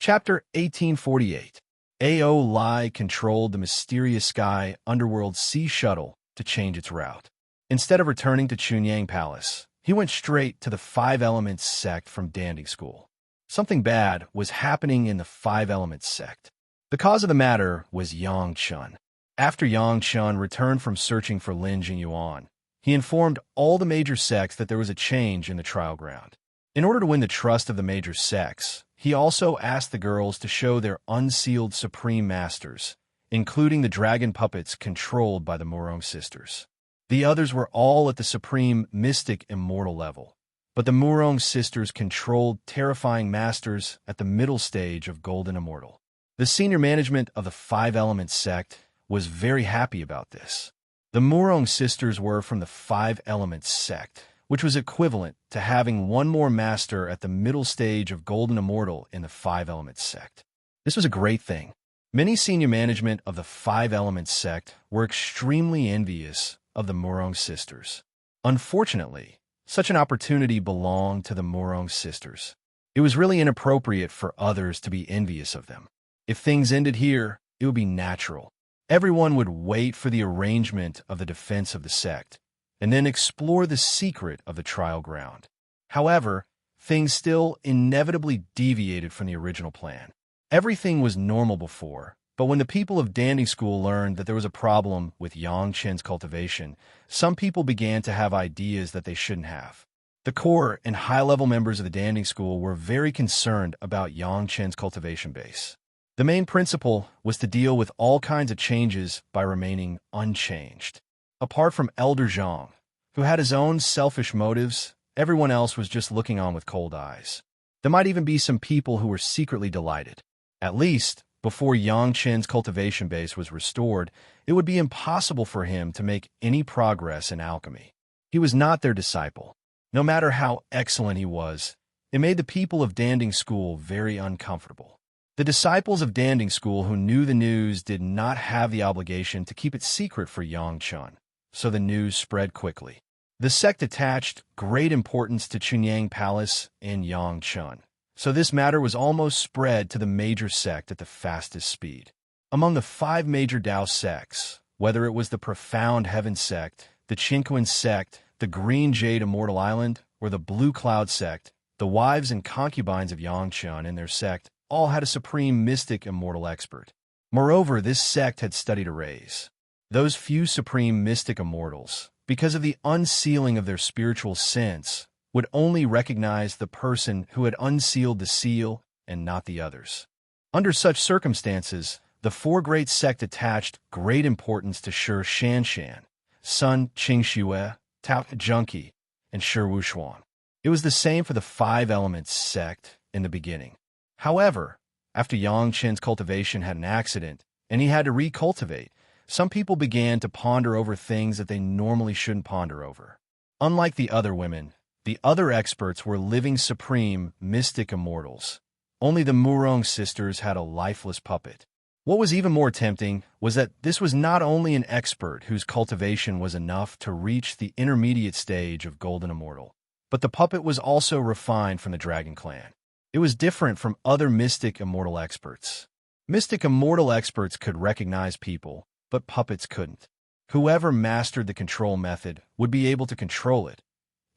Chapter 1848. A.O. Lai controlled the mysterious sky underworld sea shuttle to change its route. Instead of returning to Chunyang Palace, he went straight to the Five Elements sect from Danding School. Something bad was happening in the Five Elements sect. The cause of the matter was Yang Chun. After Yang Chun returned from searching for Lin Jingyuan, he informed all the major sects that there was a change in the trial ground. In order to win the trust of the major sects, he also asked the girls to show their unsealed supreme masters, including the dragon puppets controlled by the Murong sisters. The others were all at the supreme mystic immortal level, but the Murong sisters controlled terrifying masters at the middle stage of golden immortal. The senior management of the Five Elements sect was very happy about this. The Murong sisters were from the Five Elements sect, which was equivalent to having one more master at the middle stage of golden immortal in the Five Elements sect. This was a great thing. Many senior management of the Five Elements sect were extremely envious of the Murong sisters. Unfortunately, such an opportunity belonged to the Murong sisters. It was really inappropriate for others to be envious of them. If things ended here, it would be natural. Everyone would wait for the arrangement of the defense of the sect, and then explore the secret of the trial ground. However, things still inevitably deviated from the original plan. Everything was normal before, but when the people of Danding School learned that there was a problem with Yang Chen's cultivation, some people began to have ideas that they shouldn't have. The core and high-level members of the Danding School were very concerned about Yang Chen's cultivation base. The main principle was to deal with all kinds of changes by remaining unchanged. Apart from Elder Zhang, who had his own selfish motives, everyone else was just looking on with cold eyes. There might even be some people who were secretly delighted. At least, before Yang Chen's cultivation base was restored, it would be impossible for him to make any progress in alchemy. He was not their disciple. No matter how excellent he was, it made the people of Danding School very uncomfortable. The disciples of Danding School who knew the news did not have the obligation to keep it secret for Yang Chun, so the news spread quickly. The sect attached great importance to Chunyang Palace and Yang Chun, so this matter was almost spread to the major sect at the fastest speed. Among the five major Dao sects, whether it was the Profound Heaven sect, the Qinquan sect, the Green Jade Immortal Island, or the Blue Cloud sect, the wives and concubines of Yang Chun and their sect all had a supreme mystic immortal expert. Moreover, this sect had studied arrays. Those few supreme mystic immortals, because of the unsealing of their spiritual sense, would only recognize the person who had unsealed the seal and not the others. Under such circumstances, the four great sect attached great importance to Shi Shanshan, Sun Qingxue, Tao Junqi, and Shi Wushuan. It was the same for the Five Elements sect in the beginning. However, after Yang Chen's cultivation had an accident, and he had to recultivate, some people began to ponder over things that they normally shouldn't ponder over. Unlike the other women, the other experts were living supreme mystic immortals. Only the Murong sisters had a lifeless puppet. What was even more tempting was that this was not only an expert whose cultivation was enough to reach the intermediate stage of golden immortal, but the puppet was also refined from the dragon clan. It was different from other mystic immortal experts. Mystic immortal experts could recognize people, but puppets couldn't. Whoever mastered the control method would be able to control it,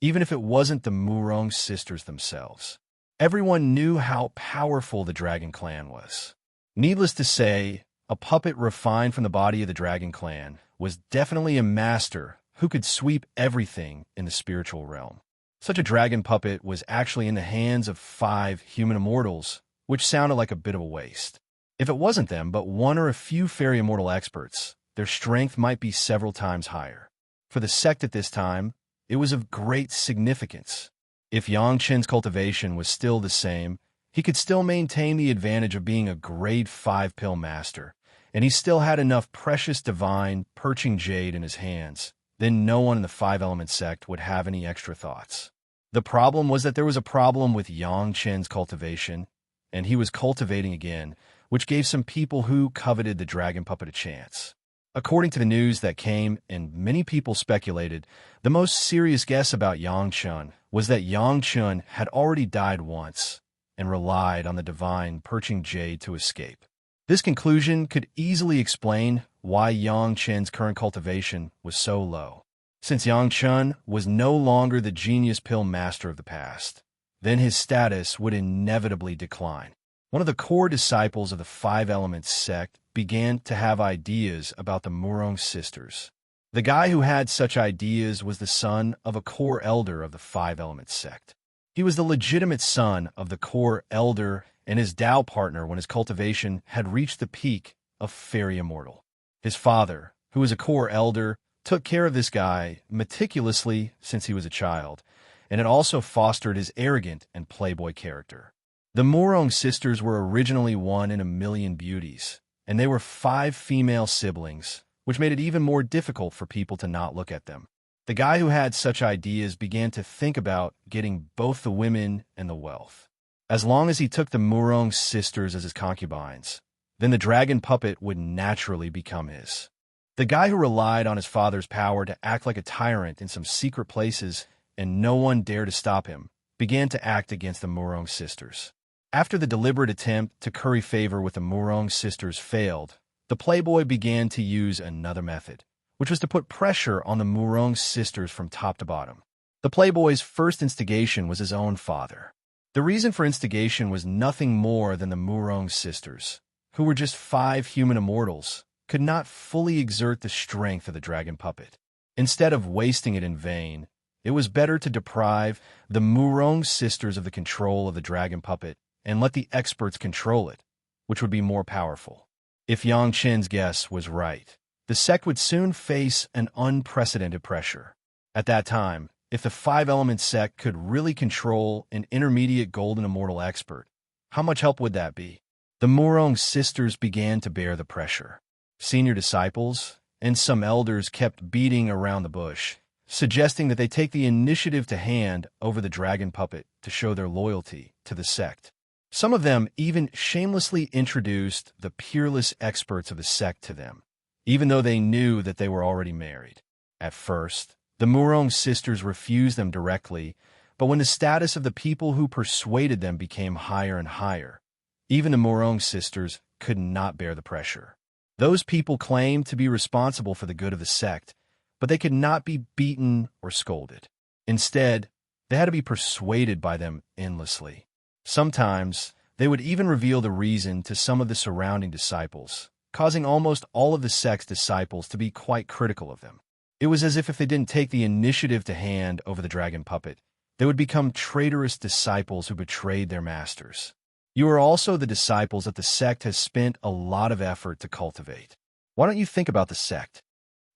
even if it wasn't the Murong sisters themselves. Everyone knew how powerful the dragon clan was. Needless to say, a puppet refined from the body of the dragon clan was definitely a master who could sweep everything in the spiritual realm. Such a dragon puppet was actually in the hands of five human immortals, which sounded like a bit of a waste. If it wasn't them, but one or a few fairy immortal experts, their strength might be several times higher. For the sect at this time, it was of great significance. If Yang Chen's cultivation was still the same, he could still maintain the advantage of being a grade 5 pill master, and he still had enough precious divine perching jade in his hands. Then no one in the Five Elements sect would have any extra thoughts. The problem was that there was a problem with Yang Chen's cultivation, and he was cultivating again, which gave some people who coveted the dragon puppet a chance. According to the news that came, and many people speculated, the most serious guess about Yang Chun was that Yang Chun had already died once, and relied on the divine perching jade to escape. This conclusion could easily explain why Yang Chen's current cultivation was so low. Since Yang Chen was no longer the genius pill master of the past, then his status would inevitably decline. One of the core disciples of the Five Elements sect began to have ideas about the Murong sisters. The guy who had such ideas was the son of a core elder of the Five Elements sect. He was the legitimate son of the core elder and his Tao partner when his cultivation had reached the peak of fairy immortal. His father, who was a core elder, took care of this guy meticulously since he was a child, and it also fostered his arrogant and playboy character. The Murong sisters were originally 1 in a million beauties, and they were 5 female siblings, which made it even more difficult for people to not look at them. The guy who had such ideas began to think about getting both the women and the wealth. As long as he took the Murong sisters as his concubines, then the dragon puppet would naturally become his. The guy who relied on his father's power to act like a tyrant in some secret places and no one dared to stop him, began to act against the Murong sisters. After the deliberate attempt to curry favor with the Murong sisters failed, the playboy began to use another method, which was to put pressure on the Murong sisters from top to bottom. The playboy's first instigation was his own father. The reason for instigation was nothing more than the Murong sisters, who were just 5 human immortals, could not fully exert the strength of the dragon puppet. Instead of wasting it in vain, it was better to deprive the Murong sisters of the control of the dragon puppet and let the experts control it, which would be more powerful. If Yang Chen's guess was right, the sect would soon face an unprecedented pressure. At that time, if the Five Elements sect could really control an intermediate golden immortal expert, how much help would that be? The Murong sisters began to bear the pressure. Senior disciples and some elders kept beating around the bush, suggesting that they take the initiative to hand over the dragon puppet to show their loyalty to the sect. Some of them even shamelessly introduced the peerless experts of the sect to them, even though they knew that they were already married. At first, the Murong sisters refused them directly, but when the status of the people who persuaded them became higher and higher, even the Murong sisters could not bear the pressure. Those people claimed to be responsible for the good of the sect, but they could not be beaten or scolded. Instead, they had to be persuaded by them endlessly. Sometimes, they would even reveal the reason to some of the surrounding disciples, causing almost all of the sect's disciples to be quite critical of them. It was as if they didn't take the initiative to hand over the dragon puppet, they would become traitorous disciples who betrayed their masters. You are also the disciples that the sect has spent a lot of effort to cultivate. Why don't you think about the sect?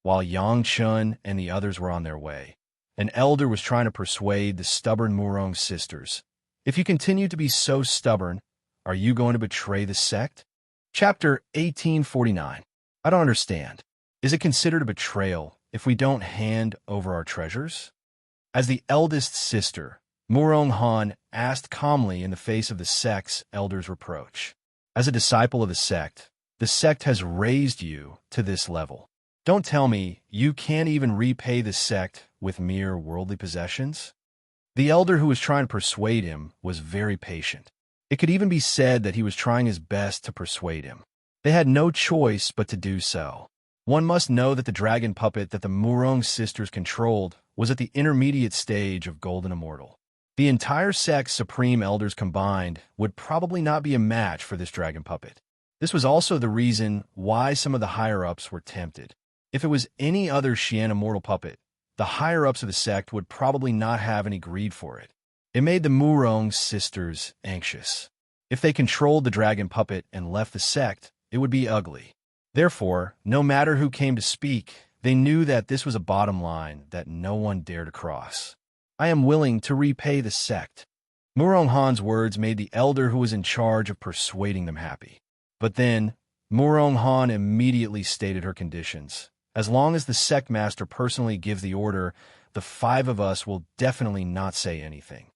While Yang Chen and the others were on their way, an elder was trying to persuade the stubborn Murong sisters. If you continue to be so stubborn, are you going to betray the sect? Chapter 1849. I don't understand. Is it considered a betrayal if we don't hand over our treasures? As the eldest sister, Murong Han asked calmly in the face of the sect's elder's reproach. As a disciple of the sect has raised you to this level. Don't tell me you can't even repay the sect with mere worldly possessions? The elder who was trying to persuade him was very patient. It could even be said that he was trying his best to persuade him. They had no choice but to do so. One must know that the dragon puppet that the Murong sisters controlled was at the intermediate stage of golden immortal. The entire sect's supreme elders combined would probably not be a match for this dragon puppet. This was also the reason why some of the higher-ups were tempted. If it was any other Xian immortal puppet, the higher-ups of the sect would probably not have any greed for it. It made the Murong sisters anxious. If they controlled the dragon puppet and left the sect, it would be ugly. Therefore, no matter who came to speak, they knew that this was a bottom line that no one dared to cross. I am willing to repay the sect. Murong Han's words made the elder who was in charge of persuading them happy. But then, Murong Han immediately stated her conditions. As long as the sect master personally gives the order, the 5 of us will definitely not say anything.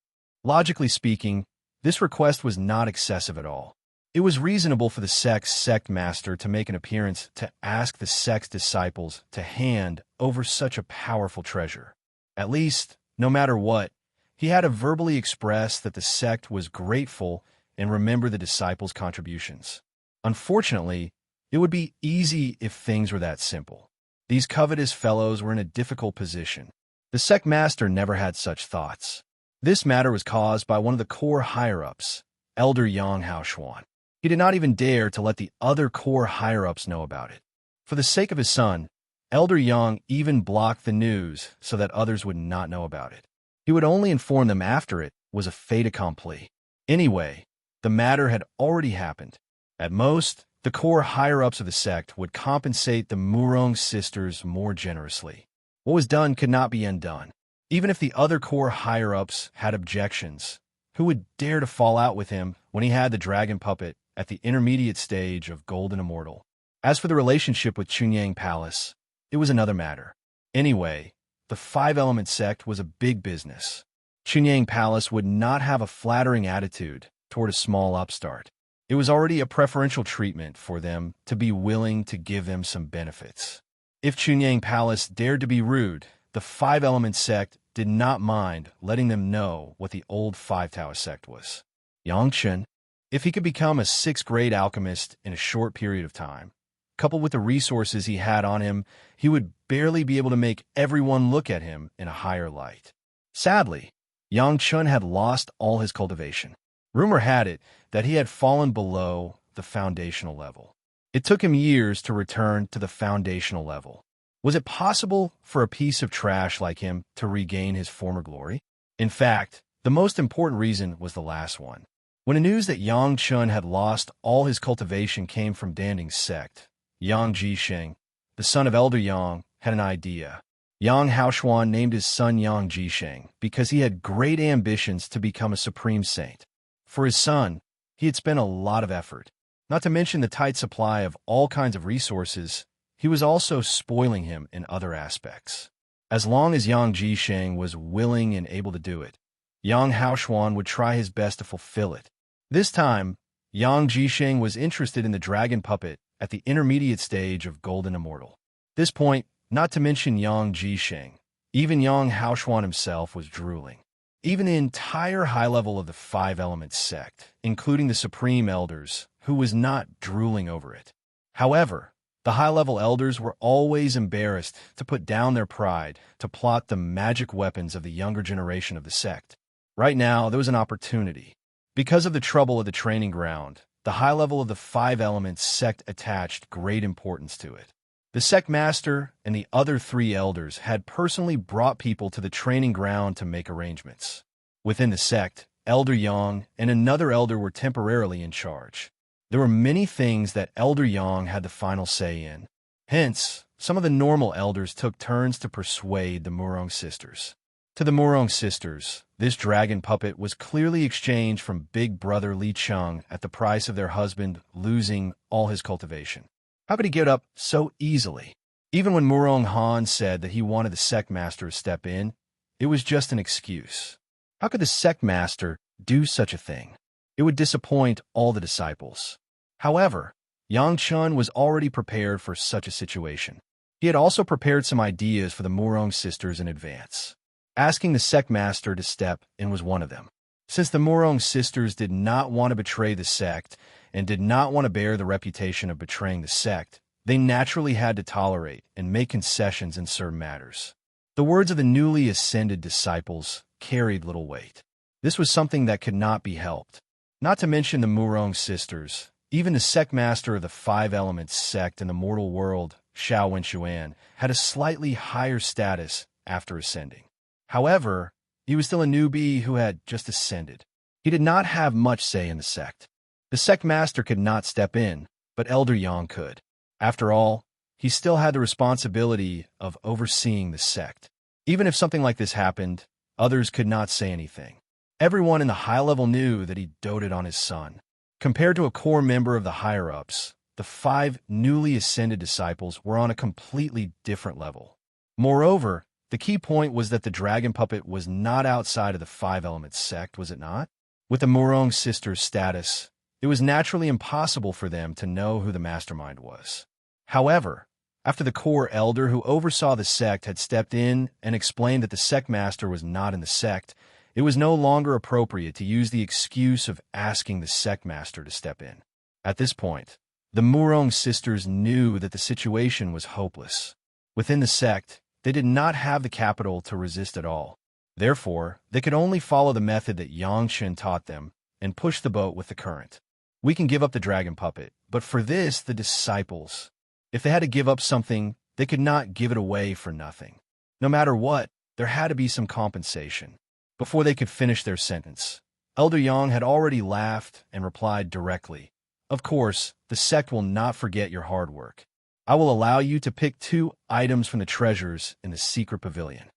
Logically speaking, this request was not excessive at all. It was reasonable for the sect's sect master to make an appearance to ask the sect's disciples to hand over such a powerful treasure. At least, no matter what, he had to verbally express that the sect was grateful and remember the disciples' contributions. Unfortunately, it would be easy if things were that simple. These covetous fellows were in a difficult position. The sect master never had such thoughts. This matter was caused by one of the core higher-ups, Elder Yang Haoshuan. He did not even dare to let the other core higher-ups know about it. For the sake of his son, Elder Yang even blocked the news so that others would not know about it. He would only inform them after it was a fait accompli. Anyway, the matter had already happened. At most, the core higher-ups of the sect would compensate the Murong sisters more generously. What was done could not be undone. Even if the other core higher-ups had objections, who would dare to fall out with him when he had the dragon puppet at the intermediate stage of Golden Immortal? As for the relationship with Chunyang Palace, it was another matter. Anyway, the five-element sect was a big business. Chunyang Palace would not have a flattering attitude toward a small upstart. It was already a preferential treatment for them to be willing to give them some benefits. If Chunyang Palace dared to be rude, the five-element sect did not mind letting them know what the old five-tower sect was. Yang Chen, if he could become a sixth-grade alchemist in a short period of time, coupled with the resources he had on him, he would barely be able to make everyone look at him in a higher light. Sadly, Yang Chen had lost all his cultivation. Rumor had it that he had fallen below the foundational level. It took him years to return to the foundational level. Was it possible for a piece of trash like him to regain his former glory? In fact, the most important reason was the last one. When the news that Yang Chen had lost all his cultivation came from Danding's sect, Yang Jisheng, the son of Elder Yang, had an idea. Yang Haoshuan named his son Yang Jisheng because he had great ambitions to become a supreme saint. For his son, he had spent a lot of effort. Not to mention the tight supply of all kinds of resources, he was also spoiling him in other aspects. As long as Yang Jisheng was willing and able to do it, Yang Haoshuan would try his best to fulfill it. This time, Yang Jisheng was interested in the dragon puppet at the intermediate stage of Golden Immortal. At this point, not to mention Yang Jisheng, even Yang Haoshuan himself was drooling. Even the entire high level of the five-element sect, including the supreme elders, who was not drooling over it. However, the high-level elders were always embarrassed to put down their pride to plot the magic weapons of the younger generation of the sect. Right now, there was an opportunity. Because of the trouble at the training ground, the high level of the five-element sect attached great importance to it. The sect master and the other three elders had personally brought people to the training ground to make arrangements. Within the sect, Elder Yang and another elder were temporarily in charge. There were many things that Elder Yang had the final say in. Hence, some of the normal elders took turns to persuade the Murong sisters. To the Murong sisters, this dragon puppet was clearly exchanged from Big Brother Li Cheng at the price of their husband losing all his cultivation. How could he give it up so easily? Even when Murong Han said that he wanted the sect master to step in, it was just an excuse. How could the sect master do such a thing? It would disappoint all the disciples. However, Yang Chen was already prepared for such a situation. He had also prepared some ideas for the Murong sisters in advance. Asking the sect master to step in was one of them. Since the Murong sisters did not want to betray the sect and did not want to bear the reputation of betraying the sect, they naturally had to tolerate and make concessions in certain matters. The words of the newly ascended disciples carried little weight. This was something that could not be helped. Not to mention the Murong sisters, even the sect master of the Five Elements sect in the mortal world, Xiao Wenxuan, had a slightly higher status after ascending. However, he was still a newbie who had just ascended. He did not have much say in the sect. The sect master could not step in, but Elder Yang could. After all, he still had the responsibility of overseeing the sect. Even if something like this happened, others could not say anything. Everyone in the high level knew that he doted on his son. Compared to a core member of the higher-ups, the five newly ascended disciples were on a completely different level. Moreover, the key point was that the dragon puppet was not outside of the five-element sect, was it not? With the Murong sisters' status, it was naturally impossible for them to know who the mastermind was. However, after the core elder who oversaw the sect had stepped in and explained that the sect master was not in the sect, It was no longer appropriate to use the excuse of asking the sect master to step in. At this point, the Murong sisters knew that the situation was hopeless. Within the sect, they did not have the capital to resist at all. Therefore, they could only follow the method that Yangchen taught them and push the boat with the current. We can give up the dragon puppet, but for this, the disciples, if they had to give up something, they could not give it away for nothing. No matter what, there had to be some compensation. Before they could finish their sentence, Elder Yang had already laughed and replied directly, "Of course, the sect will not forget your hard work. I will allow you to pick 2 items from the treasures in the secret pavilion."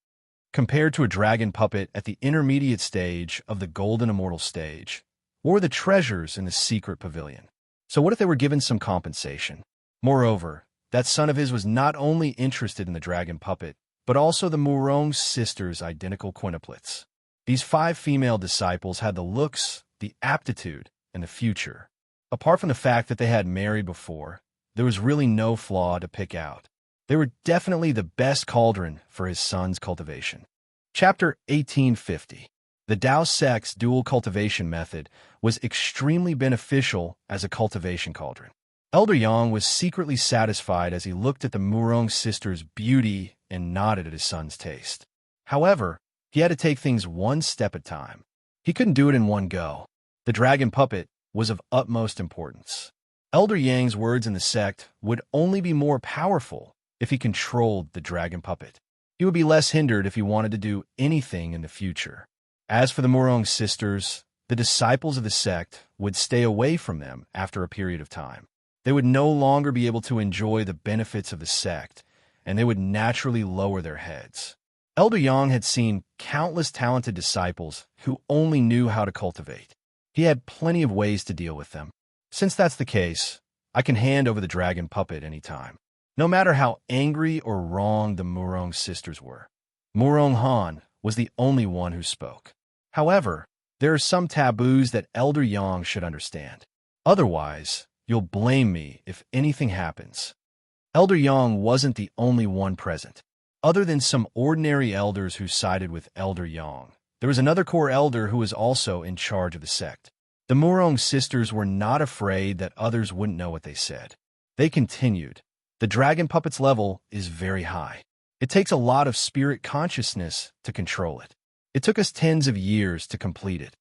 Compared to a dragon puppet at the intermediate stage of the golden immortal stage, or the treasures in the secret pavilion. So what if they were given some compensation? Moreover, that son of his was not only interested in the dragon puppet, but also the Murong sisters' identical quintuplets. These 5 female disciples had the looks, the aptitude, and the future. Apart from the fact that they had married before, there was really no flaw to pick out. They were definitely the best cauldron for his son's cultivation. Chapter 1850. The Tao sect's dual cultivation method was extremely beneficial as a cultivation cauldron. Elder Yang was secretly satisfied as he looked at the Murong sisters' beauty and nodded at his son's taste. However, he had to take things one step at a time. He couldn't do it in one go. The dragon puppet was of utmost importance. Elder Yang's words in the sect would only be more powerful if he controlled the dragon puppet. He would be less hindered if he wanted to do anything in the future. As for the Murong sisters, the disciples of the sect would stay away from them after a period of time. They would no longer be able to enjoy the benefits of the sect, and they would naturally lower their heads. Elder Yang had seen countless talented disciples who only knew how to cultivate. He had plenty of ways to deal with them. Since that's the case, I can hand over the dragon puppet anytime. No matter how angry or wrong the Murong sisters were, Murong Han was the only one who spoke. However, there are some taboos that Elder Yang should understand. Otherwise, you'll blame me if anything happens. Elder Yang wasn't the only one present. Other than some ordinary elders who sided with Elder Yang, there was another core elder who was also in charge of the sect. The Murong sisters were not afraid that others wouldn't know what they said. They continued, "The dragon puppet's level is very high. It takes a lot of spirit consciousness to control it. It took us tens of years to complete it."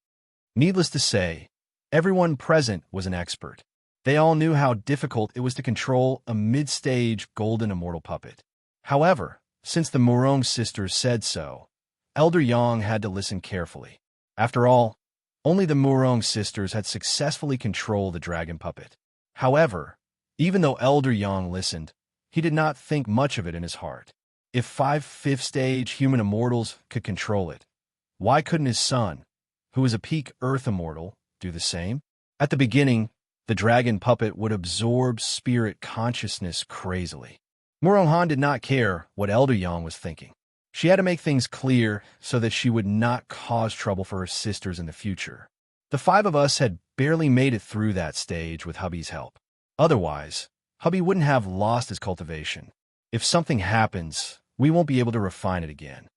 Needless to say, everyone present was an expert. They all knew how difficult it was to control a mid-stage golden immortal puppet. However, since the Murong sisters said so, Elder Yang had to listen carefully. After all, only the Murong sisters had successfully controlled the dragon puppet. However, even though Elder Yang listened, he did not think much of it in his heart. If 5 fifth-stage human immortals could control it, why couldn't his son, who was a peak Earth immortal, do the same? At the beginning, the dragon puppet would absorb spirit consciousness crazily. Murong Han did not care what Elder Yang was thinking. She had to make things clear so that she would not cause trouble for her sisters in the future. The 5 of us had barely made it through that stage with hubby's help. Otherwise, hubby wouldn't have lost his cultivation. If something happens, we won't be able to refine it again.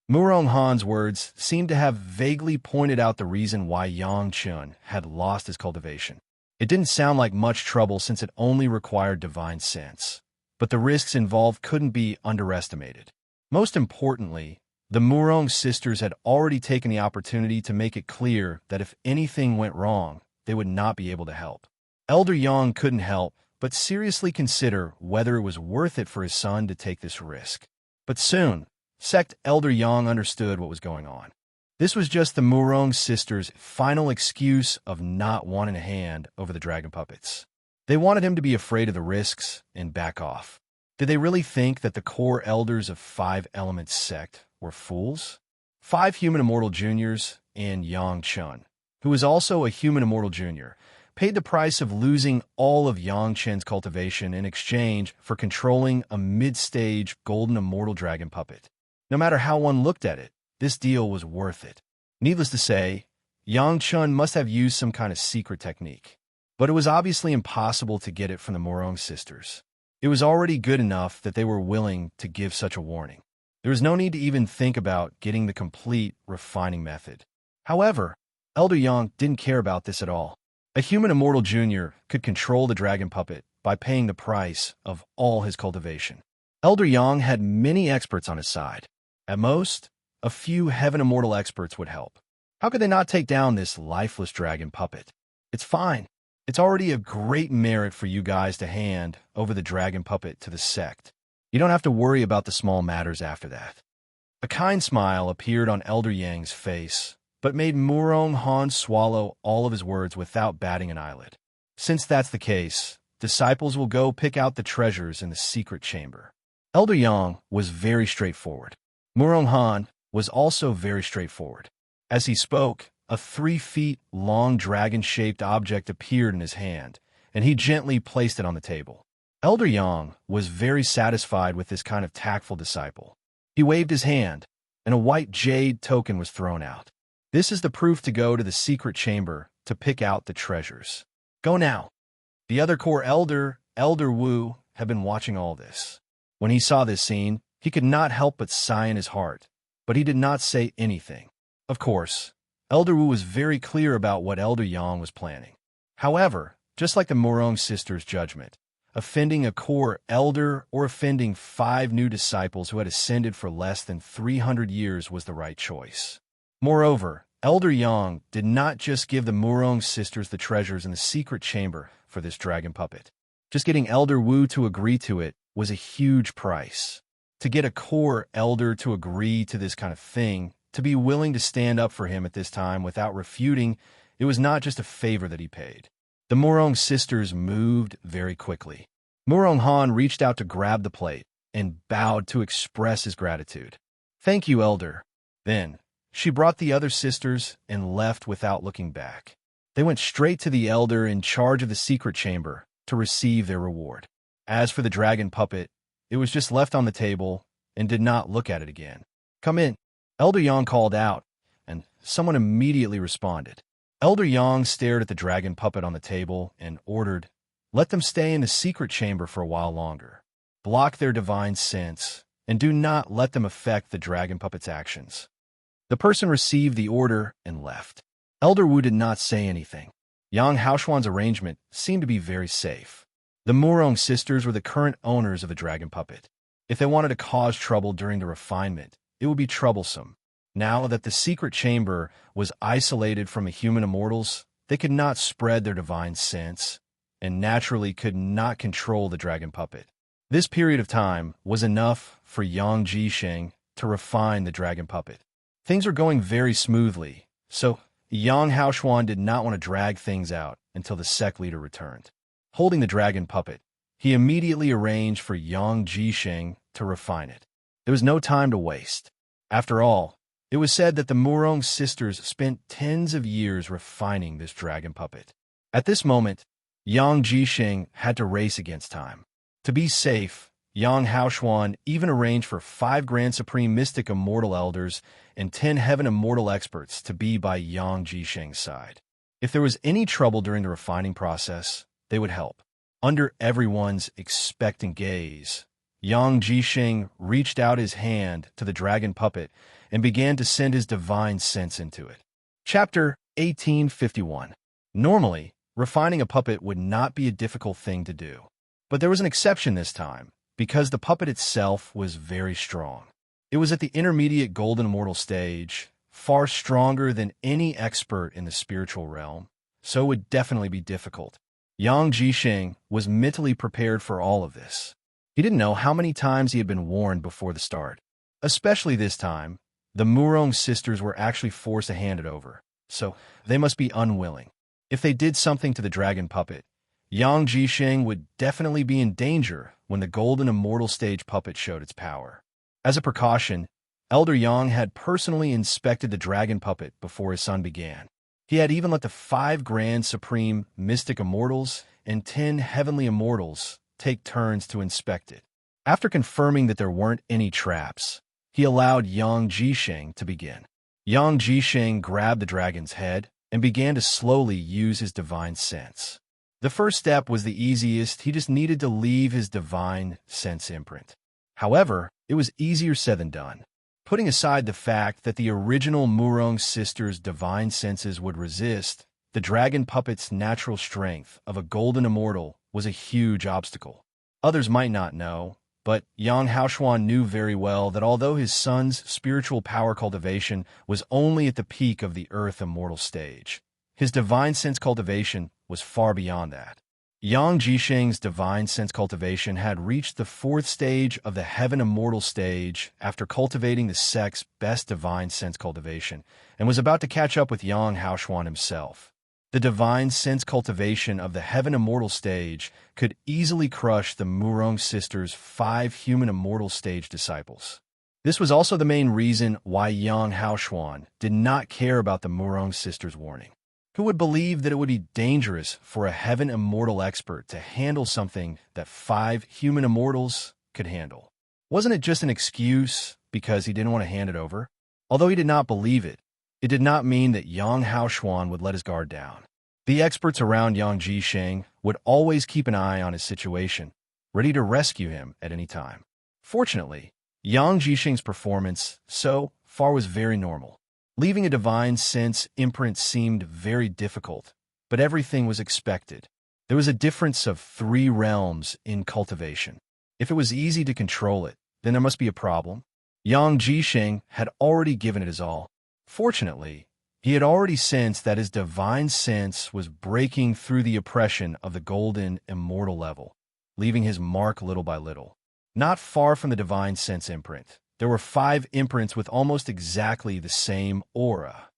Murong Han's words seemed to have vaguely pointed out the reason why Yang Chun had lost his cultivation. It didn't sound like much trouble since it only required divine sense, but the risks involved couldn't be underestimated. Most importantly, the Murong sisters had already taken the opportunity to make it clear that if anything went wrong, they would not be able to help. Elder Yang couldn't help but seriously consider whether it was worth it for his son to take this risk. But soon, Sect Elder Yang understood what was going on. This was just the Murong sisters' final excuse of not wanting a hand over the dragon puppets. They wanted him to be afraid of the risks and back off. Did they really think that the core elders of 5 Elements sect were fools? 5 human immortal juniors and Yang Chun, who was also a human immortal junior, paid the price of losing all of Yang Chen's cultivation in exchange for controlling a mid-stage golden immortal dragon puppet. No matter how one looked at it, this deal was worth it. Needless to say, Yang Chun must have used some kind of secret technique, but it was obviously impossible to get it from the Murong sisters. It was already good enough that they were willing to give such a warning. There was no need to even think about getting the complete refining method. However, Elder Yang didn't care about this at all. A human immortal junior could control the dragon puppet by paying the price of all his cultivation. Elder Yang had many experts on his side. At most, a few heaven immortal experts would help. How could they not take down this lifeless dragon puppet? It's fine. It's already a great merit for you guys to hand over the dragon puppet to the sect. You don't have to worry about the small matters after that. A kind smile appeared on Elder Yang's face, but made Murong Han swallow all of his words without batting an eyelid. Since that's the case, disciples will go pick out the treasures in the secret chamber. Elder Yang was very straightforward. Murong Han was also very straightforward. As he spoke, a 3-feet-long dragon-shaped object appeared in his hand, and he gently placed it on the table. Elder Yang was very satisfied with this kind of tactful disciple. He waved his hand, and a white jade token was thrown out. This is the proof to go to the secret chamber to pick out the treasures. Go now. The other core elder, Elder Wu, had been watching all this. When he saw this scene, he could not help but sigh in his heart, but he did not say anything. Of course, Elder Wu was very clear about what Elder Yang was planning. However, just like the Murong sisters' judgment, offending a core elder or offending 5 new disciples who had ascended for less than 300 years was the right choice. Moreover, Elder Yang did not just give the Murong sisters the treasures in the secret chamber for this dragon puppet. Just getting Elder Wu to agree to it was a huge price. To get a core elder to agree to this kind of thing, to be willing to stand up for him at this time without refuting, it was not just a favor that he paid. The Murong sisters moved very quickly. Murong Han reached out to grab the plate and bowed to express his gratitude. Thank you, Elder. Then, she brought the other sisters and left without looking back. They went straight to the elder in charge of the secret chamber to receive their reward. As for the dragon puppet, it was just left on the table and did not look at it again. Come in. Elder Yang called out, and someone immediately responded. Elder Yang stared at the dragon puppet on the table and ordered, "Let them stay in the secret chamber for a while longer. Block their divine sense, and do not let them affect the dragon puppet's actions." The person received the order and left. Elder Wu did not say anything. Yang Haoshuan's arrangement seemed to be very safe. The Murong sisters were the current owners of the dragon puppet. If they wanted to cause trouble during the refinement, it would be troublesome. Now that the secret chamber was isolated from the human immortals, they could not spread their divine sense, and naturally could not control the dragon puppet. This period of time was enough for Yang Jisheng to refine the dragon puppet. Things were going very smoothly, so Yang Haoshuan did not want to drag things out until the sect leader returned. Holding the dragon puppet, he immediately arranged for Yang Jisheng to refine it. There was no time to waste. After all, it was said that the Murong sisters spent tens of years refining this dragon puppet. At this moment, Yang Jisheng had to race against time. To be safe, Yang Haoshuan even arranged for 5 Grand Supreme Mystic Immortal Elders and 10 Heaven Immortal Experts to be by Yang Jisheng's side. If there was any trouble during the refining process, they would help. Under everyone's expectant gaze, Yang Jisheng reached out his hand to the dragon puppet and began to send his divine sense into it. Chapter 1851. Normally, refining a puppet would not be a difficult thing to do. But there was an exception this time, because the puppet itself was very strong. It was at the intermediate golden immortal stage, far stronger than any expert in the spiritual realm, so it would definitely be difficult. Yang Jisheng was mentally prepared for all of this. He didn't know how many times he had been warned before the start. Especially this time, the Murong sisters were actually forced to hand it over, so they must be unwilling. If they did something to the dragon puppet, Yang Jisheng would definitely be in danger when the golden immortal stage puppet showed its power. As a precaution, Elder Yang had personally inspected the dragon puppet before his son began. He had even let the 5 Grand Supreme Mystic Immortals and 10 Heavenly Immortals take turns to inspect it. After confirming that there weren't any traps, he allowed Yang Jisheng to begin. Yang Jisheng grabbed the dragon's head and began to slowly use his divine sense. The first step was the easiest. He just needed to leave his divine sense imprint. However, It was easier said than done. Putting aside the fact that the original Murong sisters' divine senses would resist, the dragon puppet's natural strength of a golden immortal was a huge obstacle. Others might not know, but Yang Haoshuan knew very well that although his son's spiritual power cultivation was only at the peak of the Earth Immortal stage, his divine sense cultivation was far beyond that. Yang Jisheng's divine sense cultivation had reached the fourth stage of the Heaven Immortal stage after cultivating the sect's best divine sense cultivation, and was about to catch up with Yang Haoshuan himself. The divine sense cultivation of the Heaven Immortal stage could easily crush the Murong sisters' 5 human immortal stage disciples. This was also the main reason why Yang Haoshuan did not care about the Murong sisters' warning. Who would believe that it would be dangerous for a Heaven Immortal expert to handle something that 5 human immortals could handle? Wasn't it just an excuse because he didn't want to hand it over? Although he did not believe it, it did not mean that Yang Haoshuan would let his guard down. The experts around Yang Jisheng would always keep an eye on his situation, ready to rescue him at any time. Fortunately, Yang Jisheng's performance so far was very normal. Leaving a divine sense imprint seemed very difficult, but everything was expected. There was a difference of 3 realms in cultivation. If it was easy to control it, then there must be a problem. Yang Jisheng had already given it his all. Fortunately, he had already sensed that his divine sense was breaking through the oppression of the golden immortal level, leaving his mark little by little. Not far from the divine sense imprint, there were 5 imprints with almost exactly the same aura.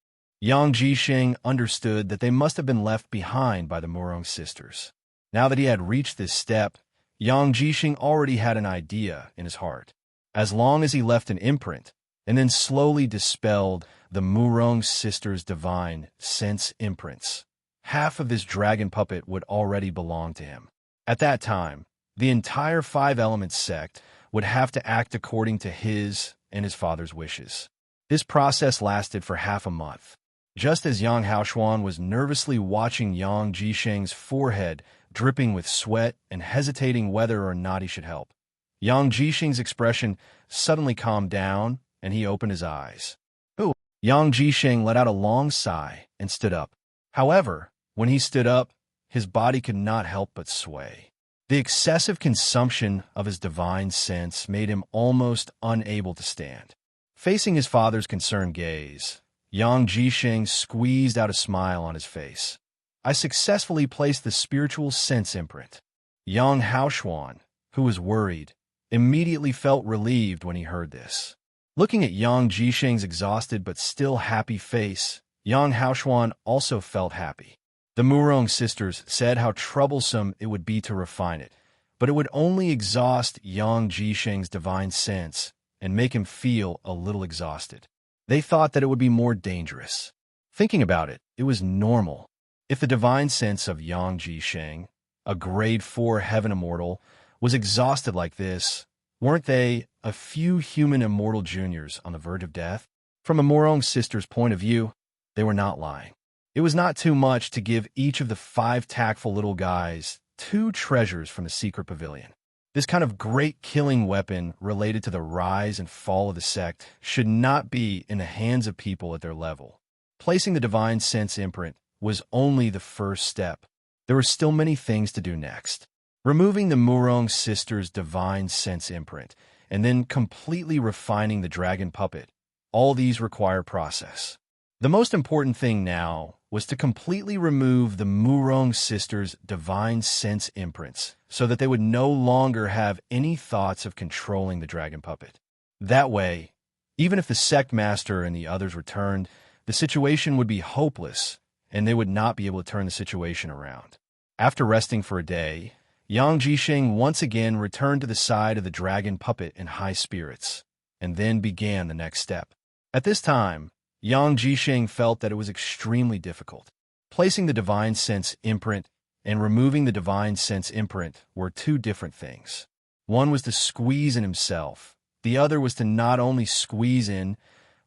Yang Jisheng understood that they must have been left behind by the Murong sisters. Now that he had reached this step, Yang Jisheng already had an idea in his heart. As long as he left an imprint, and then slowly dispelled the Murong sisters' divine sense imprints, half of this dragon puppet would already belong to him. At that time, the entire 5-element sect would have to act according to his and his father's wishes. This process lasted for half a month. Just as Yang Haoshuan was nervously watching Yang Jisheng's forehead dripping with sweat and hesitating whether or not he should help, Yang Jisheng's expression suddenly calmed down and he opened his eyes. "Oh!" Yang Jisheng let out a long sigh and stood up. However, when he stood up, his body could not help but sway. The excessive consumption of his divine sense made him almost unable to stand. Facing his father's concerned gaze, Yang Jisheng squeezed out a smile on his face. "I successfully placed the spiritual sense imprint." Yang Haoshuan, who was worried, immediately felt relieved when he heard this. Looking at Yang Jisheng's exhausted but still happy face, Yang Haoshuan also felt happy. The Murong sisters said how troublesome it would be to refine it, but it would only exhaust Yang Jisheng's divine sense and make him feel a little exhausted. They thought that it would be more dangerous. Thinking about it, it was normal. If the divine sense of Yang Jisheng, a grade 4 heaven immortal, was exhausted like this, weren't they a few human immortal juniors on the verge of death? From a Murong sister's point of view, they were not lying. It was not too much to give each of the 5 tactful little guys 2 treasures from the secret pavilion. This kind of great killing weapon related to the rise and fall of the sect should not be in the hands of people at their level. Placing the divine sense imprint was only the first step. There were still many things to do next. Removing the Murong sisters' divine sense imprint, and then completely refining the dragon puppet, all these require process. The most important thing now was to completely remove the Murong sisters' divine sense imprints so that they would no longer have any thoughts of controlling the dragon puppet. That way, even if the sect master and the others returned, the situation would be hopeless and they would not be able to turn the situation around. After resting for a day, Yang Jisheng once again returned to the side of the dragon puppet in high spirits, and then began the next step. At this time, Yang Jisheng felt that it was extremely difficult. Placing the divine sense imprint and removing the divine sense imprint were 2 different things. One was to squeeze in himself. The other was to not only squeeze in,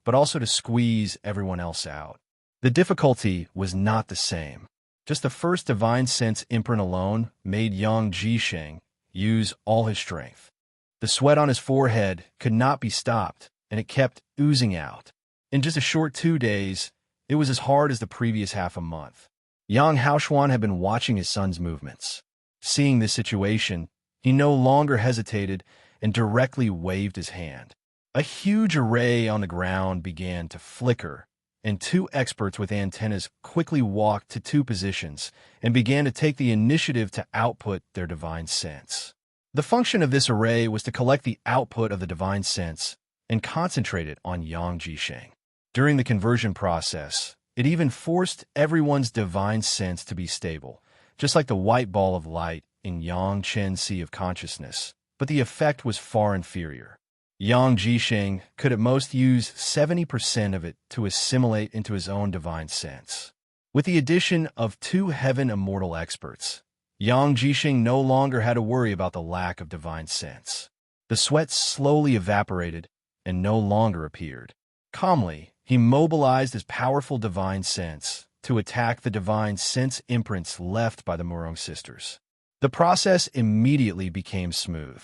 but also to squeeze everyone else out. The difficulty was not the same. Just the first divine sense imprint alone made Yang Jisheng use all his strength. The sweat on his forehead could not be stopped, and it kept oozing out. In just a short 2 days, it was as hard as the previous half a month. Yang Haoxuan had been watching his son's movements. Seeing this situation, he no longer hesitated and directly waved his hand. A huge array on the ground began to flicker, and 2 experts with antennas quickly walked to 2 positions and began to take the initiative to output their divine sense. The function of this array was to collect the output of the divine sense and concentrate it on Yang Jisheng. During the conversion process, it even forced everyone's divine sense to be stable, just like the white ball of light in Yang Chen Sea of Consciousness, but the effect was far inferior. Yang Jisheng could at most use 70% of it to assimilate into his own divine sense. With the addition of 2 heaven immortal experts, Yang Jisheng no longer had to worry about the lack of divine sense. The sweat slowly evaporated and no longer appeared. Calmly, he mobilized his powerful divine sense to attack the divine sense imprints left by the Murong sisters. The process immediately became smooth.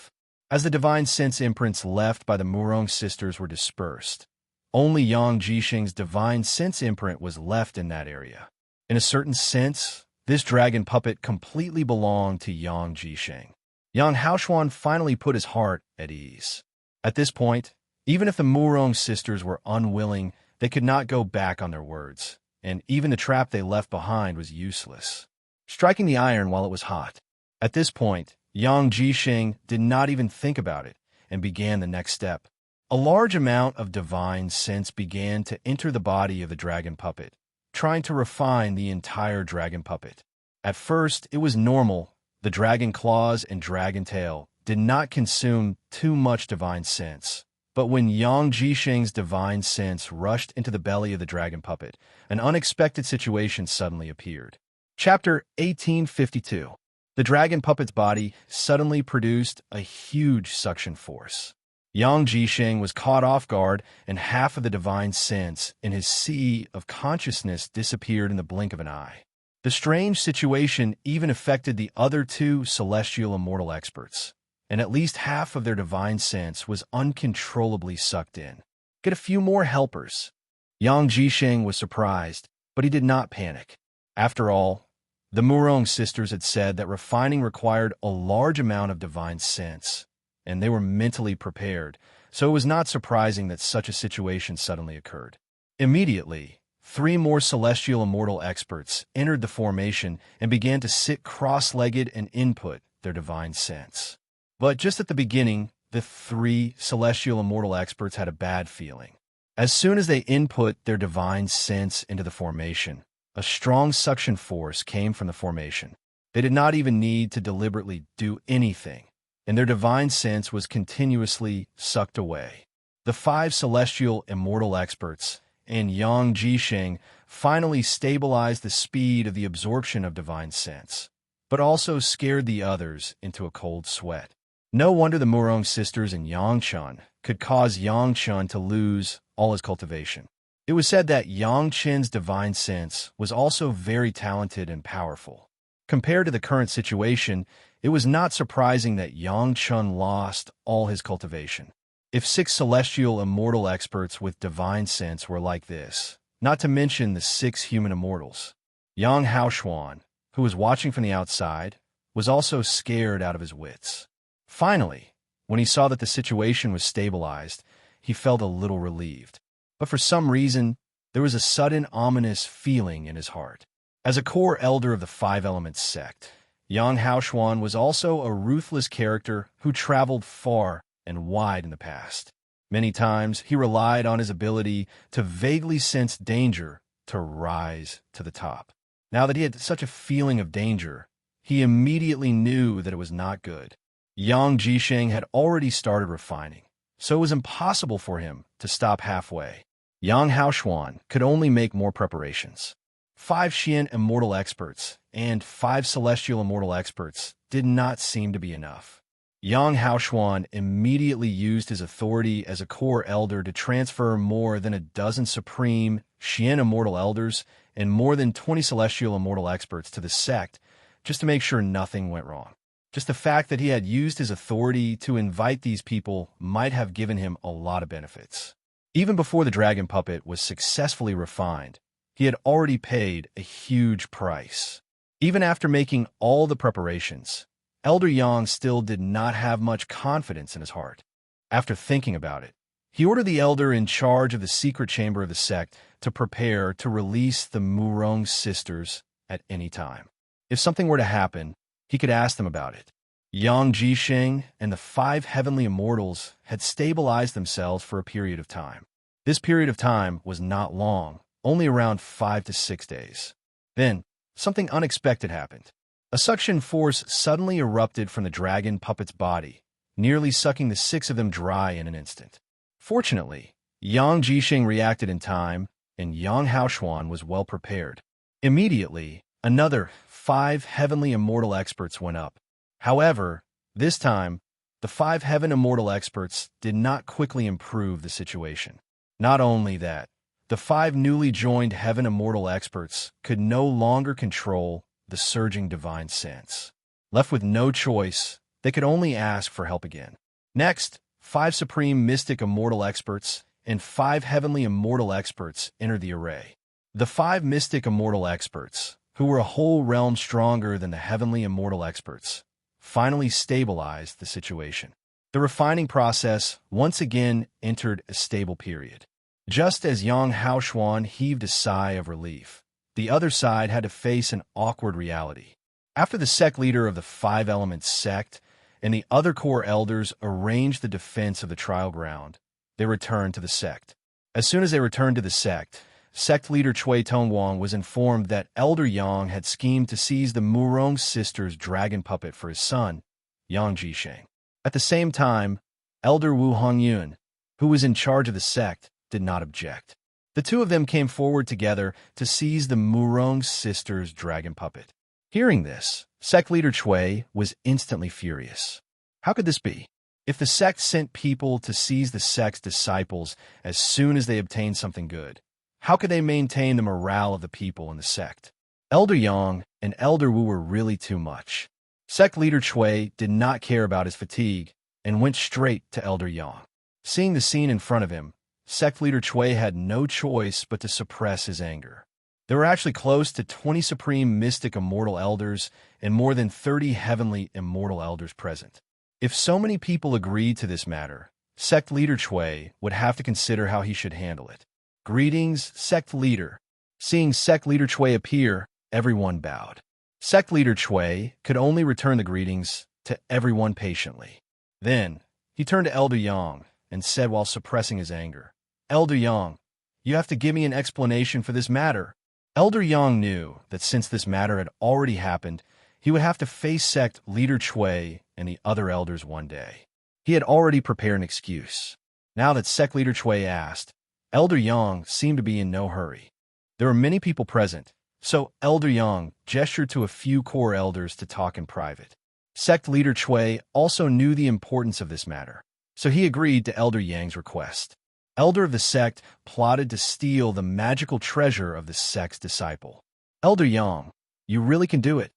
As the divine sense imprints left by the Murong sisters were dispersed, only Yang Jisheng's divine sense imprint was left in that area. In a certain sense, this dragon puppet completely belonged to Yang Jisheng. Yang Haoxuan finally put his heart at ease. At this point, even if the Murong sisters were unwilling, they could not go back on their words, and even the trap they left behind was useless. Striking the iron while it was hot. At this point, Yang Jisheng did not even think about it and began the next step. A large amount of divine sense began to enter the body of the dragon puppet, trying to refine the entire dragon puppet. At first, it was normal. The dragon claws and dragon tail did not consume too much divine sense. But when Yang Jisheng's divine sense rushed into the belly of the dragon puppet, an unexpected situation suddenly appeared. Chapter 1852. The dragon puppet's body suddenly produced a huge suction force. Yang Jisheng was caught off guard, and half of the divine sense in his sea of consciousness disappeared in the blink of an eye. The strange situation even affected the other 2 celestial immortal experts, and at least half of their divine sense was uncontrollably sucked in. Get a few more helpers. Yang Jisheng was surprised, but he did not panic. After all, the Murong sisters had said that refining required a large amount of divine sense, and they were mentally prepared, so it was not surprising that such a situation suddenly occurred. Immediately, 3 more celestial immortal experts entered the formation and began to sit cross-legged and input their divine sense. But just at the beginning, the 3 celestial immortal experts had a bad feeling. As soon as they input their divine sense into the formation, a strong suction force came from the formation. They did not even need to deliberately do anything, and their divine sense was continuously sucked away. The 5 celestial immortal experts and Yang Jisheng finally stabilized the speed of the absorption of divine sense, but also scared the others into a cold sweat. No wonder the Murong sisters and Yang Chen could cause Yang Chen to lose all his cultivation. It was said that Yang Chen's divine sense was also very talented and powerful. Compared to the current situation, it was not surprising that Yang Chen lost all his cultivation. If 6 celestial immortal experts with divine sense were like this, not to mention the 6 human immortals, Yang Haoxuan, who was watching from the outside, was also scared out of his wits. Finally, when he saw that the situation was stabilized, he felt a little relieved. But for some reason, there was a sudden ominous feeling in his heart. As a core elder of the 5 Elements sect, Yang Haoxuan was also a ruthless character who traveled far and wide in the past. Many times, he relied on his ability to vaguely sense danger to rise to the top. Now that he had such a feeling of danger, he immediately knew that it was not good. Yang Jisheng had already started refining, so it was impossible for him to stop halfway. Yang Haoxuan could only make more preparations. 5 Xian immortal experts and 5 celestial immortal experts did not seem to be enough. Yang Haoxuan immediately used his authority as a core elder to transfer more than a dozen supreme Xian immortal elders and more than 20 celestial immortal experts to the sect just to make sure nothing went wrong. Just the fact that he had used his authority to invite these people might have given him a lot of benefits. Even before the dragon puppet was successfully refined, he had already paid a huge price. Even after making all the preparations, Elder Yang still did not have much confidence in his heart. After thinking about it, he ordered the elder in charge of the secret chamber of the sect to prepare to release the Murong sisters at any time. If something were to happen, he could ask them about it. Yang Jisheng and the 5 heavenly immortals had stabilized themselves for a period of time. This period of time was not long, only around 5 to 6 days. Then, something unexpected happened. A suction force suddenly erupted from the dragon puppet's body, nearly sucking the 6 of them dry in an instant. Fortunately, Yang Jisheng reacted in time, and Yang Haoshuan was well prepared. Immediately, another 5 heavenly immortal experts went up. However, this time, the 5 heaven immortal experts did not quickly improve the situation. Not only that, the 5 newly joined heaven immortal experts could no longer control the surging divine sense. Left with no choice, they could only ask for help again. Next, 5 supreme mystic immortal experts and 5 heavenly immortal experts entered the array. The 5 mystic immortal experts, who were a whole realm stronger than the heavenly immortal experts, finally stabilized the situation. The refining process once again entered a stable period. Just as Yang Haoshuan heaved a sigh of relief, the other side had to face an awkward reality. After the sect leader of the 5 Elements sect and the other core elders arranged the defense of the trial ground, they returned to the sect. As soon as they returned to the sect leader Cui Tongwang was informed that Elder Yang had schemed to seize the Murong sisters' dragon puppet for his son, Yang Jisheng. At the same time, Elder Wu Hongyun, who was in charge of the sect, did not object. The two of them came forward together to seize the Murong sisters' dragon puppet. Hearing this, sect leader Cui was instantly furious. How could this be? If the sect sent people to seize the sect's disciples as soon as they obtained something good, how could they maintain the morale of the people in the sect? Elder Yang and Elder Wu were really too much. Sect leader Cui did not care about his fatigue and went straight to Elder Yang. Seeing the scene in front of him, sect leader Cui had no choice but to suppress his anger. There were actually close to 20 supreme mystic immortal elders and more than 30 heavenly immortal elders present. If so many people agreed to this matter, sect leader Cui would have to consider how he should handle it. Greetings, sect leader. Seeing sect leader Cui appear, everyone bowed. Sect leader Cui could only return the greetings to everyone patiently. Then, he turned to Elder Yang and said while suppressing his anger, Elder Yang, you have to give me an explanation for this matter. Elder Yang knew that since this matter had already happened, he would have to face sect leader Cui and the other elders one day. He had already prepared an excuse. Now that sect leader Cui asked, Elder Yang seemed to be in no hurry. There were many people present, so Elder Yang gestured to a few core elders to talk in private. Sect leader Cui also knew the importance of this matter, so he agreed to Elder Yang's request. Elder of the sect plotted to steal the magical treasure of the sect's disciple. Elder Yang, you really can do it.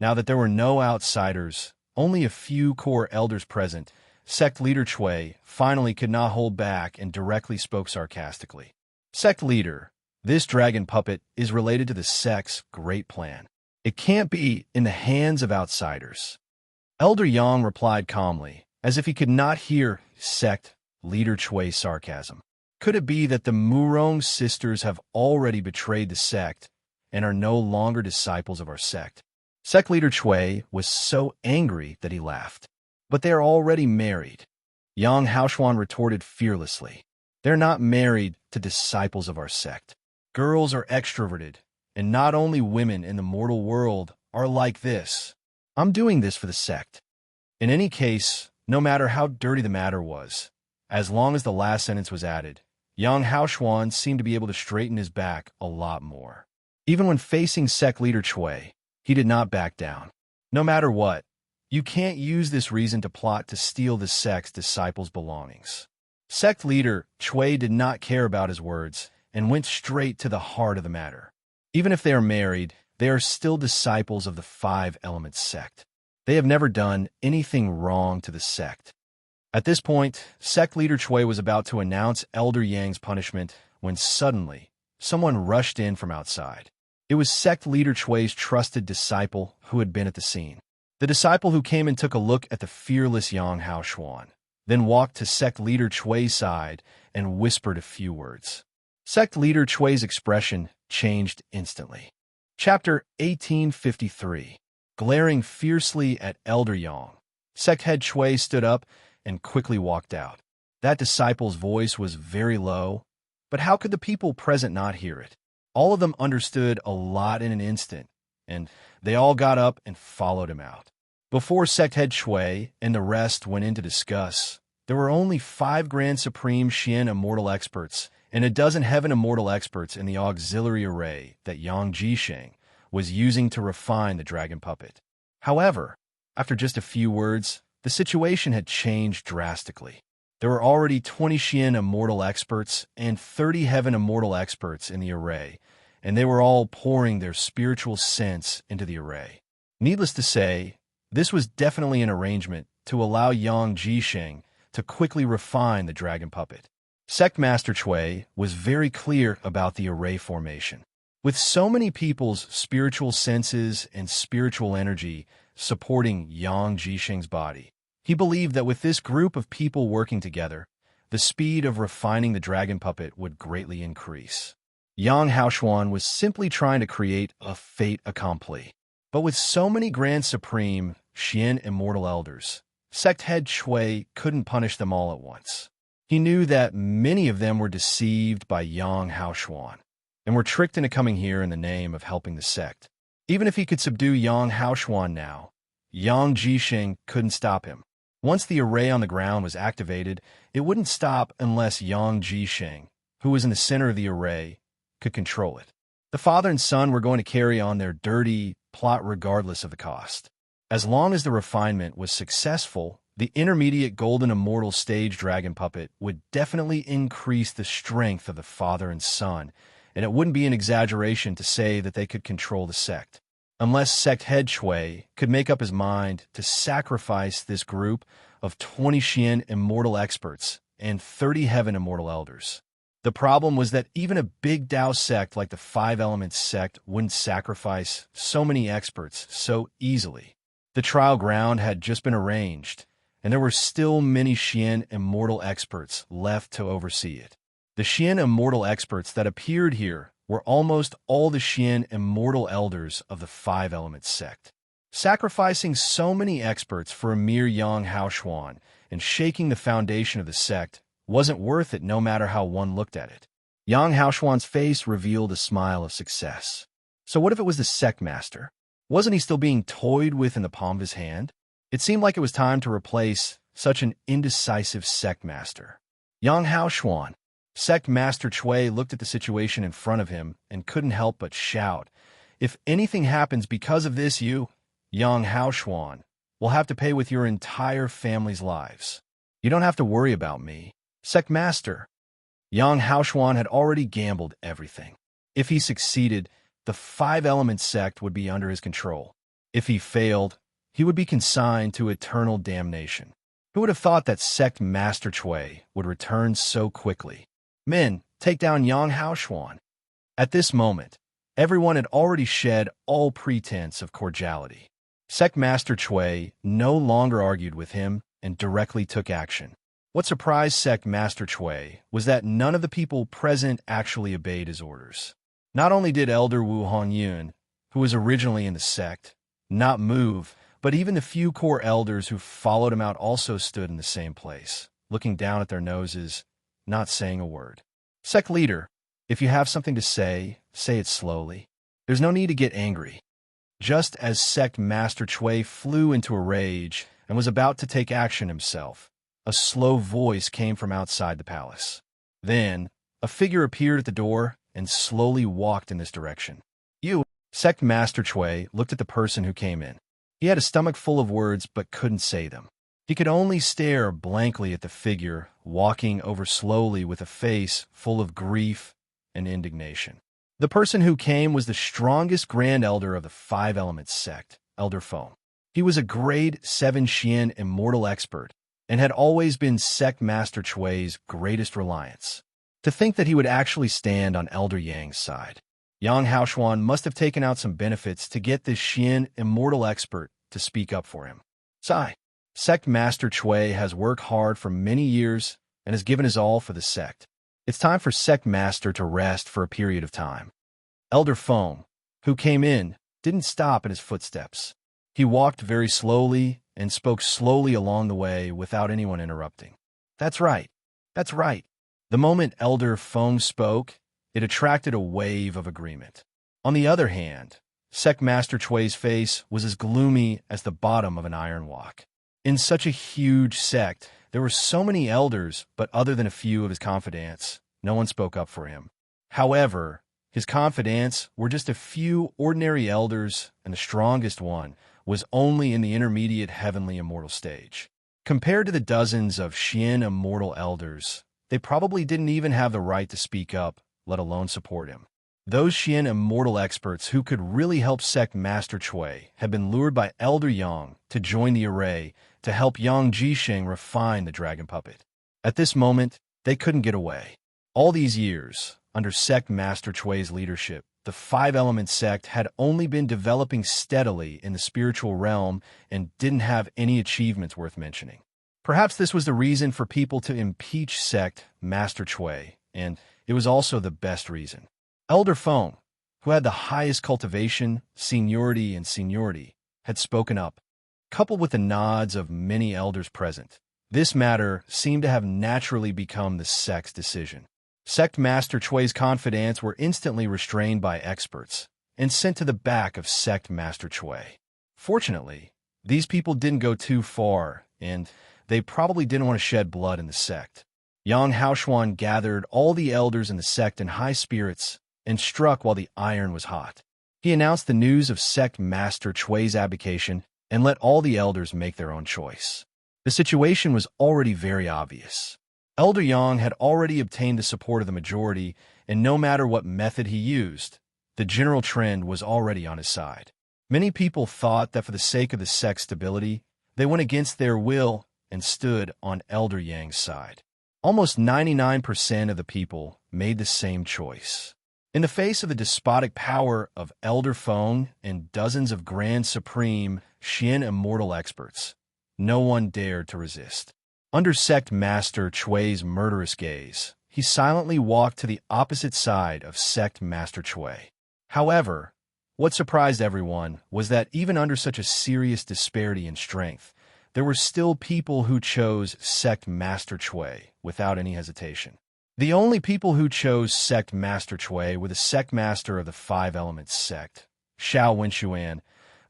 Now that there were no outsiders, only a few core elders present, sect leader Cui finally could not hold back and directly spoke sarcastically. Sect leader, this dragon puppet is related to the sect's great plan. It can't be in the hands of outsiders. Elder Yang replied calmly, as if he could not hear sect leader Cui's sarcasm. Could it be that the Murong sisters have already betrayed the sect and are no longer disciples of our sect? Sect leader Cui was so angry that he laughed. But they are already married. Yang Haoshuan retorted fearlessly. They're not married to disciples of our sect. Girls are extroverted, and not only women in the mortal world are like this. I'm doing this for the sect. In any case, no matter how dirty the matter was, as long as the last sentence was added, Yang Haoshuan seemed to be able to straighten his back a lot more. Even when facing sect leader Cui, he did not back down. No matter what, you can't use this reason to plot to steal the sect's disciples' belongings. Sect leader Cui did not care about his words and went straight to the heart of the matter. Even if they are married, they are still disciples of the 5 Elements sect. They have never done anything wrong to the sect. At this point, sect leader Chui was about to announce Elder Yang's punishment when suddenly, someone rushed in from outside. It was sect leader Chui's trusted disciple who had been at the scene. The disciple who came and took a look at the fearless Yang Haoshuan, then walked to sect leader Chui's side and whispered a few words. Sect leader Chui's expression changed instantly. Chapter 1853. Glaring fiercely at Elder Yang, sect head Chui stood up and quickly walked out. That disciple's voice was very low, but how could the people present not hear it? All of them understood a lot in an instant, and they all got up and followed him out. Before sect head Chui and the rest went in to discuss, there were only 5 Grand Supreme Xian Immortal experts and a dozen Heaven Immortal experts in the auxiliary array that Yang Jisheng was using to refine the dragon puppet. However, after just a few words, the situation had changed drastically. There were already 20 Xian Immortal experts and 30 Heaven Immortal experts in the array, and they were all pouring their spiritual sense into the array. Needless to say, this was definitely an arrangement to allow Yang Jisheng to quickly refine the dragon puppet. Sect Master Chui was very clear about the array formation. With so many people's spiritual senses and spiritual energy supporting Yang Jisheng's body, he believed that with this group of people working together, the speed of refining the dragon puppet would greatly increase. Yang Haoshuan was simply trying to create a fait accompli. But with so many Grand Supreme Xian Immortal Elders, sect head Chui couldn't punish them all at once. He knew that many of them were deceived by Yang Haoshuan and were tricked into coming here in the name of helping the sect. Even if he could subdue Yang Haoshuan now, Yang Jisheng couldn't stop him. Once the array on the ground was activated, it wouldn't stop unless Yang Jisheng, who was in the center of the array, could control it. The father and son were going to carry on their dirty plot regardless of the cost. As long as the refinement was successful, the intermediate golden immortal stage dragon puppet would definitely increase the strength of the father and son, and it wouldn't be an exaggeration to say that they could control the sect. Unless sect head Chui could make up his mind to sacrifice this group of 20 Xian Immortal experts and 30 Heaven Immortal Elders. The problem was that even a big Tao sect like the Five Elements sect wouldn't sacrifice so many experts so easily. The trial ground had just been arranged, and there were still many Xian Immortal experts left to oversee it. The Xian Immortal experts that appeared here were almost all the Xian Immortal Elders of the Five Elements sect. Sacrificing so many experts for a mere Yang Haoshuan and shaking the foundation of the sect wasn't worth it no matter how one looked at it. Yang Haoshuan's face revealed a smile of success. So what if it was the sect master? Wasn't he still being toyed with in the palm of his hand? It seemed like it was time to replace such an indecisive sect master. Yang Haoshuan. Sect Master Chui looked at the situation in front of him and couldn't help but shout, "If anything happens because of this, you, Yang Haoshuan, will have to pay with your entire family's lives. You don't have to worry about me, Sect Master." Yang Haoshuan had already gambled everything. If he succeeded, the Five Elements sect would be under his control. If he failed, he would be consigned to eternal damnation. Who would have thought that Sect Master Chui would return so quickly? "Men, take down Yang Haoshuan." At this moment, everyone had already shed all pretense of cordiality. Sect Master Chui no longer argued with him and directly took action. What surprised Sect Master Chui was that none of the people present actually obeyed his orders. Not only did Elder Wu Hongyun, who was originally in the sect, not move, but even the few core elders who followed him out also stood in the same place, looking down at their noses, not saying a word. Sect leader, if you have something to say it slowly. There's no need to get angry. Just as Sect Master Chui flew into a rage and was about to take action himself, a slow voice came from outside the palace. Then, a figure appeared at the door and slowly walked in this direction. "You," Sect Master Chui looked at the person who came in. He had a stomach full of words but couldn't say them. He could only stare blankly at the figure walking over slowly with a face full of grief and indignation. The person who came was the strongest Grand Elder of the Five Elements sect, Elder Foam. He was a grade 7 Xian Immortal expert and had always been Sect Master Chui's greatest reliance. To think that he would actually stand on Elder Yang's side. Yang Haoshuan must have taken out some benefits to get this Xian Immortal expert to speak up for him. Sigh. Sect Master Chui has worked hard for many years and has given his all for the sect. It's time for Sect Master to rest for a period of time. Elder Feng, who came in, didn't stop in his footsteps. He walked very slowly and spoke slowly along the way without anyone interrupting. That's right. That's right. The moment Elder Feng spoke, it attracted a wave of agreement. On the other hand, Sect Master Chui's face was as gloomy as the bottom of an iron wok. In such a huge sect, there were so many elders, but other than a few of his confidants, no one spoke up for him. However, his confidants were just a few ordinary elders, and the strongest one was only in the intermediate heavenly immortal stage. Compared to the dozens of Xian immortal elders, they probably didn't even have the right to speak up, let alone support him. Those Xian immortal experts who could really help Sect Master Chui had been lured by Elder Yang to join the array to help Yang Jisheng refine the dragon puppet. At this moment, they couldn't get away. All these years, under Sect Master Chui's leadership, the five-element sect had only been developing steadily in the spiritual realm and didn't have any achievements worth mentioning. Perhaps this was the reason for people to impeach Sect Master Chui, and it was also the best reason. Elder Feng, who had the highest cultivation, seniority, had spoken up. Coupled with the nods of many elders present, this matter seemed to have naturally become the sect's decision. Sect Master Chui's confidants were instantly restrained by experts and sent to the back of Sect Master Chui. Fortunately, these people didn't go too far, and they probably didn't want to shed blood in the sect. Yang Haoshuan gathered all the elders in the sect in high spirits and struck while the iron was hot. He announced the news of Sect Master Chui's abdication and let all the elders make their own choice. The situation was already very obvious. Elder Yang had already obtained the support of the majority, and no matter what method he used, the general trend was already on his side. Many people thought that for the sake of the sect's stability, they went against their will and stood on Elder Yang's side. Almost 99% of the people made the same choice. In the face of the despotic power of Elder Feng and dozens of Grand Supreme Xian Immortal experts, no one dared to resist. Under Sect Master Chui's murderous gaze, he silently walked to the opposite side of Sect Master Chui. However, what surprised everyone was that even under such a serious disparity in strength, there were still people who chose Sect Master Chui without any hesitation. The only people who chose Sect Master Chui were the Sect Master of the Five Elements sect, Xiao Wenxuan,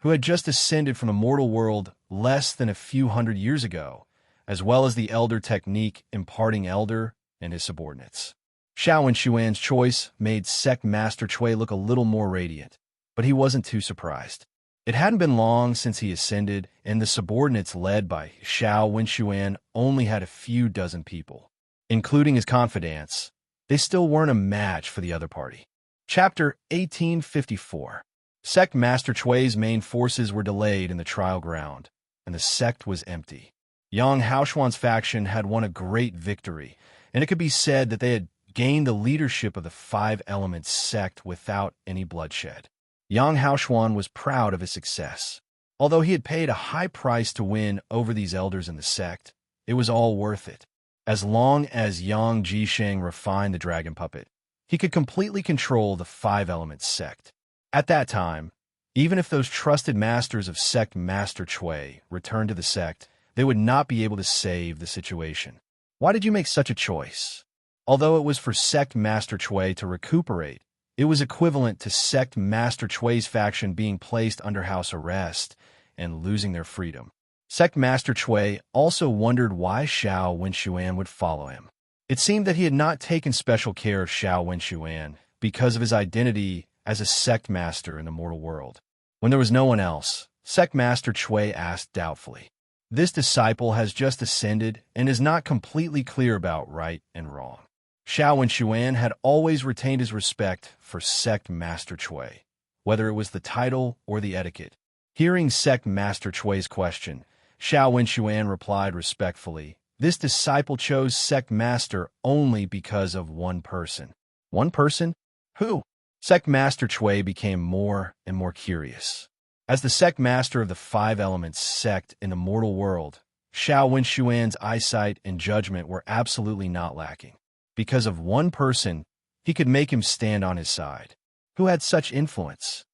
who had just ascended from the mortal world less than a few hundred years ago, as well as the Elder Technique imparting Elder and his subordinates. Xiao Wenxuan's choice made Sect Master Chui look a little more radiant, but he wasn't too surprised. It hadn't been long since he ascended, and the subordinates led by Xiao Wenxuan only had a few dozen people. Including his confidants, they still weren't a match for the other party. Chapter 1854. Sect Master Chui's main forces were delayed in the trial ground, and the sect was empty. Yang Haoshuan's faction had won a great victory, and it could be said that they had gained the leadership of the Five Elements sect without any bloodshed. Yang Haoshuan was proud of his success. Although he had paid a high price to win over these elders in the sect, it was all worth it. As long as Yang Jisheng refined the dragon puppet, he could completely control the Five Elements sect. At that time, even if those trusted masters of Sect Master Chui returned to the sect, they would not be able to save the situation. Why did you make such a choice? Although it was for Sect Master Chui to recuperate, it was equivalent to Sect Master Chui's faction being placed under house arrest and losing their freedom. Sect Master Chui also wondered why Xiao Wenxuan would follow him. It seemed that he had not taken special care of Xiao Wenxuan because of his identity as a sect master in the mortal world. When there was no one else, Sect Master Chui asked doubtfully, "This disciple has just ascended and is not completely clear about right and wrong." Xiao Wenxuan had always retained his respect for Sect Master Chui, whether it was the title or the etiquette. Hearing Sect Master Chui's question, Xiao Wenxuan replied respectfully, "This disciple chose Sect Master only because of one person." One person? Who? Sect Master Chui became more and more curious. As the Sect Master of the Five Elements sect in the mortal world, Xiao Wenxuan's eyesight and judgment were absolutely not lacking. Because of one person, he could make him stand on his side. Who had such influence?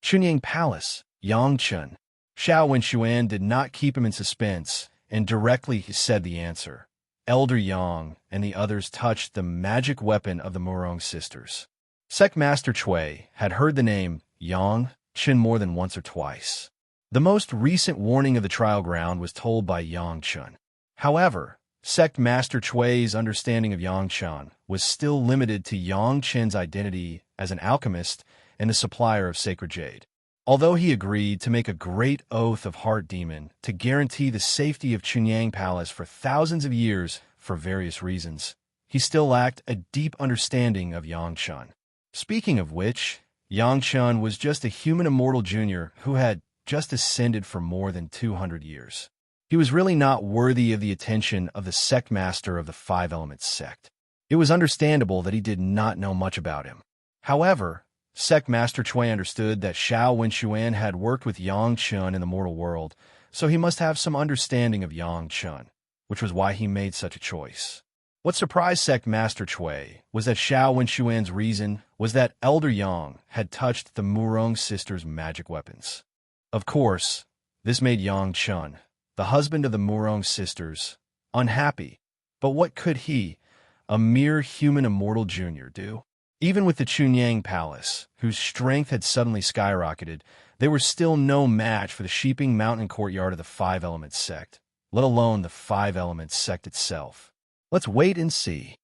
Chunyang Palace, Yangchun. Xiao Wenxuan did not keep him in suspense, and directly he said the answer. Elder Yang and the others touched the magic weapon of the Murong sisters. Sect Master Chui had heard the name Yang Chen more than once or twice. The most recent warning of the trial ground was told by Yang Chen. However, Sect Master Chui's understanding of Yang Chen was still limited to Yang Chen's identity as an alchemist and the supplier of sacred jade. Although he agreed to make a great oath of Heart Demon to guarantee the safety of Chunyang Palace for thousands of years for various reasons, he still lacked a deep understanding of Yang Chen. Speaking of which, Yang Chen was just a human immortal junior who had just ascended for more than 200 years. He was really not worthy of the attention of the sect master of the Five Elements sect. It was understandable that he did not know much about him. However, Sect Master Chui understood that Xiao Wenxuan had worked with Yang Chen in the mortal world, so he must have some understanding of Yang Chen, which was why he made such a choice. What surprised Sect Master Chui was that Xiao Wenxuan's reason was that Elder Yang had touched the Murong sisters' magic weapons. Of course, this made Yang Chen, the husband of the Murong sisters, unhappy. But what could he, a mere human immortal junior, do? Even with the Chunyang Palace, whose strength had suddenly skyrocketed, they were still no match for the Sheeping Mountain courtyard of the Five Elements sect, let alone the Five Elements sect itself. Let's wait and see.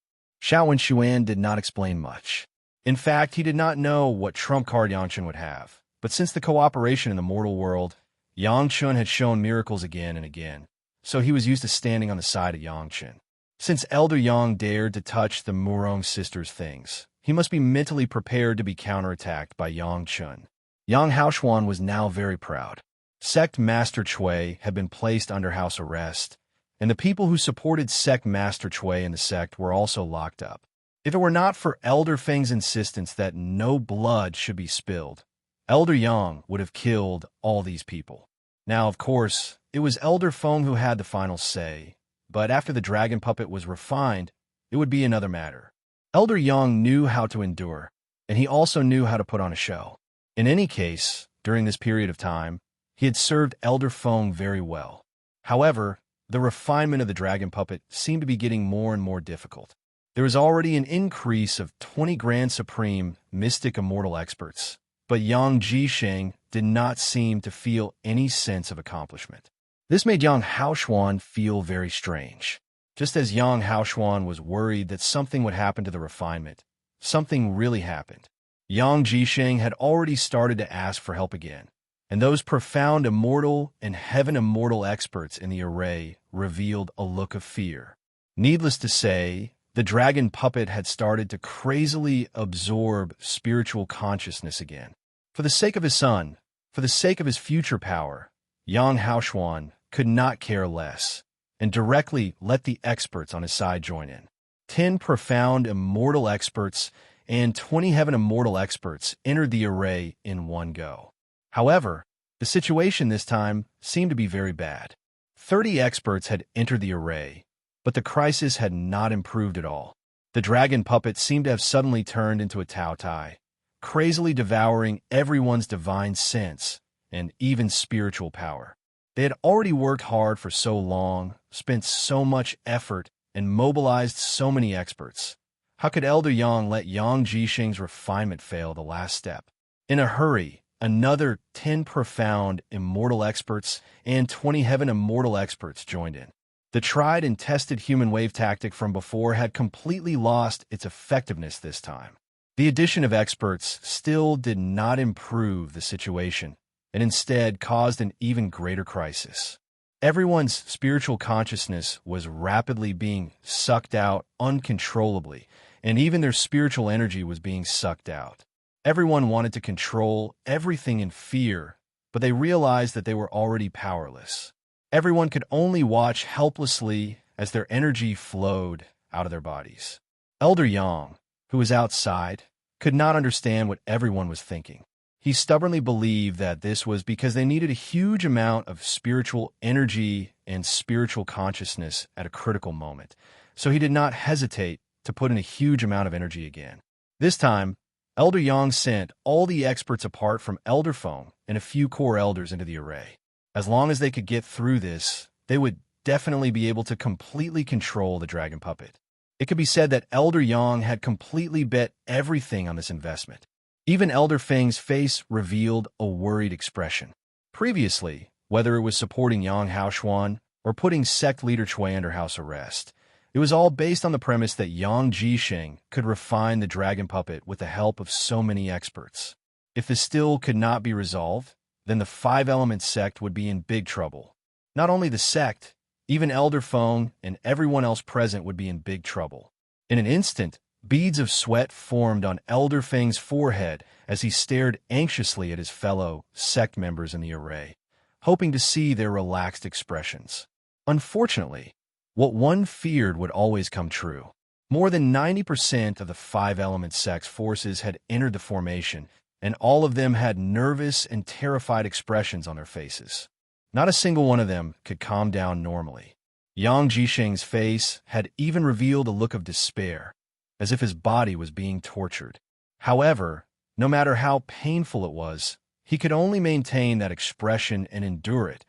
Xiao Wenxuan did not explain much. In fact, he did not know what trump card Yangchun would have. But since the cooperation in the mortal world, Yangchun had shown miracles again and again, so he was used to standing on the side of Yangchun. Since Elder Yang dared to touch the Murong sisters' things, he must be mentally prepared to be counterattacked by Yang Chen. Yang Haoshuan was now very proud. Sect Master Chui had been placed under house arrest, and the people who supported Sect Master Chui in the sect were also locked up. If it were not for Elder Feng's insistence that no blood should be spilled, Elder Yang would have killed all these people. Now, of course, it was Elder Feng who had the final say, but after the dragon puppet was refined, it would be another matter. Elder Yang knew how to endure, and he also knew how to put on a show. In any case, during this period of time, he had served Elder Feng very well. However, the refinement of the dragon puppet seemed to be getting more and more difficult. There was already an increase of 20 Grand Supreme Mystic Immortal experts, but Yang Jisheng did not seem to feel any sense of accomplishment. This made Yang Haoshuan feel very strange. Just as Yang Haoshuan was worried that something would happen to the refinement, something really happened. Yang Jisheng had already started to ask for help again, and those profound immortal and heaven immortal experts in the array revealed a look of fear. Needless to say, the dragon puppet had started to crazily absorb spiritual consciousness again. For the sake of his son, for the sake of his future power, Yang Haoshuan could not care less, and directly let the experts on his side join in. 10 profound immortal experts and 20 heaven immortal experts entered the array in one go. However, the situation this time seemed to be very bad. 30 experts had entered the array, but the crisis had not improved at all. The dragon puppet seemed to have suddenly turned into a Tao Tai, crazily devouring everyone's divine sense and even spiritual power. They had already worked hard for so long, spent so much effort, and mobilized so many experts. How could Elder Yang let Yang Jisheng's refinement fail the last step? In a hurry, another 10 profound immortal experts and 20 heaven immortal experts joined in. The tried and tested human wave tactic from before had completely lost its effectiveness this time. The addition of experts still did not improve the situation, and instead caused an even greater crisis. Everyone's spiritual consciousness was rapidly being sucked out uncontrollably, and even their spiritual energy was being sucked out. Everyone wanted to control everything in fear, but they realized that they were already powerless. Everyone could only watch helplessly as their energy flowed out of their bodies. Elder Yang, who was outside, could not understand what everyone was thinking. He stubbornly believed that this was because they needed a huge amount of spiritual energy and spiritual consciousness at a critical moment, so he did not hesitate to put in a huge amount of energy again. This time, Elder Yang sent all the experts apart from Elder Feng and a few core elders into the array. As long as they could get through this, they would definitely be able to completely control the dragon puppet. It could be said that Elder Yang had completely bet everything on this investment. Even Elder Feng's face revealed a worried expression. Previously, whether it was supporting Yang Haoshuan or putting sect leader Chui under house arrest, it was all based on the premise that Yang Jisheng could refine the dragon puppet with the help of so many experts. If this still could not be resolved, then the five-element sect would be in big trouble. Not only the sect, even Elder Feng and everyone else present would be in big trouble. In an instant, beads of sweat formed on Elder Feng's forehead as he stared anxiously at his fellow sect members in the array, hoping to see their relaxed expressions. Unfortunately, what one feared would always come true. More than 90% of the five-element sect's forces had entered the formation, and all of them had nervous and terrified expressions on their faces. Not a single one of them could calm down normally. Yang Jisheng's face had even revealed a look of despair, as if his body was being tortured. However, no matter how painful it was, he could only maintain that expression and endure it,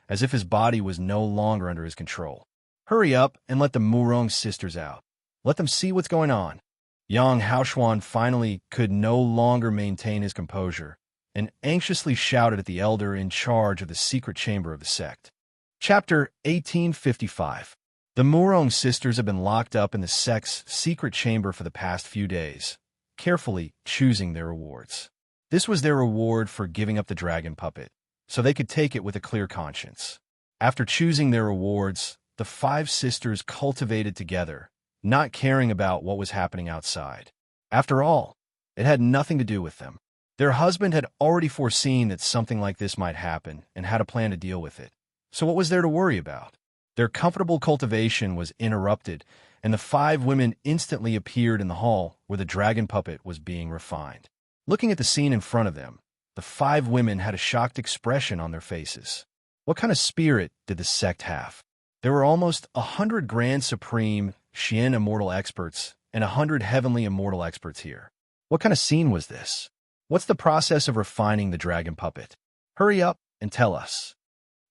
as if his body was no longer under his control. Hurry up and let the Murong sisters out. Let them see what's going on. Yang Haoshuan finally could no longer maintain his composure and anxiously shouted at the elder in charge of the secret chamber of the sect. Chapter 1855. The Murong sisters have been locked up in the sect's secret chamber for the past few days, carefully choosing their rewards. This was their reward for giving up the dragon puppet, so they could take it with a clear conscience. After choosing their rewards, the five sisters cultivated together, not caring about what was happening outside. After all, it had nothing to do with them. Their husband had already foreseen that something like this might happen and had a plan to deal with it. So what was there to worry about? Their comfortable cultivation was interrupted, and the five women instantly appeared in the hall where the dragon puppet was being refined. Looking at the scene in front of them, the five women had a shocked expression on their faces. What kind of spirit did the sect have? There were almost 100 Grand Supreme Xian Immortal experts and 100 Heavenly Immortal experts here. What kind of scene was this? What's the process of refining the dragon puppet? Hurry up and tell us.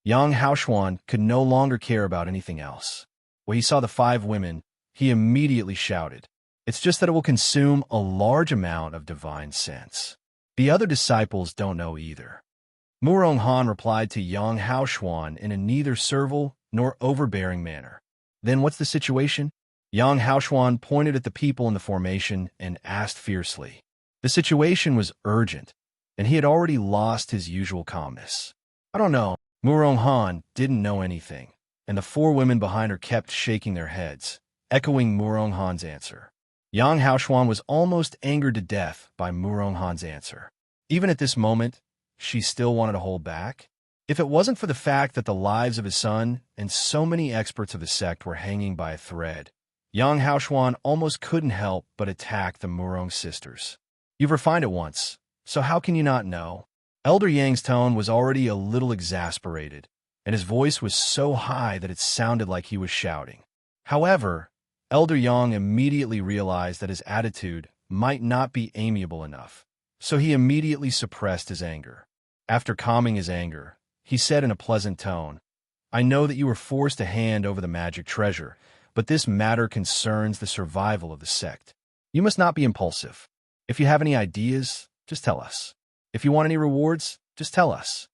Yang Haoshuan could no longer care about anything else. When he saw the five women, he immediately shouted, "It's just that it will consume a large amount of divine sense. The other disciples don't know either." Murong Han replied to Yang Haoshuan in a neither servile nor overbearing manner. Then what's the situation? Yang Haoshuan pointed at the people in the formation and asked fiercely. The situation was urgent, and he had already lost his usual calmness. I don't know. Murong Han didn't know anything, and the four women behind her kept shaking their heads, echoing Murong Han's answer. Yang Haoshuan was almost angered to death by Murong Han's answer. Even at this moment, she still wanted to hold back. If it wasn't for the fact that the lives of his son and so many experts of the sect were hanging by a thread, Yang Haoshuan almost couldn't help but attack the Murong sisters. You've refined it once, so how can you not know? Elder Yang's tone was already a little exasperated, and his voice was so high that it sounded like he was shouting. However, Elder Yang immediately realized that his attitude might not be amiable enough, so he immediately suppressed his anger. After calming his anger, he said in a pleasant tone, "I know that you were forced to hand over the magic treasure, but this matter concerns the survival of the sect. You must not be impulsive. If you have any ideas, just tell us. If you want any rewards, just tell us."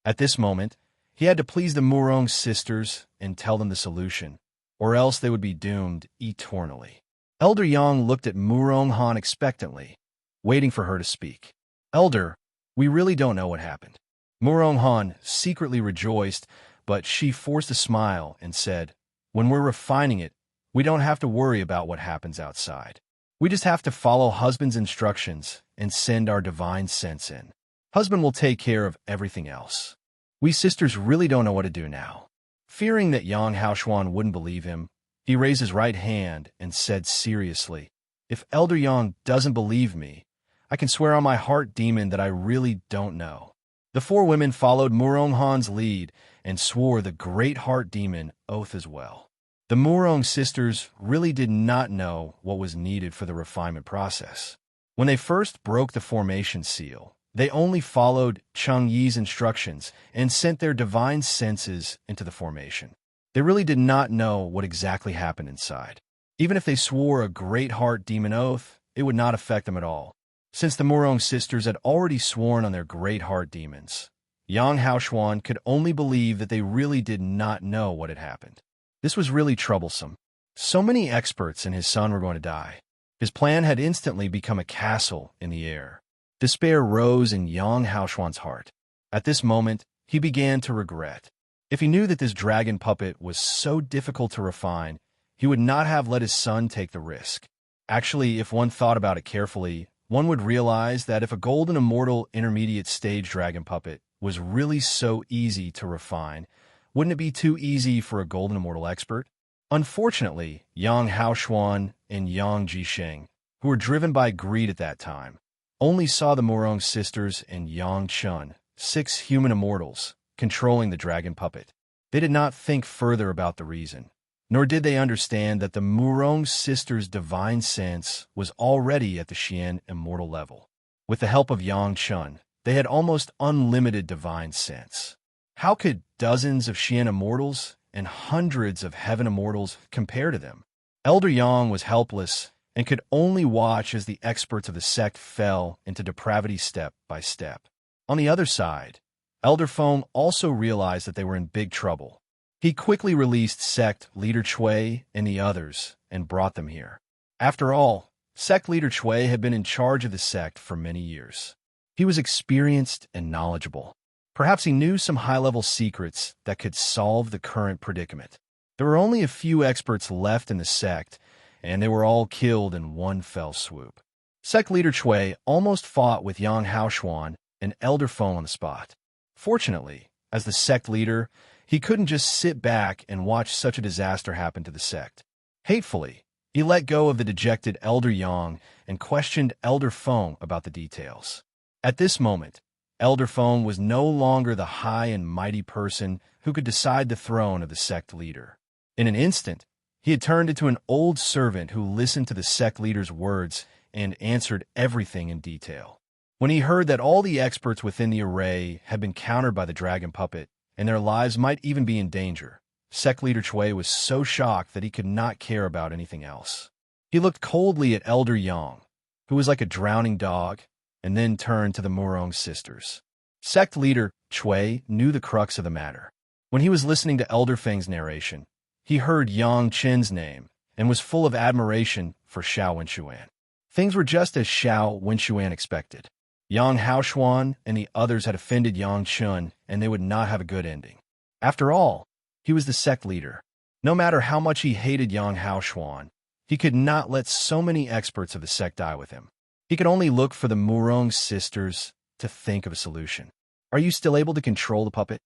At this moment, he had to please the Murong sisters and tell them the solution, or else they would be doomed eternally. Elder Yang looked at Murong Han expectantly, waiting for her to speak. "Elder, we really don't know what happened." Murong Han secretly rejoiced, but she forced a smile and said, "When we're refining it, we don't have to worry about what happens outside. We just have to follow husband's instructions and send our divine sense in." Husband will take care of everything else. We sisters really don't know what to do now." Fearing that Yang Haoshuan wouldn't believe him, he raised his right hand and said seriously, "If Elder Yang doesn't believe me, I can swear on my heart demon that I really don't know." The four women followed Murong Han's lead and swore the great heart demon oath as well. The Murong sisters really did not know what was needed for the refinement process. When they first broke the formation seal, they only followed Cheng Yi's instructions and sent their divine senses into the formation. They really did not know what exactly happened inside. Even if they swore a great heart demon oath, it would not affect them at all, since the Murong sisters had already sworn on their great heart demons. Yang Haoshuan could only believe that they really did not know what had happened. This was really troublesome. So many experts and his son were going to die. His plan had instantly become a castle in the air. Despair rose in Yang Haoshuan's heart. At this moment, he began to regret. If he knew that this dragon puppet was so difficult to refine, he would not have let his son take the risk. Actually, if one thought about it carefully, one would realize that if a golden immortal intermediate stage dragon puppet was really so easy to refine, wouldn't it be too easy for a golden immortal expert? Unfortunately, Yang Haoshuan and Yang Jisheng, who were driven by greed at that time, only saw the Murong sisters and Yang Chun, 6 human immortals, controlling the dragon puppet. They did not think further about the reason, nor did they understand that the Murong sisters' divine sense was already at the Xian immortal level. With the help of Yang Chun, they had almost unlimited divine sense. How could dozens of Xian immortals and hundreds of heaven immortals compare to them? Elder Yang was helpless and could only watch as the experts of the sect fell into depravity step by step. On the other side, Elder Feng also realized that they were in big trouble. He quickly released sect leader Chui and the others and brought them here. After all, sect leader Chui had been in charge of the sect for many years. He was experienced and knowledgeable. Perhaps he knew some high-level secrets that could solve the current predicament. There were only a few experts left in the sect, and they were all killed in one fell swoop. Sect leader Chui almost fought with Yang Haoshuan and Elder Feng on the spot. Fortunately, as the sect leader, he couldn't just sit back and watch such a disaster happen to the sect. Hatefully, he let go of the dejected Elder Yang and questioned Elder Feng about the details. At this moment, Elder Feng was no longer the high and mighty person who could decide the throne of the sect leader. In an instant, he had turned into an old servant who listened to the sect leader's words and answered everything in detail. When he heard that all the experts within the array had been countered by the dragon puppet, and their lives might even be in danger, sect leader Chui was so shocked that he could not care about anything else. He looked coldly at Elder Yang, who was like a drowning dog, and then turned to the Murong sisters. Sect leader Chui knew the crux of the matter. When he was listening to Elder Feng's narration, he heard Yang Chen's name and was full of admiration for Xiao Wenxuan. Things were just as Xiao Wenxuan expected. Yang Haoshuan and the others had offended Yang Chun, and they would not have a good ending. After all, he was the sect leader. No matter how much he hated Yang Haoshuan, he could not let so many experts of the sect die with him. He could only look for the Murong sisters to think of a solution. "Are you still able to control the puppet?"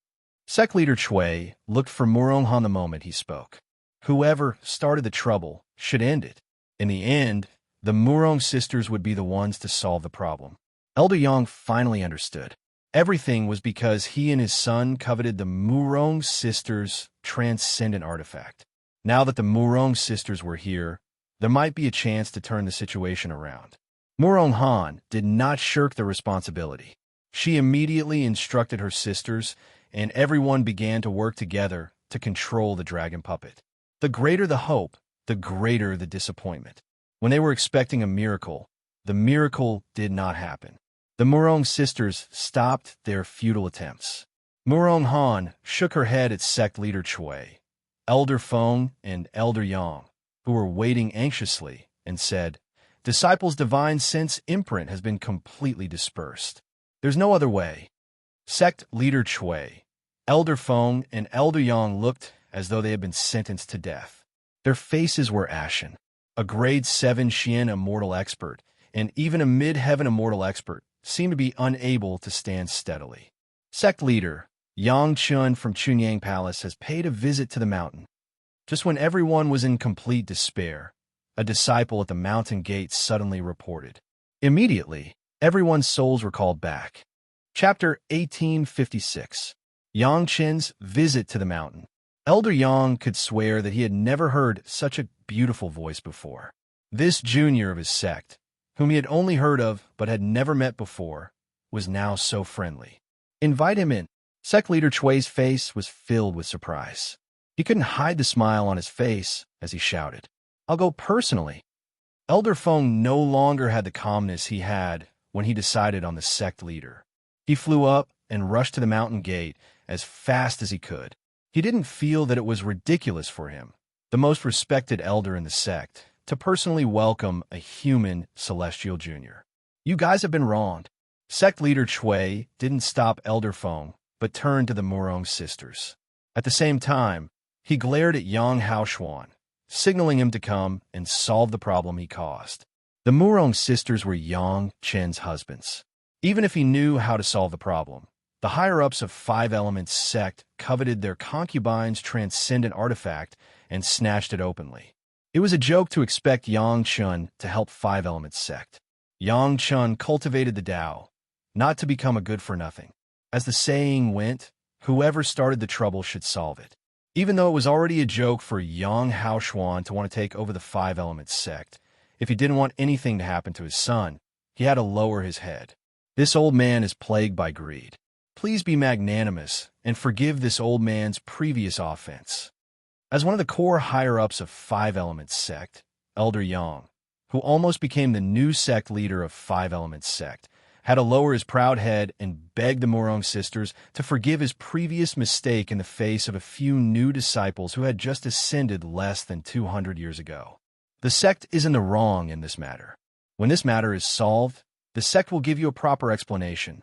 Sect leader Chui looked for Murong Han the moment he spoke. Whoever started the trouble should end it. In the end, the Murong sisters would be the ones to solve the problem. Elder Yang finally understood. Everything was because he and his son coveted the Murong sisters' transcendent artifact. Now that the Murong sisters were here, there might be a chance to turn the situation around. Murong Han did not shirk the responsibility. She immediately instructed her sisters, and everyone began to work together to control the dragon puppet. The greater the hope, the greater the disappointment. When they were expecting a miracle, the miracle did not happen. The Murong sisters stopped their futile attempts. Murong Han shook her head at sect leader Chui, Elder Feng, and Elder Yang, who were waiting anxiously, and said, "Disciples' divine sense imprint has been completely dispersed. There's no other way." Sect leader Chui, Elder Feng, and Elder Yang looked as though they had been sentenced to death. Their faces were ashen. A grade 7 Xian immortal expert, and even a mid-heaven immortal expert, seemed to be unable to stand steadily. Sect leader Yang Chun from Chunyang Palace has paid a visit to the mountain. Just when everyone was in complete despair, a disciple at the mountain gate suddenly reported. Immediately, everyone's souls were called back. Chapter 1856. Yang Chen's visit to the mountain. Elder Yang could swear that he had never heard such a beautiful voice before. This junior of his sect, whom he had only heard of but had never met before, was now so friendly. Invite him in. Sect leader Chui's face was filled with surprise. He couldn't hide the smile on his face as he shouted, "I'll go personally." Elder Feng no longer had the calmness he had when he decided on the sect leader. He flew up and rushed to the mountain gate as fast as he could. He didn't feel that it was ridiculous for him, the most respected elder in the sect, to personally welcome a human celestial junior. "You guys have been wronged." Sect leader Chui didn't stop Elder Feng, but turned to the Murong sisters. At the same time, he glared at Yang Haoshuan, signaling him to come and solve the problem he caused. The Murong sisters were Yang Chen's husbands. Even if he knew how to solve the problem, the higher-ups of Five Elements sect coveted their concubine's transcendent artifact and snatched it openly. It was a joke to expect Yang Chun to help Five Elements sect. Yang Chun cultivated the Tao, not to become a good-for-nothing. As the saying went, whoever started the trouble should solve it. Even though it was already a joke for Yang Haoshuan to want to take over the Five Elements sect, if he didn't want anything to happen to his son, he had to lower his head. This old man is plagued by greed. Please be magnanimous and forgive this old man's previous offense. As one of the core higher-ups of Five Elements sect, Elder Yang, who almost became the new sect leader of Five Elements sect, had to lower his proud head and beg the Murong sisters to forgive his previous mistake in the face of a few new disciples who had just ascended less than 200 years ago. The sect is in the wrong in this matter. When this matter is solved, the sect will give you a proper explanation.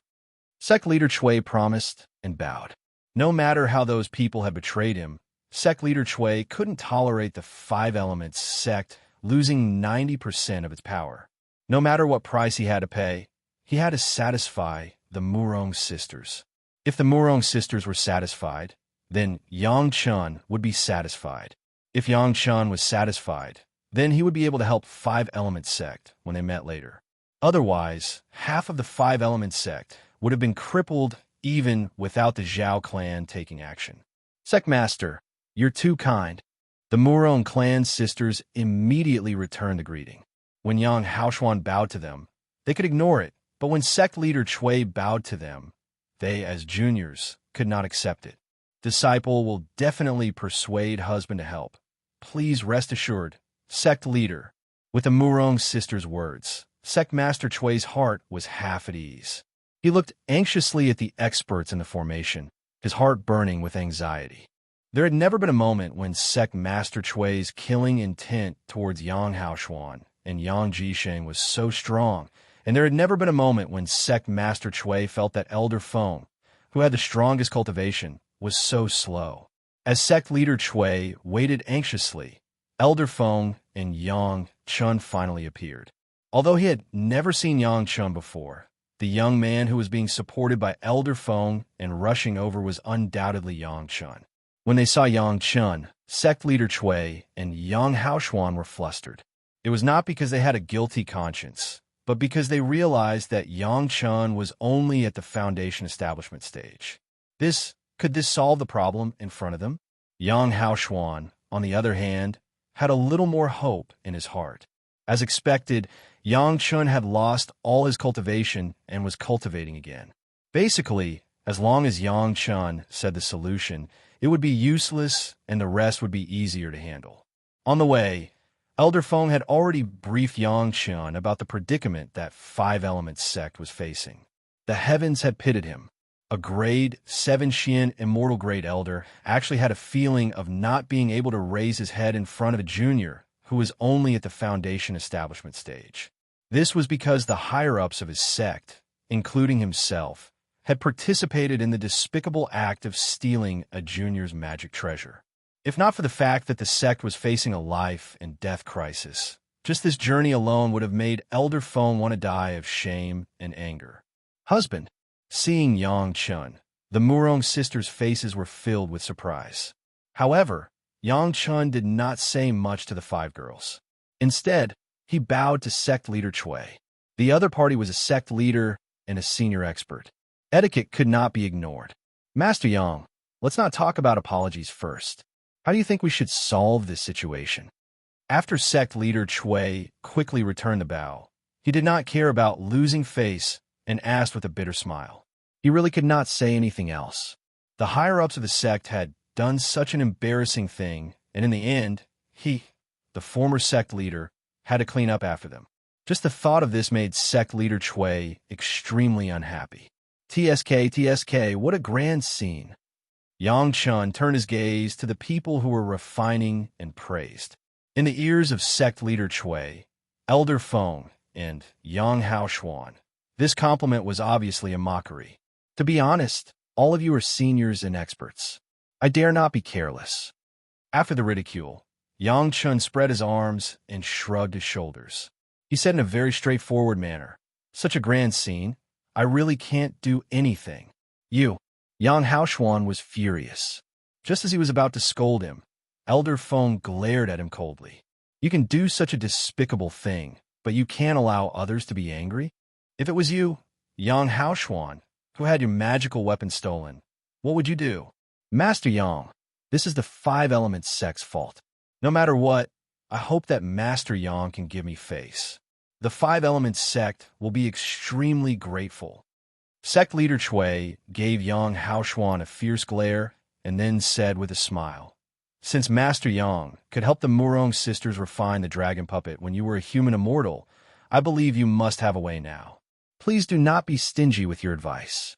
Sect leader Chui promised and bowed. No matter how those people had betrayed him, sect leader Chui couldn't tolerate the Five Elements sect losing 90% of its power. No matter what price he had to pay, he had to satisfy the Murong sisters. If the Murong sisters were satisfied, then Yang Chun would be satisfied. If Yang Chun was satisfied, then he would be able to help Five Elements sect when they met later. Otherwise, half of the Five Elements sect would have been crippled even without the Zhao clan taking action. "Sect Master, you're too kind." The Murong clan sisters immediately returned the greeting. When Yang Haoshuan bowed to them, they could ignore it, but when sect leader Chui bowed to them, they, as juniors, could not accept it. "Disciple will definitely persuade husband to help. Please rest assured, sect leader." With the Murong sisters' words, Sect Master Chui's heart was half at ease. He looked anxiously at the experts in the formation, his heart burning with anxiety. There had never been a moment when Sect Master Chui's killing intent towards Yang Haoshuan and Yang Jisheng was so strong, and there had never been a moment when Sect Master Chui felt that Elder Feng, who had the strongest cultivation, was so slow. As Sect Leader Chui waited anxiously, Elder Feng and Yang Chun finally appeared. Although he had never seen Yang Chun before, the young man who was being supported by Elder Feng and rushing over was undoubtedly Yang Chun. When they saw Yang Chun, Sect Leader Chui and Yang Haoshuan were flustered. It was not because they had a guilty conscience, but because they realized that Yang Chun was only at the foundation establishment stage. Could this solve the problem in front of them? Yang Haoshuan, on the other hand, had a little more hope in his heart. As expected, Yang Chun had lost all his cultivation and was cultivating again. Basically, as long as Yang Chun said the solution, it would be useless and the rest would be easier to handle. On the way, Elder Feng had already briefed Yang Chun about the predicament that Five Elements sect was facing. The heavens had pitted him. A grade 7 Xian Immortal Grade Elder actually had a feeling of not being able to raise his head in front of a junior who was only at the foundation establishment stage. This was because the higher-ups of his sect, including himself, had participated in the despicable act of stealing a junior's magic treasure. If not for the fact that the sect was facing a life and death crisis, just this journey alone would have made Elder Feng want to die of shame and anger. husband. Seeing Yang Chun, the Murong sisters' faces were filled with surprise. However, Yang Chun did not say much to the five girls. Instead, he bowed to sect leader Chui. The other party was a sect leader and a senior expert. Etiquette could not be ignored. Master Yang, let's not talk about apologies first. How do you think we should solve this situation? After sect leader Chui quickly returned the bow, he did not care about losing face and asked with a bitter smile. He really could not say anything else. The higher-ups of the sect had done such an embarrassing thing, and in the end, he, the former sect leader, had to clean up after them. Just the thought of this made sect leader Chui extremely unhappy. TSK, what a grand scene. Yang Chun turned his gaze to the people who were refining and praised. In the ears of sect leader Chui, Elder Feng, and Yang Haoshuan, this compliment was obviously a mockery. To be honest, all of you are seniors and experts. I dare not be careless. After the ridicule, Yang Chun spread his arms and shrugged his shoulders. He said in a very straightforward manner, "Such a grand scene, I really can't do anything." Yang Haoshuan was furious. Just as he was about to scold him, Elder Feng glared at him coldly. "You can do such a despicable thing, but you can't allow others to be angry? If it was you, Yang Haoshuan, who had your magical weapon stolen, what would you do?" "Master Yang, this is the Five Elements sect's fault. No matter what, I hope that Master Yang can give me face. The Five Elements sect will be extremely grateful." Sect leader Chui gave Yang Haoshuan a fierce glare and then said with a smile, "Since Master Yang could help the Murong sisters refine the dragon puppet when you were a human immortal, I believe you must have a way now. Please do not be stingy with your advice."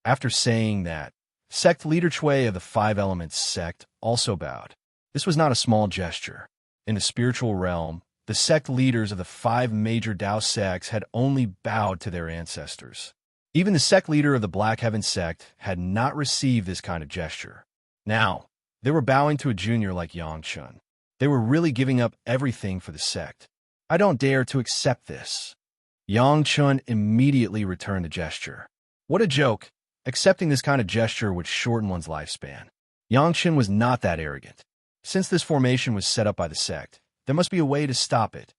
After saying that, sect leader Chui of the Five Elements sect also bowed. This was not a small gesture. In the spiritual realm, the sect leaders of the five major Dao sects had only bowed to their ancestors. Even the sect leader of the Black Heaven sect had not received this kind of gesture. Now, they were bowing to a junior like Yang Chun. They were really giving up everything for the sect. "I don't dare to accept this." Yang Chun immediately returned the gesture. What a joke! Accepting this kind of gesture would shorten one's lifespan. Yang Chun was not that arrogant. Since this formation was set up by the sect, there must be a way to stop it,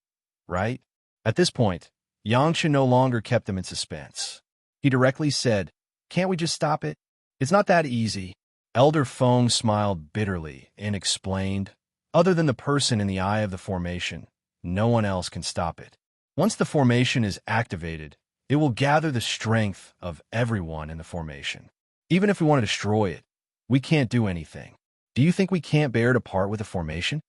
right? At this point, Yang Chun no longer kept them in suspense. He directly said, "Can't we just stop it? It's not that easy." Elder Feng smiled bitterly and explained, "Other than the person in the eye of the formation, no one else can stop it. Once the formation is activated, it will gather the strength of everyone in the formation. Even if we want to destroy it, we can't do anything. Do you think we can't bear to part with the formation?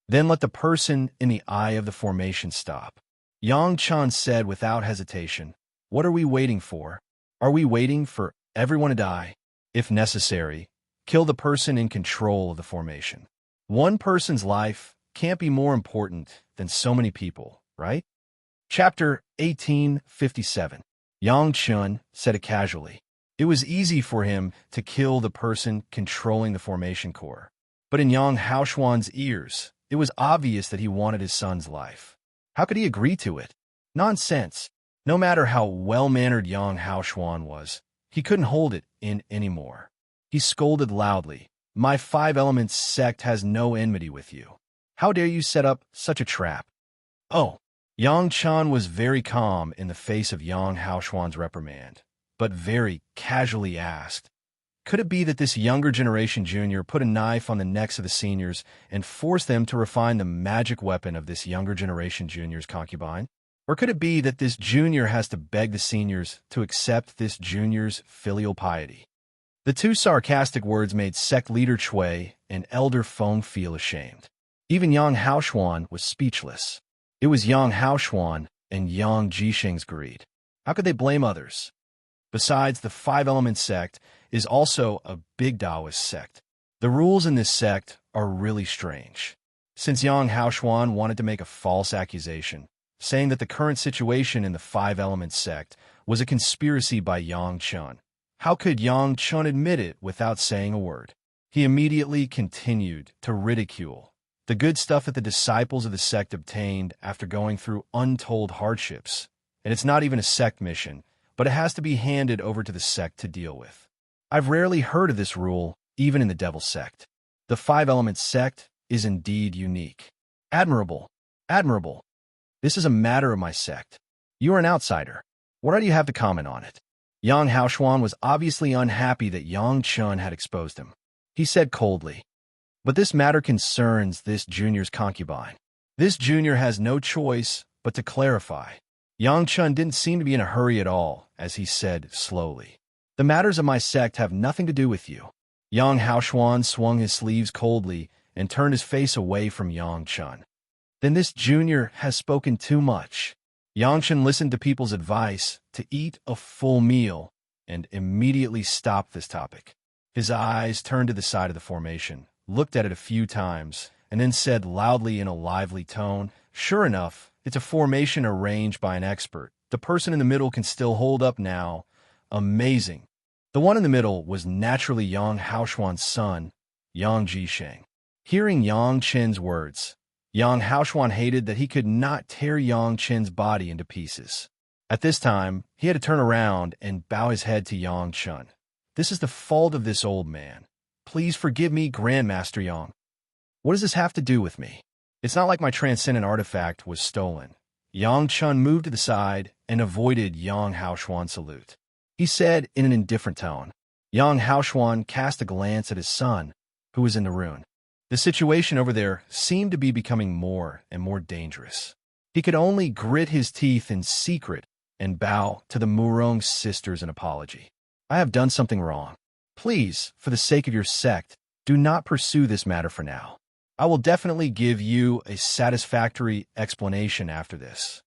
Then let the person in the eye of the formation stop." Yang Chun said without hesitation, "What are we waiting for? Are we waiting for everyone to die? If necessary, kill the person in control of the formation. One person's life can't be more important than so many people, right?" Chapter 1857. Yang Chun said it casually. It was easy for him to kill the person controlling the formation core. But in Yang Haoshuan's ears, it was obvious that he wanted his son's life. How could he agree to it? Nonsense. No matter how well-mannered Yang Haoshuan was, he couldn't hold it in anymore. He scolded loudly, "My Five Elements sect has no enmity with you. How dare you set up such a trap?" "Oh." Yang Chun was very calm in the face of Yang Haoshuan's reprimand, but very casually asked, "Could it be that this younger generation junior put a knife on the necks of the seniors and forced them to refine the magic weapon of this younger generation junior's concubine? Or could it be that this junior has to beg the seniors to accept this junior's filial piety?" The two sarcastic words made sect leader Chui and Elder Feng feel ashamed. Even Yang Haoshuan was speechless. It was Yang Haoshuan and Yang Jisheng's greed. How could they blame others? Besides, the Five Elements sect is also a big Taoist sect. The rules in this sect are really strange. Since Yang Haoshuan wanted to make a false accusation, saying that the current situation in the Five Elements sect was a conspiracy by Yang Chun, how could Yang Chun admit it without saying a word? He immediately continued to ridicule the good stuff that the disciples of the sect obtained after going through untold hardships. And it's not even a sect mission, but it has to be handed over to the sect to deal with. I've rarely heard of this rule, even in the Devil sect. The five-element sect is indeed unique. Admirable. Admirable. This is a matter of my sect. You are an outsider. What do you have to comment on it? Yang Haoshuan was obviously unhappy that Yang Chun had exposed him. He said coldly, "But this matter concerns this junior's concubine. This junior has no choice but to clarify." Yang Chun didn't seem to be in a hurry at all, as he said slowly, "The matters of my sect have nothing to do with you." Yang Haoshuan swung his sleeves coldly and turned his face away from Yang Chun. "Then this junior has spoken too much." Yang Chun listened to people's advice to eat a full meal and immediately stopped this topic. His eyes turned to the side of the formation, looked at it a few times, and then said loudly in a lively tone, "Sure enough, it's a formation arranged by an expert. The person in the middle can still hold up now. Amazing." The one in the middle was naturally Yang Haoshuan's son, Yang Jisheng. Hearing Yang Chen's words, Yang Haoshuan hated that he could not tear Yang Chen's body into pieces. At this time, he had to turn around and bow his head to Yang Chun. "This is the fault of this old man. Please forgive me, Grandmaster Yang. What does this have to do with me? It's not like my transcendent artifact was stolen." Yang Chun moved to the side and avoided Yang Haoshuan's salute. He said in an indifferent tone. Yang Haoshuan cast a glance at his son, who was in the ruin. The situation over there seemed to be becoming more and more dangerous. He could only grit his teeth in secret and bow to the Murong sisters in apology. "I have done something wrong. Please, for the sake of your sect, do not pursue this matter for now. I will definitely give you a satisfactory explanation after this."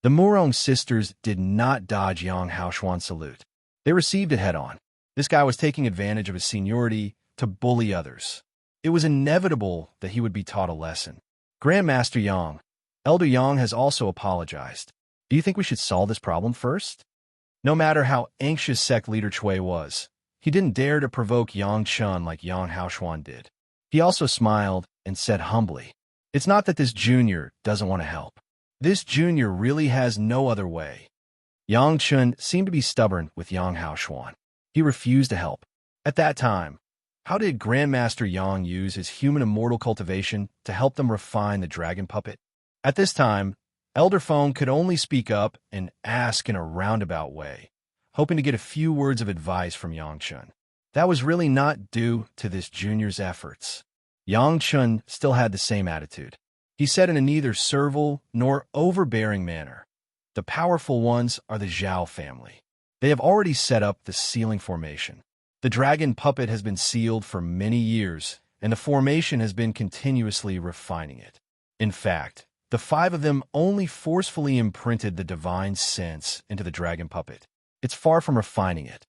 The Murong sisters did not dodge Yang Haoshuan's salute. They received it head-on. This guy was taking advantage of his seniority to bully others. It was inevitable that he would be taught a lesson. "Grandmaster Yang, Elder Yang has also apologized. Do you think we should solve this problem first?" No matter how anxious sect leader Chui was, he didn't dare to provoke Yang Chun like Yang Haoshuan did. He also smiled and said humbly, "It's not that this junior doesn't want to help. This junior really has no other way." Yang Chun seemed to be stubborn with Yang Haoshuan. He refused to help. At that time, how did Grandmaster Yang use his human immortal cultivation to help them refine the dragon puppet? At this time, Elder Feng could only speak up and ask in a roundabout way, hoping to get a few words of advice from Yang Chun. That was really not due to this junior's efforts. Yang Chun still had the same attitude. He said in a neither servile nor overbearing manner, "The powerful ones are the Zhao family. They have already set up the sealing formation. The dragon puppet has been sealed for many years, and the formation has been continuously refining it. In fact, the five of them only forcefully imprinted the divine sense into the dragon puppet. It's far from refining it."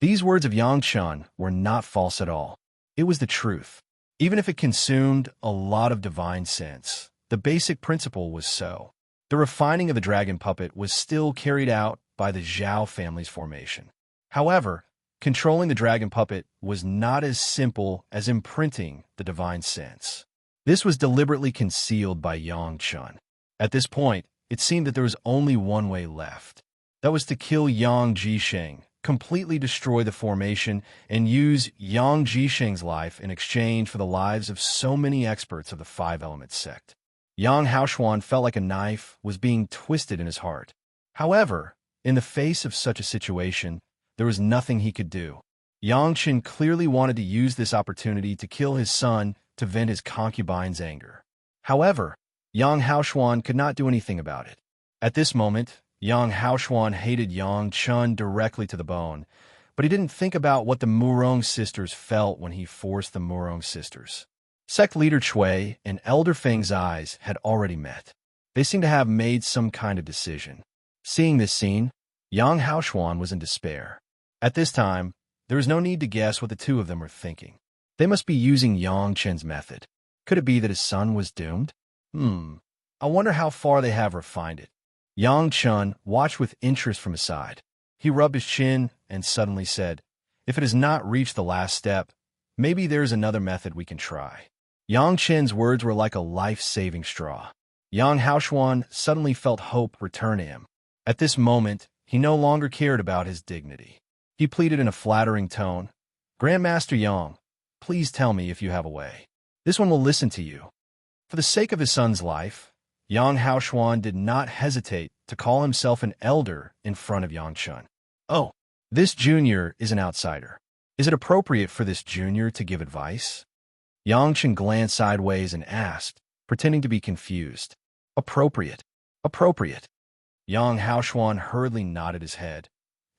These words of Yang Chun were not false at all. It was the truth. Even if it consumed a lot of divine sense, the basic principle was so. The refining of the dragon puppet was still carried out by the Zhao family's formation. However, controlling the dragon puppet was not as simple as imprinting the divine sense. This was deliberately concealed by Yang Chun. At this point, it seemed that there was only one way left. That was to kill Yang Jisheng, completely destroy the formation, and use Yang Jisheng's life in exchange for the lives of so many experts of the five-element sect. Yang Haoshuan felt like a knife was being twisted in his heart. However, in the face of such a situation, there was nothing he could do. Yang Chen clearly wanted to use this opportunity to kill his son to vent his concubine's anger. However, Yang Haoshuan could not do anything about it. At this moment, Yang Haoshuan hated Yang Chun directly to the bone, but he didn't think about what the Murong sisters felt when he forced the Murong sisters. Sect leader Chui and Elder Feng's eyes had already met. They seemed to have made some kind of decision. Seeing this scene, Yang Haoshuan was in despair. At this time, there was no need to guess what the two of them were thinking. They must be using Yang Chen's method. Could it be that his son was doomed? I wonder how far they have refined it. Yang Chun watched with interest from his side. He rubbed his chin and suddenly said, "If it has not reached the last step, maybe there's another method we can try." Yang Chen's words were like a life-saving straw. Yang Haoshuan suddenly felt hope return to him. At this moment, he no longer cared about his dignity. He pleaded in a flattering tone, "Grandmaster Yang, please tell me if you have a way. This one will listen to you." For the sake of his son's life, Yang Haoshuan did not hesitate to call himself an elder in front of Yang Chun. "Oh, this junior is an outsider. Is it appropriate for this junior to give advice?" Yang Chun glanced sideways and asked, pretending to be confused. "Appropriate. Appropriate." Yang Haoshuan hurriedly nodded his head.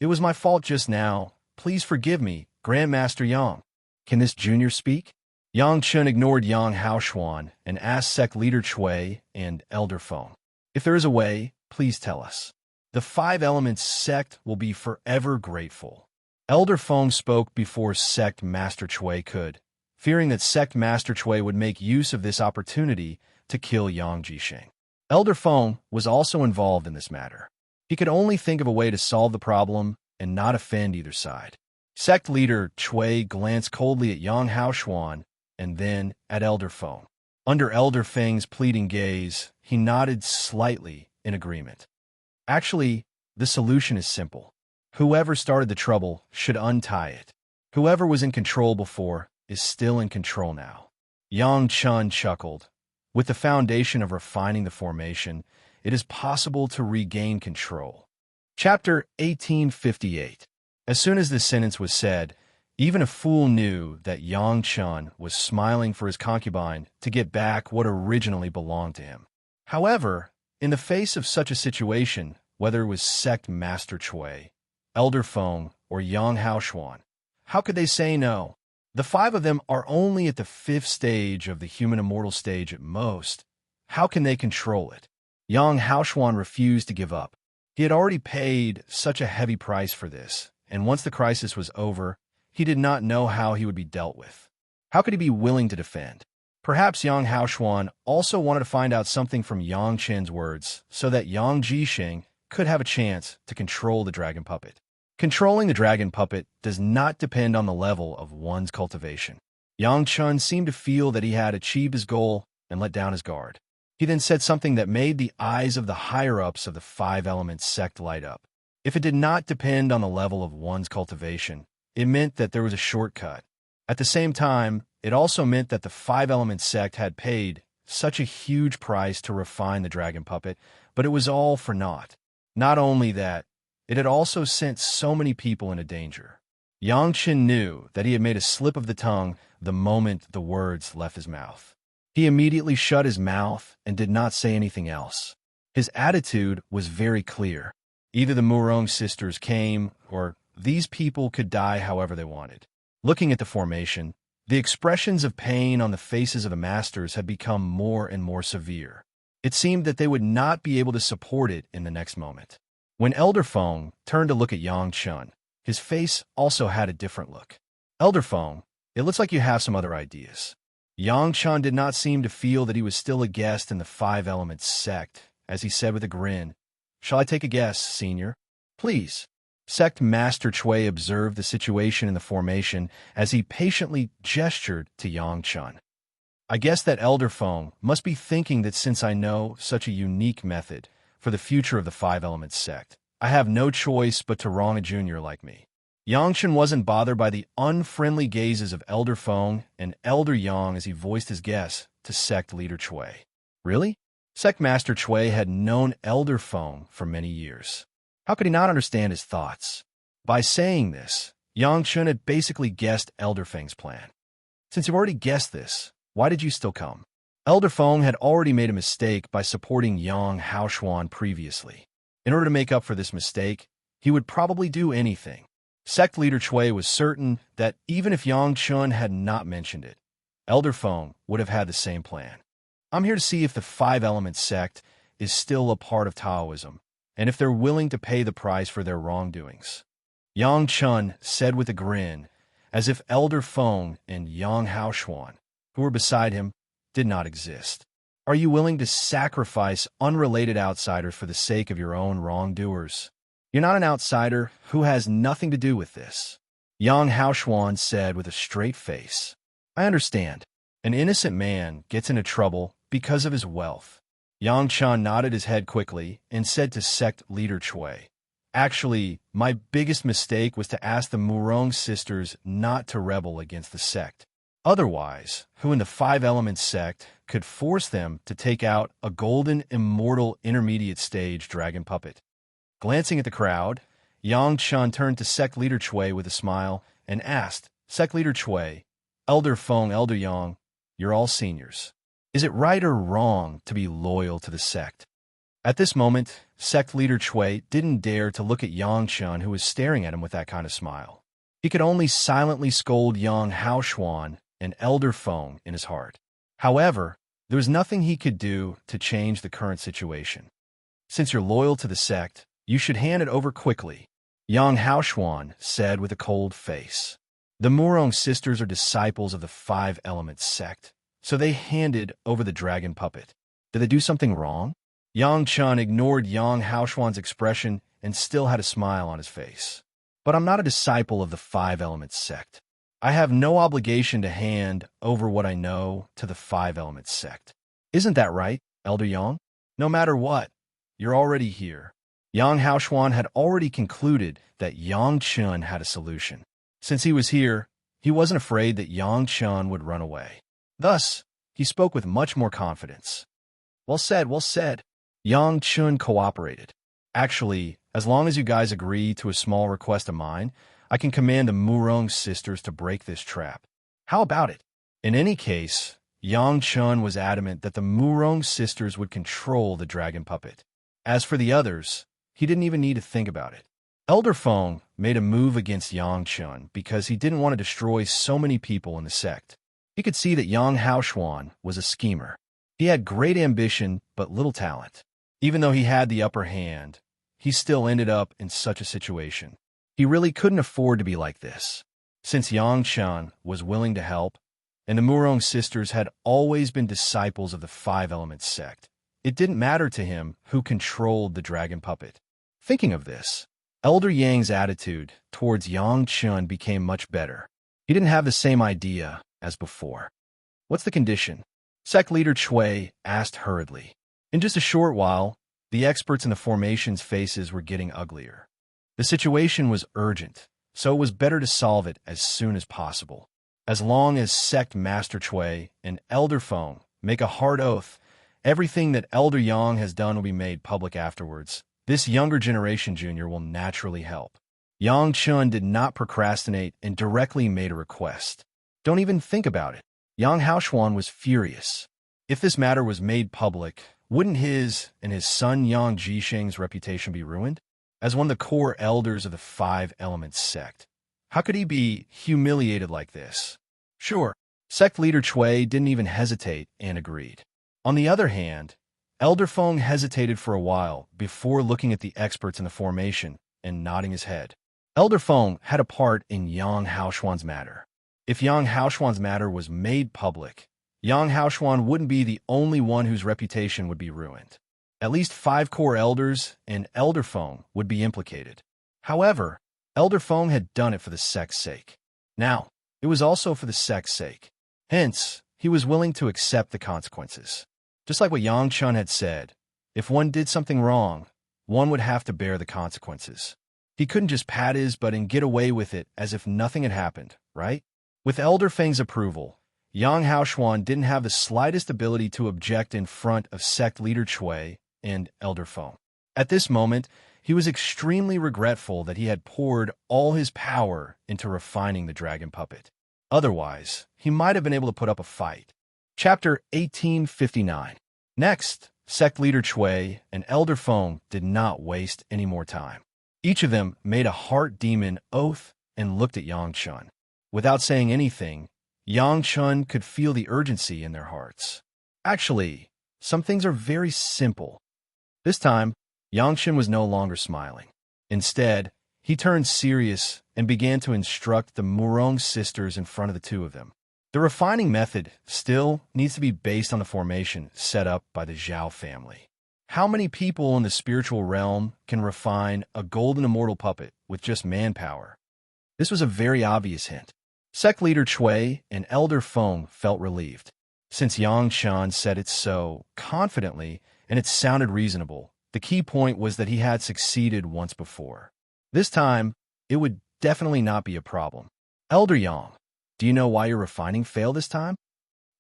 "It was my fault just now. Please forgive me, Grandmaster Yang. Can this junior speak?" Yang Chun ignored Yang Haoshuan and asked sect leader Chui and Elder Feng, "If there is a way, please tell us. The Five Elements sect will be forever grateful." Elder Feng spoke before sect Master Chui could, fearing that sect Master Chui would make use of this opportunity to kill Yang Jisheng. Elder Feng was also involved in this matter. He could only think of a way to solve the problem and not offend either side. Sect leader Chui glanced coldly at Yang Haoshuan and then at Elder Feng. Under Elder Feng's pleading gaze, he nodded slightly in agreement. "Actually, the solution is simple. Whoever started the trouble should untie it. Whoever was in control before is still in control now." Yang Chun chuckled. With the foundation of refining the formation, it is possible to regain control. Chapter 1858. As soon as this sentence was said, even a fool knew that Yang Chun was smiling for his concubine to get back what originally belonged to him. However, in the face of such a situation, whether it was sect Master Chui, Elder Feng, or Yang Haoshuan, how could they say no? The five of them are only at the 5th stage of the human immortal stage at most. How can they control it? Yang Haoshuan refused to give up. He had already paid such a heavy price for this, and once the crisis was over, he did not know how he would be dealt with. How could he be willing to defend? Perhaps Yang Haoshuan also wanted to find out something from Yang Chen's words so that Yang Jisheng could have a chance to control the dragon puppet. Controlling the dragon puppet does not depend on the level of one's cultivation. Yang Chun seemed to feel that he had achieved his goal and let down his guard. He then said something that made the eyes of the higher-ups of the Five Elements sect light up. If it did not depend on the level of one's cultivation, it meant that there was a shortcut. At the same time, it also meant that the Five Elements sect had paid such a huge price to refine the dragon puppet, but it was all for naught. Not only that, it had also sent so many people into danger. Yang Chen knew that he had made a slip of the tongue the moment the words left his mouth. He immediately shut his mouth and did not say anything else. His attitude was very clear. Either the Murong sisters came, or these people could die however they wanted. Looking at the formation, the expressions of pain on the faces of the masters had become more and more severe. It seemed that they would not be able to support it in the next moment. When Elder Feng turned to look at Yang Chun, his face also had a different look. "Elder Feng, it looks like you have some other ideas." Yang Chun did not seem to feel that he was still a guest in the Five Elements sect, as he said with a grin, "Shall I take a guess, senior?" "Please." Sect Master Chui observed the situation in the formation as he patiently gestured to Yang Chun. "I guess that Elder Feng must be thinking that since I know such a unique method for the future of the Five Elements sect, I have no choice but to wrong a junior like me." Yang Chen wasn't bothered by the unfriendly gazes of Elder Feng and Elder Yang as he voiced his guess to sect leader Chui. Really? Sect Master Chui had known Elder Feng for many years. How could he not understand his thoughts? By saying this, Yang Chen had basically guessed Elder Feng's plan. "Since you've already guessed this, why did you still come?" Elder Feng had already made a mistake by supporting Yang Haoshuan previously. In order to make up for this mistake, he would probably do anything. Sect leader Chui was certain that even if Yang Chun had not mentioned it, Elder Feng would have had the same plan. "I'm here to see if the Five Elements sect is still a part of Taoism, and if they're willing to pay the price for their wrongdoings." Yang Chun said with a grin, as if Elder Feng and Yang Haoshuan, who were beside him, did not exist. "Are you willing to sacrifice unrelated outsiders for the sake of your own wrongdoers? You're not an outsider who has nothing to do with this." Yang Haoshuan said with a straight face, "I understand. An innocent man gets into trouble because of his wealth." Yang Chun nodded his head quickly and said to sect leader Chui, Actually, my biggest mistake was to ask the Murong sisters not to rebel against the sect. Otherwise, who in the Five Elements sect could force them to take out a golden immortal intermediate stage dragon puppet? Glancing at the crowd, Yang Chun turned to sect leader Chui with a smile and asked, Sect leader Chui, Elder Feng, Elder Yang, you're all seniors. Is it right or wrong to be loyal to the sect? At this moment, sect leader Chui didn't dare to look at Yang Chun, who was staring at him with that kind of smile. He could only silently scold Yang Haoshuan and Elder Feng in his heart. However, there was nothing he could do to change the current situation. Since you're loyal to the sect, you should hand it over quickly, Yang Haoshuan said with a cold face. The Murong sisters are disciples of the Five Elements sect, so they handed over the dragon puppet. Did they do something wrong? Yang Chun ignored Yang Haoshuan's expression and still had a smile on his face. But I'm not a disciple of the Five Elements sect. I have no obligation to hand over what I know to the Five Elements sect. Isn't that right, Elder Yang? No matter what, you're already here. Yang Haoshuan had already concluded that Yang Chun had a solution. Since he was here, he wasn't afraid that Yang Chun would run away. Thus, he spoke with much more confidence. Well said, well said. Yang Chun cooperated. Actually, as long as you guys agree to a small request of mine, I can command the Murong sisters to break this trap. How about it? In any case, Yang Chun was adamant that the Murong sisters would control the dragon puppet. As for the others, he didn't even need to think about it. Elder Feng made a move against Yang Chun because he didn't want to destroy so many people in the sect. He could see that Yang Haoshuan was a schemer. He had great ambition but little talent. Even though he had the upper hand, he still ended up in such a situation. He really couldn't afford to be like this. Since Yang Chun was willing to help, and the Murong sisters had always been disciples of the Five Elements sect, it didn't matter to him who controlled the dragon puppet. Thinking of this, Elder Yang's attitude towards Yang Chun became much better. He didn't have the same idea as before. What's the condition? Sect leader Chui asked hurriedly. In just a short while, the experts in the formation's faces were getting uglier. The situation was urgent, so it was better to solve it as soon as possible. As long as Sect Master Chui and Elder Feng make a hard oath, everything that Elder Yang has done will be made public afterwards. This younger generation junior will naturally help. Yang Chun did not procrastinate and directly made a request. Don't even think about it. Yang Haoshuan was furious. If this matter was made public, wouldn't his and his son Yang Jisheng's reputation be ruined? As one of the core elders of the Five Elements sect, how could he be humiliated like this? Sure, sect leader Chui didn't even hesitate and agreed. On the other hand, Elder Feng hesitated for a while before looking at the experts in the formation and nodding his head. Elder Feng had a part in Yang Haoshuan's matter. If Yang Haoshuan's matter was made public, Yang Haoshuan wouldn't be the only one whose reputation would be ruined. At least 5 core elders and Elder Feng would be implicated. However, Elder Feng had done it for the sect's sake. Now, it was also for the sect's sake. Hence, he was willing to accept the consequences. Just like what Yang Chun had said, if one did something wrong, one would have to bear the consequences. He couldn't just pat his butt and get away with it as if nothing had happened, right? With Elder Feng's approval, Yang Haoshuan didn't have the slightest ability to object in front of sect leader Chui and Elder Feng. At this moment, he was extremely regretful that he had poured all his power into refining the dragon puppet. Otherwise, he might have been able to put up a fight. Chapter 1859. Next, sect leader Chui and Elder Feng did not waste any more time. Each of them made a heart demon oath and looked at Yang Chun. Without saying anything, Yang Chun could feel the urgency in their hearts. Actually, some things are very simple. This time, Yang Chun was no longer smiling. Instead, he turned serious and began to instruct the Murong sisters in front of the two of them. The refining method still needs to be based on the formation set up by the Zhao family. How many people in the spiritual realm can refine a golden immortal puppet with just manpower? This was a very obvious hint. Sect leader Chui and Elder Feng felt relieved. Since Yang Chun said it so confidently and it sounded reasonable, The key point was that he had succeeded once before. This time, it would definitely not be a problem. Elder Yang, do you know why your refining failed this time?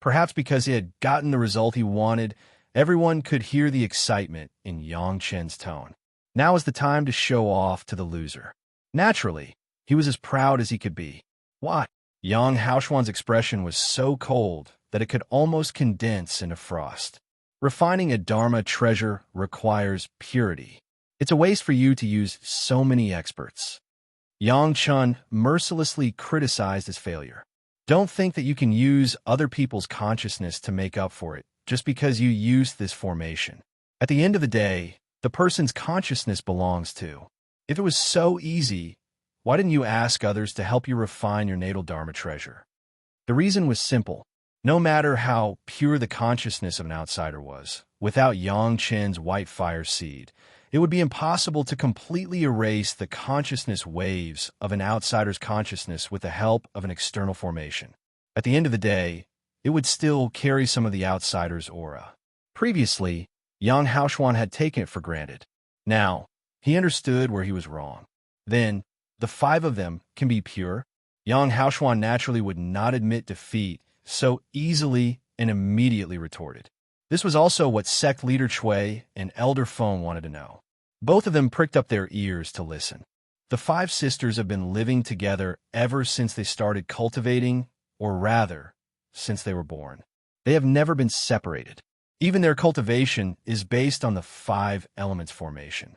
Perhaps because he had gotten the result he wanted. Everyone could hear the excitement in Yang Chen's tone. Now is the time to show off to the loser. Naturally, he was as proud as he could be. What? Yang Haoxuan's expression was so cold that it could almost condense into frost. Refining a Dharma treasure requires purity. It's a waste for you to use so many experts. Yang Chen mercilessly criticized his failure. Don't think that you can use other people's consciousness to make up for it just because you used this formation. At the end of the day, the person's consciousness belongs to. If it was so easy, why didn't you ask others to help you refine your natal Dharma treasure? The reason was simple. No matter how pure the consciousness of an outsider was, without Yang Chen's white fire seed, it would be impossible to completely erase the consciousness waves of an outsider's consciousness with the help of an external formation. At the end of the day, it would still carry some of the outsider's aura. Previously, Yang Haoxuan had taken it for granted. Now, he understood where he was wrong. Then, the five of them can be pure. Yang Haoxuan naturally would not admit defeat so easily and immediately retorted. This was also what sect leader Chui and Elder Feng wanted to know. Both of them pricked up their ears to listen. The five sisters have been living together ever since they started cultivating, or rather, since they were born. They have never been separated. Even their cultivation is based on the five elements formation.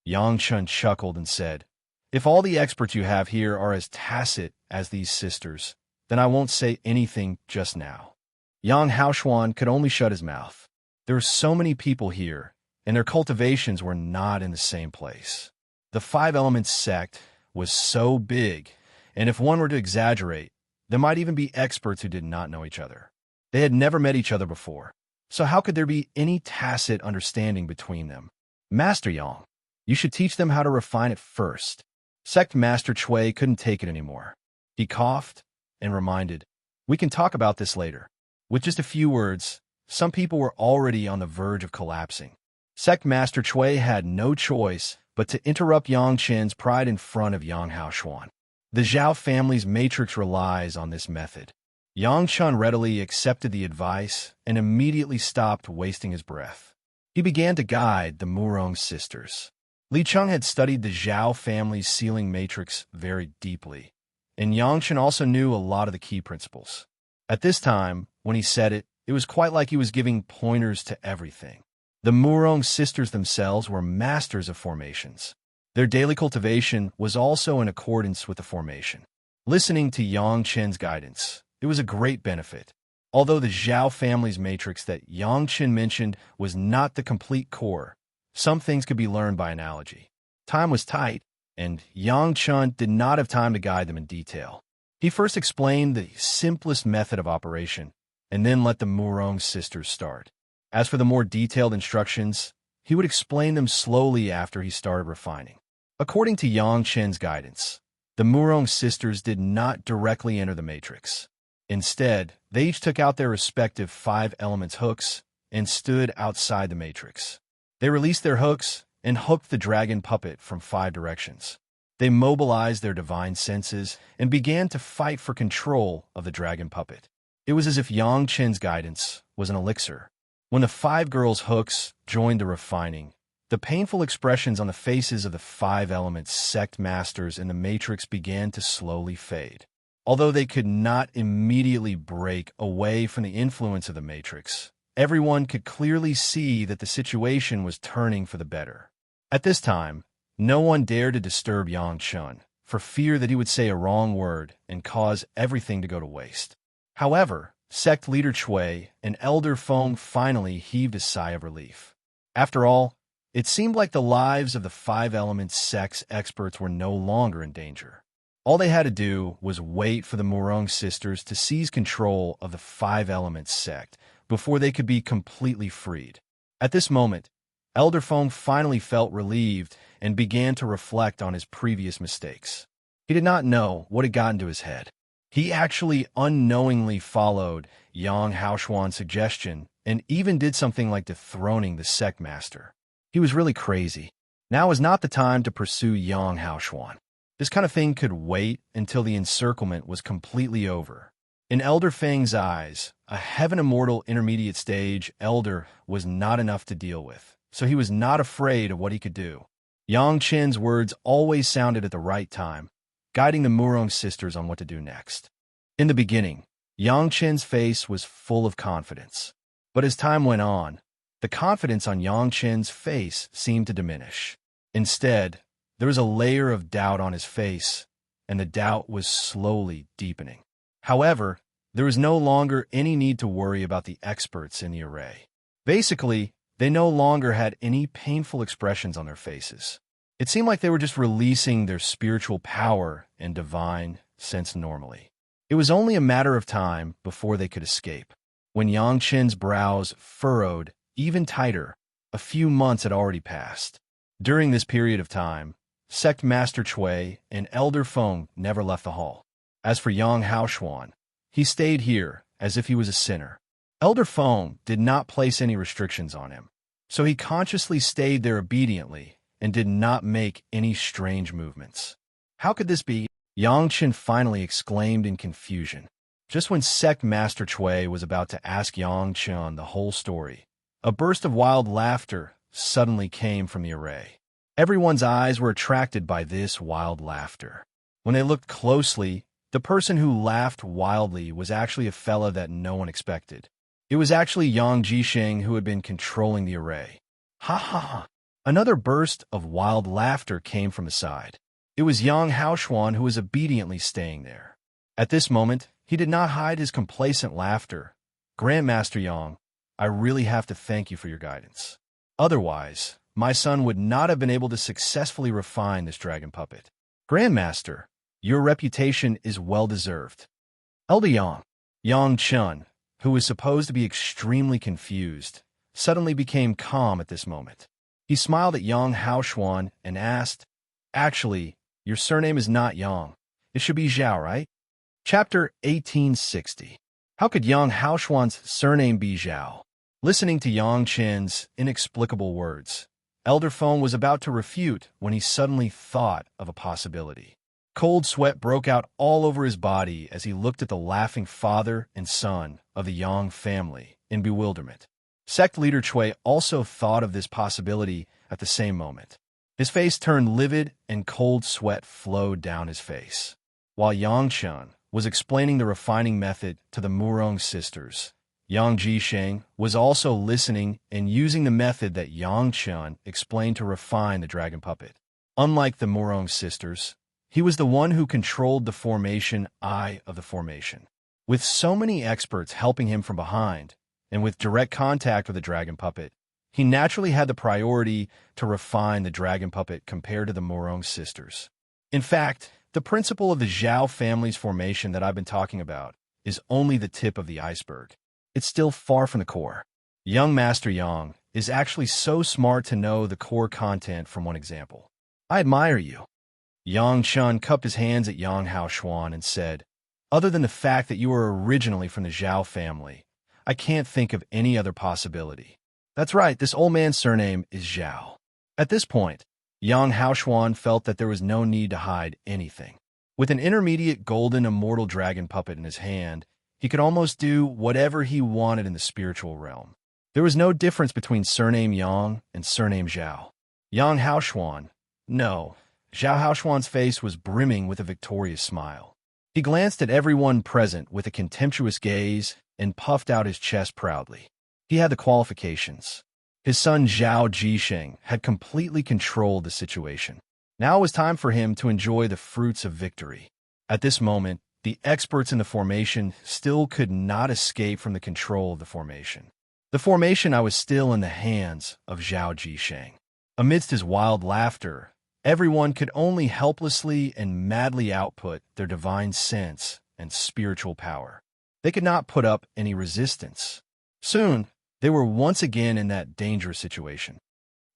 Yang Chen chuckled and said, "If all the experts you have here are as tacit as these sisters, then I won't say anything just now." Yang Haoxuan could only shut his mouth. There were so many people here, and their cultivations were not in the same place. The Five Elements sect was so big, and if one were to exaggerate, there might even be experts who did not know each other. They had never met each other before, so how could there be any tacit understanding between them? Master Yang, you should teach them how to refine it first. Sect Master Chui couldn't take it anymore. He coughed and reminded, "We can talk about this later." With just a few words, some people were already on the verge of collapsing. Sect Master Chui had no choice but to interrupt Yang Chen's pride in front of Yang Haoxuan. The Zhao family's matrix relies on this method. Yang Chen readily accepted the advice and immediately stopped wasting his breath. He began to guide the Murong sisters. Li Cheng had studied the Zhao family's sealing matrix very deeply, and Yang Chen also knew a lot of the key principles. At this time, when he said it, it was quite like he was giving pointers to everything. The Murong sisters themselves were masters of formations. Their daily cultivation was also in accordance with the formation. Listening to Yang Chen's guidance, it was a great benefit. Although the Zhao family's matrix that Yang Chen mentioned was not the complete core, some things could be learned by analogy. Time was tight, and Yang Chen did not have time to guide them in detail. He first explained the simplest method of operation, and then let the Murong sisters start. As for the more detailed instructions, he would explain them slowly after he started refining. According to Yang Chen's guidance, the Murong sisters did not directly enter the matrix. Instead, they each took out their respective five elements hooks and stood outside the matrix. They released their hooks and hooked the dragon puppet from 5 directions. They mobilized their divine senses and began to fight for control of the dragon puppet. It was as if Yang Chen's guidance was an elixir. When the 5 girls' hooks joined the refining, the painful expressions on the faces of the 5 elements sect masters in the matrix began to slowly fade. Although they could not immediately break away from the influence of the matrix, everyone could clearly see that the situation was turning for the better. At this time, no one dared to disturb Yang Chen, for fear that he would say a wrong word and cause everything to go to waste. However, sect leader Chui and Elder Feng finally heaved a sigh of relief. After all, it seemed like the lives of the 5 elements sect's experts were no longer in danger. All they had to do was wait for the Murong sisters to seize control of the 5 elements sect before they could be completely freed. At this moment, Elder Feng finally felt relieved and began to reflect on his previous mistakes. He did not know what had gotten to his head. He actually unknowingly followed Yang Haoxuan's suggestion and even did something like dethroning the sect master. He was really crazy. Now is not the time to pursue Yang Haoshuan. This kind of thing could wait until the encirclement was completely over. In Elder Feng's eyes, a heaven immortal intermediate stage elder was not enough to deal with, so he was not afraid of what he could do. Yang Qin's words always sounded at the right time, guiding the Murong sisters on what to do next. In the beginning, Yang Qin's face was full of confidence. But as time went on, the confidence on Yang Qin's face seemed to diminish. Instead, there was a layer of doubt on his face, and the doubt was slowly deepening. However, there was no longer any need to worry about the experts in the array. Basically, they no longer had any painful expressions on their faces. It seemed like they were just releasing their spiritual power and divine sense normally. It was only a matter of time before they could escape. When Yang Qin's brows furrowed even tighter, a few months had already passed. During this period of time, Sect Master Cui and Elder Feng never left the hall. As for Yang Haoshuan, he stayed here as if he was a sinner. Elder Feng did not place any restrictions on him, so he consciously stayed there obediently and did not make any strange movements. How could this be? Yang Qin finally exclaimed in confusion. Just when Sect Master Cui was about to ask Yang Qin the whole story, a burst of wild laughter suddenly came from the array. Everyone's eyes were attracted by this wild laughter. When they looked closely, the person who laughed wildly was actually a fella that no one expected. It was actually Yang Jisheng who had been controlling the array. Ha ha ha! Another burst of wild laughter came from the side. It was Yang Haoshuan who was obediently staying there. At this moment, he did not hide his complacent laughter. Grandmaster Yang, I really have to thank you for your guidance. Otherwise, my son would not have been able to successfully refine this dragon puppet. Grandmaster, your reputation is well-deserved. Elder Yang Chun, who was supposed to be extremely confused, suddenly became calm at this moment. He smiled at Yang Haoshuan and asked, Actually, your surname is not Yang. It should be Zhao, right? Chapter 1860. How could Yang Haoshuan's surname be Zhao? Listening to Yang Qin's inexplicable words, Elder Feng was about to refute when he suddenly thought of a possibility. Cold sweat broke out all over his body as he looked at the laughing father and son of the Yang family in bewilderment. Sect leader Cui also thought of this possibility at the same moment. His face turned livid and cold sweat flowed down his face. While Yang Chun was explaining the refining method to the Murong sisters, Yang Jisheng was also listening and using the method that Yang Chun explained to refine the dragon puppet. Unlike the Murong sisters, he was the one who controlled the formation eye of the formation. With so many experts helping him from behind, and with direct contact with the dragon puppet, he naturally had the priority to refine the dragon puppet compared to the Murong sisters. In fact, the principle of the Zhao family's formation that I've been talking about is only the tip of the iceberg. It's still far from the core. Young Master Yang is actually so smart to know the core content from one example. I admire you. Yang Chun cupped his hands at Yang Haoshuan and said, Other than the fact that you are originally from the Zhao family, I can't think of any other possibility. That's right, this old man's surname is Zhao. At this point, Yang Haoshuan felt that there was no need to hide anything. With an intermediate golden immortal dragon puppet in his hand, he could almost do whatever he wanted in the spiritual realm. There was no difference between surname Yang and surname Zhao. Yang Haoshuan, no. Zhao Haoshuan's face was brimming with a victorious smile. He glanced at everyone present with a contemptuous gaze and puffed out his chest proudly. He had the qualifications. His son Zhao Jisheng had completely controlled the situation. Now it was time for him to enjoy the fruits of victory. At this moment, the experts in the formation still could not escape from the control of the formation. The formation I was still in the hands of Zhao Jisheng. Amidst his wild laughter, everyone could only helplessly and madly output their divine sense and spiritual power. They could not put up any resistance. Soon, they were once again in that dangerous situation.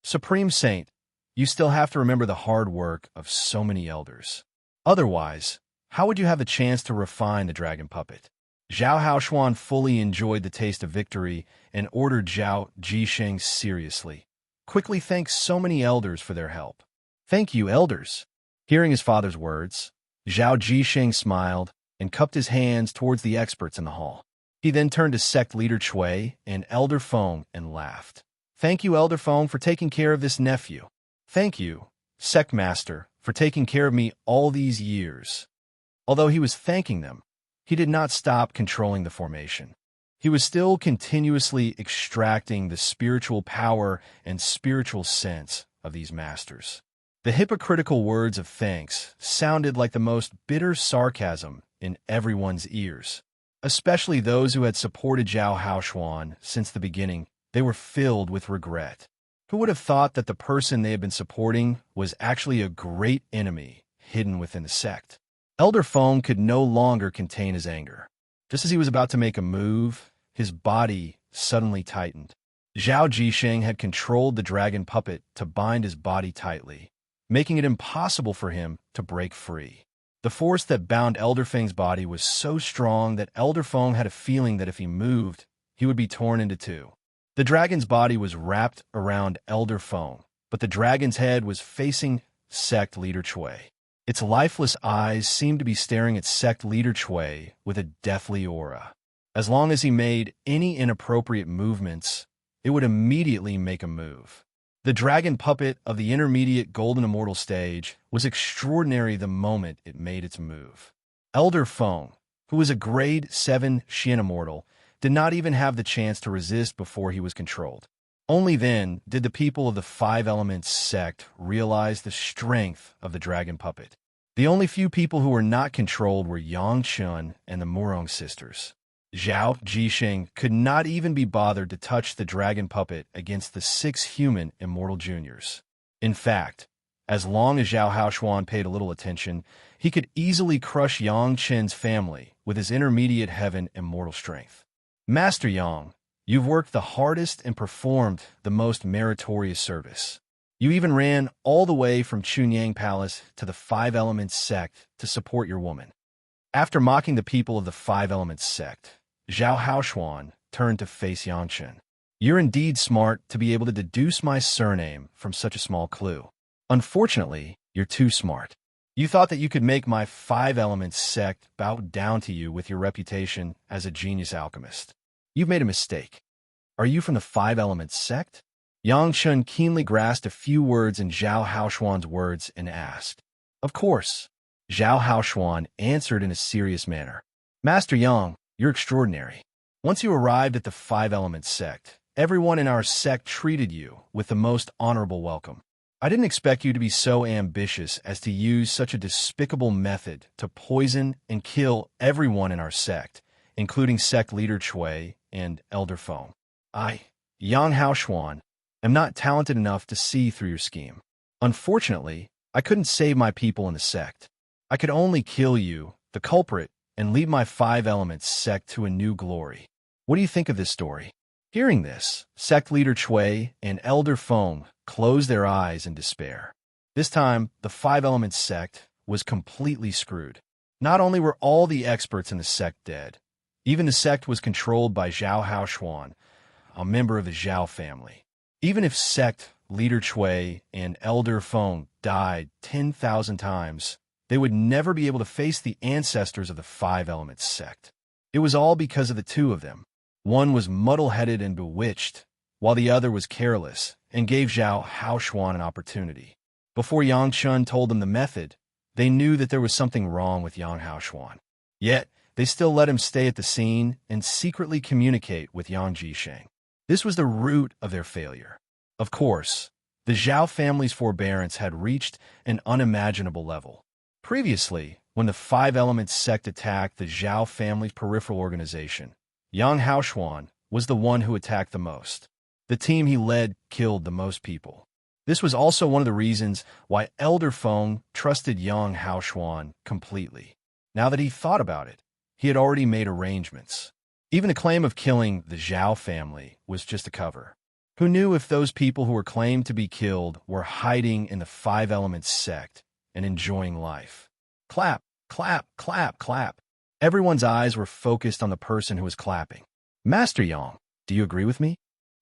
Supreme Saint, you still have to remember the hard work of so many elders. Otherwise, how would you have the chance to refine the dragon puppet? Zhao Haoshuan fully enjoyed the taste of victory and ordered Zhao Jisheng seriously. quickly thanked so many elders for their help. "Thank you, elders." Hearing his father's words, Zhao Jisheng smiled and cupped his hands towards the experts in the hall. He then turned to sect leader Cui and Elder Feng and laughed. "Thank you, Elder Feng, for taking care of this nephew. Thank you, sect master, for taking care of me all these years." Although he was thanking them, he did not stop controlling the formation. He was still continuously extracting the spiritual power and spiritual sense of these masters. The hypocritical words of thanks sounded like the most bitter sarcasm in everyone's ears, especially those who had supported Zhao Haoshuan since the beginning. They were filled with regret. Who would have thought that the person they had been supporting was actually a great enemy hidden within the sect? Elder Feng could no longer contain his anger. Just as he was about to make a move, his body suddenly tightened. Zhao Jisheng had controlled the dragon puppet to bind his body tightly, making it impossible for him to break free. The force that bound Elder Feng's body was so strong that Elder Feng had a feeling that if he moved, he would be torn into two. The dragon's body was wrapped around Elder Feng, but the dragon's head was facing sect leader Cui. Its lifeless eyes seemed to be staring at sect leader Cui with a deathly aura. As long as he made any inappropriate movements, it would immediately make a move. The dragon puppet of the intermediate golden immortal stage was extraordinary the moment it made its move. Elder Feng, who was a grade 7 Xian immortal, did not even have the chance to resist before he was controlled. Only then did the people of the Five Elements sect realize the strength of the dragon puppet. The only few people who were not controlled were Yang Chun and the Murong sisters. Zhao Jisheng could not even be bothered to touch the dragon puppet against the 6 human immortal juniors. In fact, as long as Zhao Haoshuan paid a little attention, he could easily crush Yang Chen's family with his intermediate heaven immortal strength. "Master Yang, you've worked the hardest and performed the most meritorious service. You even ran all the way from Chunyang Palace to the Five Elements sect to support your woman." After mocking the people of the Five Elements sect, Zhao Haoshuan turned to face Yangchen. "You're indeed smart to be able to deduce my surname from such a small clue. Unfortunately, you're too smart. You thought that you could make my Five Elements sect bow down to you with your reputation as a genius alchemist. You've made a mistake. Are you from the Five Elements sect?" Yang Chun keenly grasped a few words in Zhao Haoshuan's words and asked. "Of course." Zhao Haoshuan answered in a serious manner. "Master Yang, you're extraordinary. Once you arrived at the Five Elements sect, everyone in our sect treated you with the most honorable welcome. I didn't expect you to be so ambitious as to use such a despicable method to poison and kill everyone in our sect, including sect leader Cui and Elder Feng. I, Yang Haoshuan, am not talented enough to see through your scheme. Unfortunately, I couldn't save my people in the sect. I could only kill you, the culprit, and lead my Five Elements sect to a new glory. What do you think of this story?" Hearing this, sect leader Cui and Elder Feng closed their eyes in despair. This time, the Five Elements sect was completely screwed. Not only were all the experts in the sect dead, even the sect was controlled by Zhao Haoshuan, a member of the Zhao family. Even if sect leader Cui and Elder Feng died 10,000 times, they would never be able to face the ancestors of the Five Elements sect. It was all because of the two of them. One was muddle-headed and bewitched, while the other was careless and gave Zhao Haoshuan an opportunity. Before Yang Chun told them the method, they knew that there was something wrong with Yang Haoshuan. Yet, they still let him stay at the scene and secretly communicate with Yang Jisheng. This was the root of their failure. Of course, the Zhao family's forbearance had reached an unimaginable level. Previously, when the Five Elements sect attacked the Zhao family's peripheral organization, Yang Haoshuan was the one who attacked the most. The team he led killed the most people. This was also one of the reasons why Elder Feng trusted Yang Haoshuan completely. Now that he thought about it, he had already made arrangements. Even the claim of killing the Zhao family was just a cover. Who knew if those people who were claimed to be killed were hiding in the Five Elements sect and enjoying life? Clap, clap, clap, clap. Everyone's eyes were focused on the person who was clapping. "Master Yang, do you agree with me?"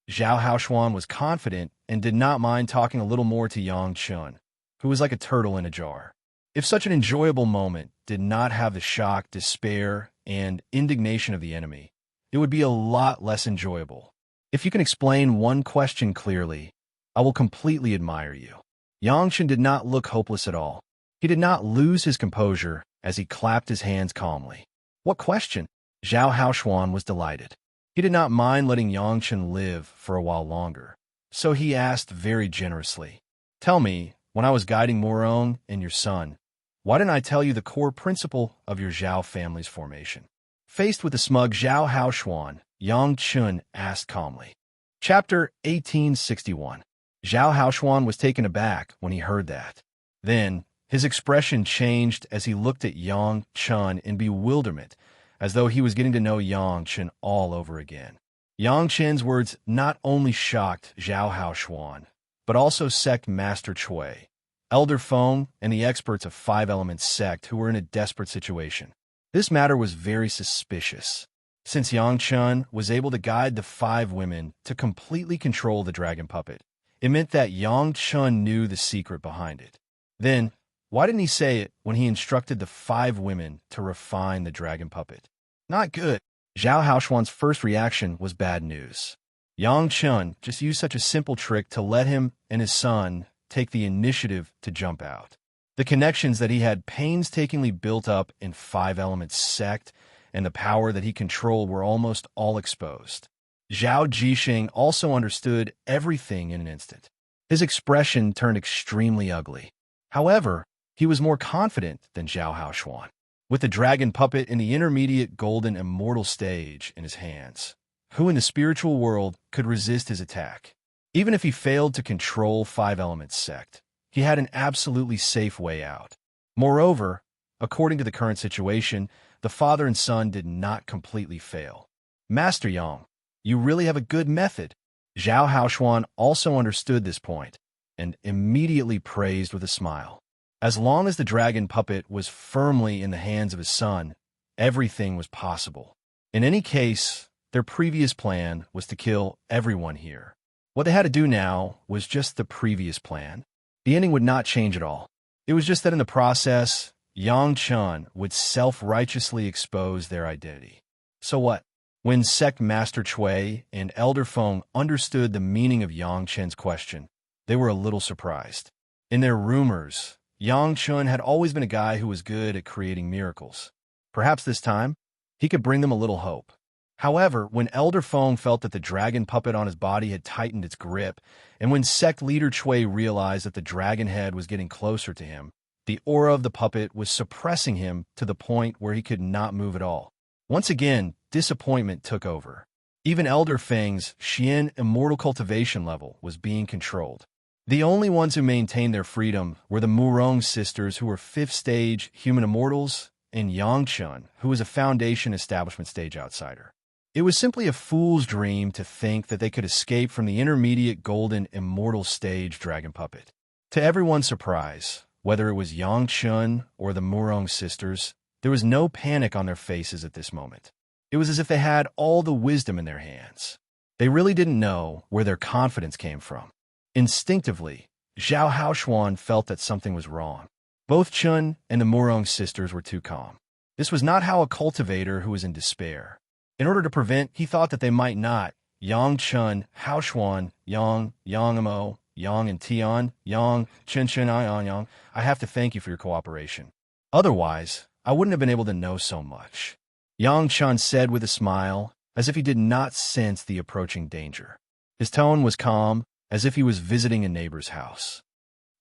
Zhao Haoshuan was confident and did not mind talking a little more to Yang Chun, who was like a turtle in a jar. If such an enjoyable moment did not have the shock, despair, and indignation of the enemy, it would be a lot less enjoyable. If you can explain one question clearly, I will completely admire you. Yang Chun did not look hopeless at all. He did not lose his composure as he clapped his hands calmly. What question? Zhao Haoshuan was delighted. He did not mind letting Yang Chun live for a while longer, so he asked very generously, "Tell me, when I was guiding Morong and your son, why didn't I tell you the core principle of your Zhao family's formation?" Faced with the smug Zhao Haoshuan, Yang Chun asked calmly. Chapter 1861. Zhao Haoshuan was taken aback when he heard that. Then, his expression changed as he looked at Yang Chun in bewilderment, as though he was getting to know Yang Chun all over again. Yang Chun's words not only shocked Zhao Haoshuan, but also sect Master Chui, Elder Feng, and the experts of Five Elements sect who were in a desperate situation. This matter was very suspicious. Since Yang Chun was able to guide the five women to completely control the dragon puppet, it meant that Yang Chun knew the secret behind it. Then, why didn't he say it when he instructed the five women to refine the dragon puppet? Not good. Zhao Haoshuan's first reaction was bad news. Yang Chun just used such a simple trick to let him and his son take the initiative to jump out. The connections that he had painstakingly built up in Five Elements sect and the power that he controlled were almost all exposed. Zhao Jixing also understood everything in an instant. His expression turned extremely ugly. However, he was more confident than Zhao Haoshuan. With the dragon puppet in the intermediate golden immortal stage in his hands, who in the spiritual world could resist his attack? Even if he failed to control Five Elements sect, he had an absolutely safe way out. Moreover, according to the current situation, the father and son did not completely fail. Master Yang, you really have a good method. Zhao Haoshuan also understood this point and immediately praised with a smile. As long as the dragon puppet was firmly in the hands of his son, everything was possible. In any case, their previous plan was to kill everyone here. What they had to do now was just the previous plan. The ending would not change at all. It was just that in the process, Yang Chun would self-righteously expose their identity. So what? When Sect Master Chui and Elder Feng understood the meaning of Yang Chun's question, they were a little surprised. In their rumors, Yang Chun had always been a guy who was good at creating miracles. Perhaps this time, he could bring them a little hope. However, when Elder Feng felt that the dragon puppet on his body had tightened its grip, and when Sect Leader Chui realized that the dragon head was getting closer to him, the aura of the puppet was suppressing him to the point where he could not move at all. Once again, disappointment took over. Even Elder Feng's Xian immortal cultivation level was being controlled. The only ones who maintained their freedom were the Murong sisters, who were 5th stage human immortals, and Yang Chun, who was a foundation establishment stage outsider. It was simply a fool's dream to think that they could escape from the intermediate golden immortal stage dragon puppet. To everyone's surprise, whether it was Yang Chun or the Murong sisters, there was no panic on their faces at this moment. It was as if they had all the wisdom in their hands. They really didn't know where their confidence came from. Instinctively, Zhao Haoshuan felt that something was wrong. Both Chun and the Murong sisters were too calm. This was not how a cultivator who was in despair. In order to prevent, he thought that they might not, Yang Chun, Haoshuan, Yang, Amo, Yang and Tian, Yang, Chen, Yang, I have to thank you for your cooperation. Otherwise, I wouldn't have been able to know so much. Yang Chun said with a smile, as if he did not sense the approaching danger. His tone was calm, as if he was visiting a neighbor's house.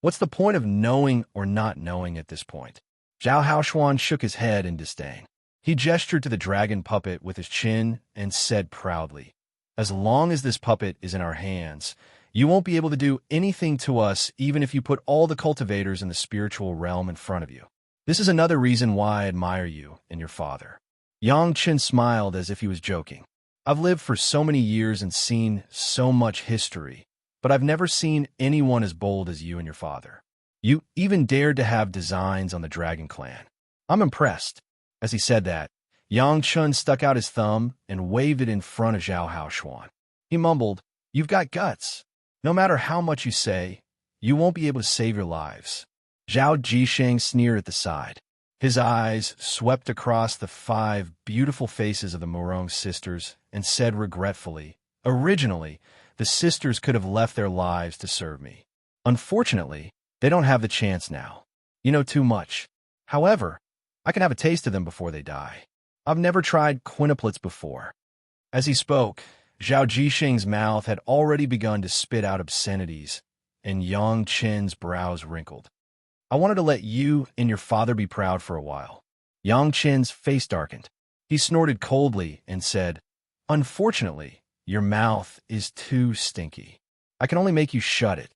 What's the point of knowing or not knowing at this point? Zhao Haoshuan shook his head in disdain. He gestured to the dragon puppet with his chin and said proudly, "As long as this puppet is in our hands, you won't be able to do anything to us even if you put all the cultivators in the spiritual realm in front of you. This is another reason why I admire you and your father." Yang Chen smiled as if he was joking. "I've lived for so many years and seen so much history, but I've never seen anyone as bold as you and your father. You even dared to have designs on the Dragon Clan. I'm impressed." As he said that, Yang Chun stuck out his thumb and waved it in front of Zhao Haoshuan. He mumbled, You've got guts. No matter how much you say, you won't be able to save your lives." Zhao Jisheng sneered at the side. His eyes swept across the 5 beautiful faces of the Morong sisters and said regretfully, "Originally, the sisters could have left their lives to serve me. Unfortunately, they don't have the chance now. You know too much. However, I can have a taste of them before they die. I've never tried quintuplets before." As he spoke, Zhao Jisheng's mouth had already begun to spit out obscenities, and Yang Qin's brows wrinkled. "I wanted to let you and your father be proud for a while." Yang Qin's face darkened. He snorted coldly and said, "Unfortunately, your mouth is too stinky. I can only make you shut it."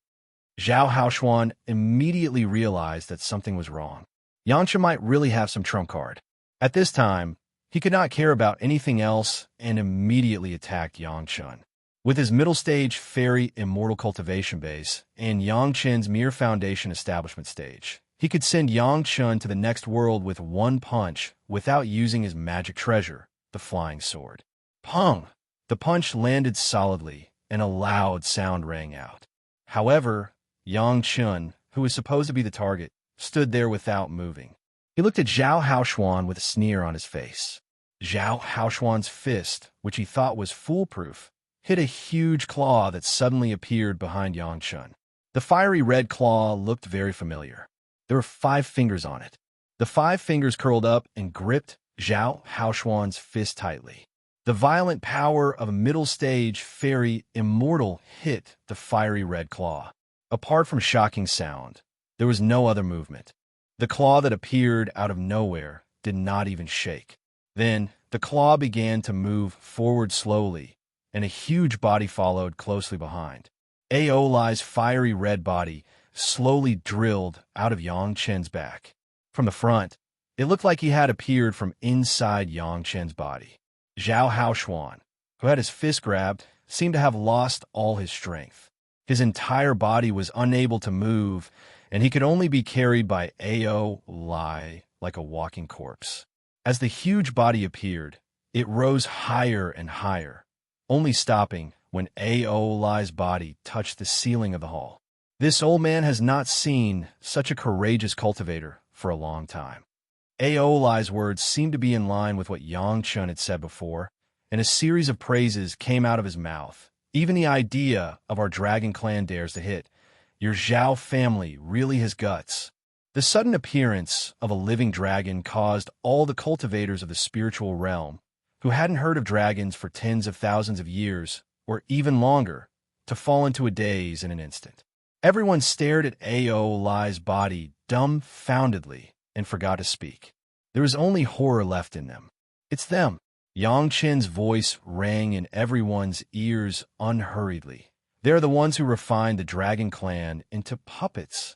Zhao Haoshuan immediately realized that something was wrong. Yang Qin might really have some trump card. At this time, he could not care about anything else and immediately attacked Yang Qin. With his middle stage fairy immortal cultivation base and Yang Qin's mere foundation establishment stage, he could send Yang Qin to the next world with one punch without using his magic treasure, the flying sword. Pong! The punch landed solidly, and a loud sound rang out. However, Yang Qin, who was supposed to be the target, stood there without moving. He looked at Zhao Haoshuan with a sneer on his face. Zhao Haoshuan's fist, which he thought was foolproof, hit a huge claw that suddenly appeared behind Yang Qin. The fiery red claw looked very familiar. There were 5 fingers on it. The 5 fingers curled up and gripped Zhao Haoshuan's fist tightly. The violent power of a middle-stage fairy immortal hit the fiery red claw. Apart from shocking sound, there was no other movement. The claw that appeared out of nowhere did not even shake. Then, the claw began to move forward slowly, and a huge body followed closely behind. Aolai's fiery red body slowly drilled out of Yang Qin's back. From the front, it looked like he had appeared from inside Yang Qin's body. Zhao Haoshuan, who had his fist grabbed, seemed to have lost all his strength. His entire body was unable to move, and he could only be carried by Aolai like a walking corpse. As the huge body appeared, it rose higher and higher, only stopping when Aolai's body touched the ceiling of the hall. This old man has not seen such a courageous cultivator for a long time. Aolai's words seemed to be in line with what Yang Qin had said before, and a series of praises came out of his mouth. "Even the idea of our dragon clan dares to hit. Your Zhao family really has guts." The sudden appearance of a living dragon caused all the cultivators of the spiritual realm, who hadn't heard of dragons for tens of thousands of years, or even longer, to fall into a daze in an instant. Everyone stared at Aolai's body dumbfoundedly and forgot to speak. There was only horror left in them. "It's them." Yang Qin's voice rang in everyone's ears unhurriedly. They're the ones who refined the dragon clan into puppets.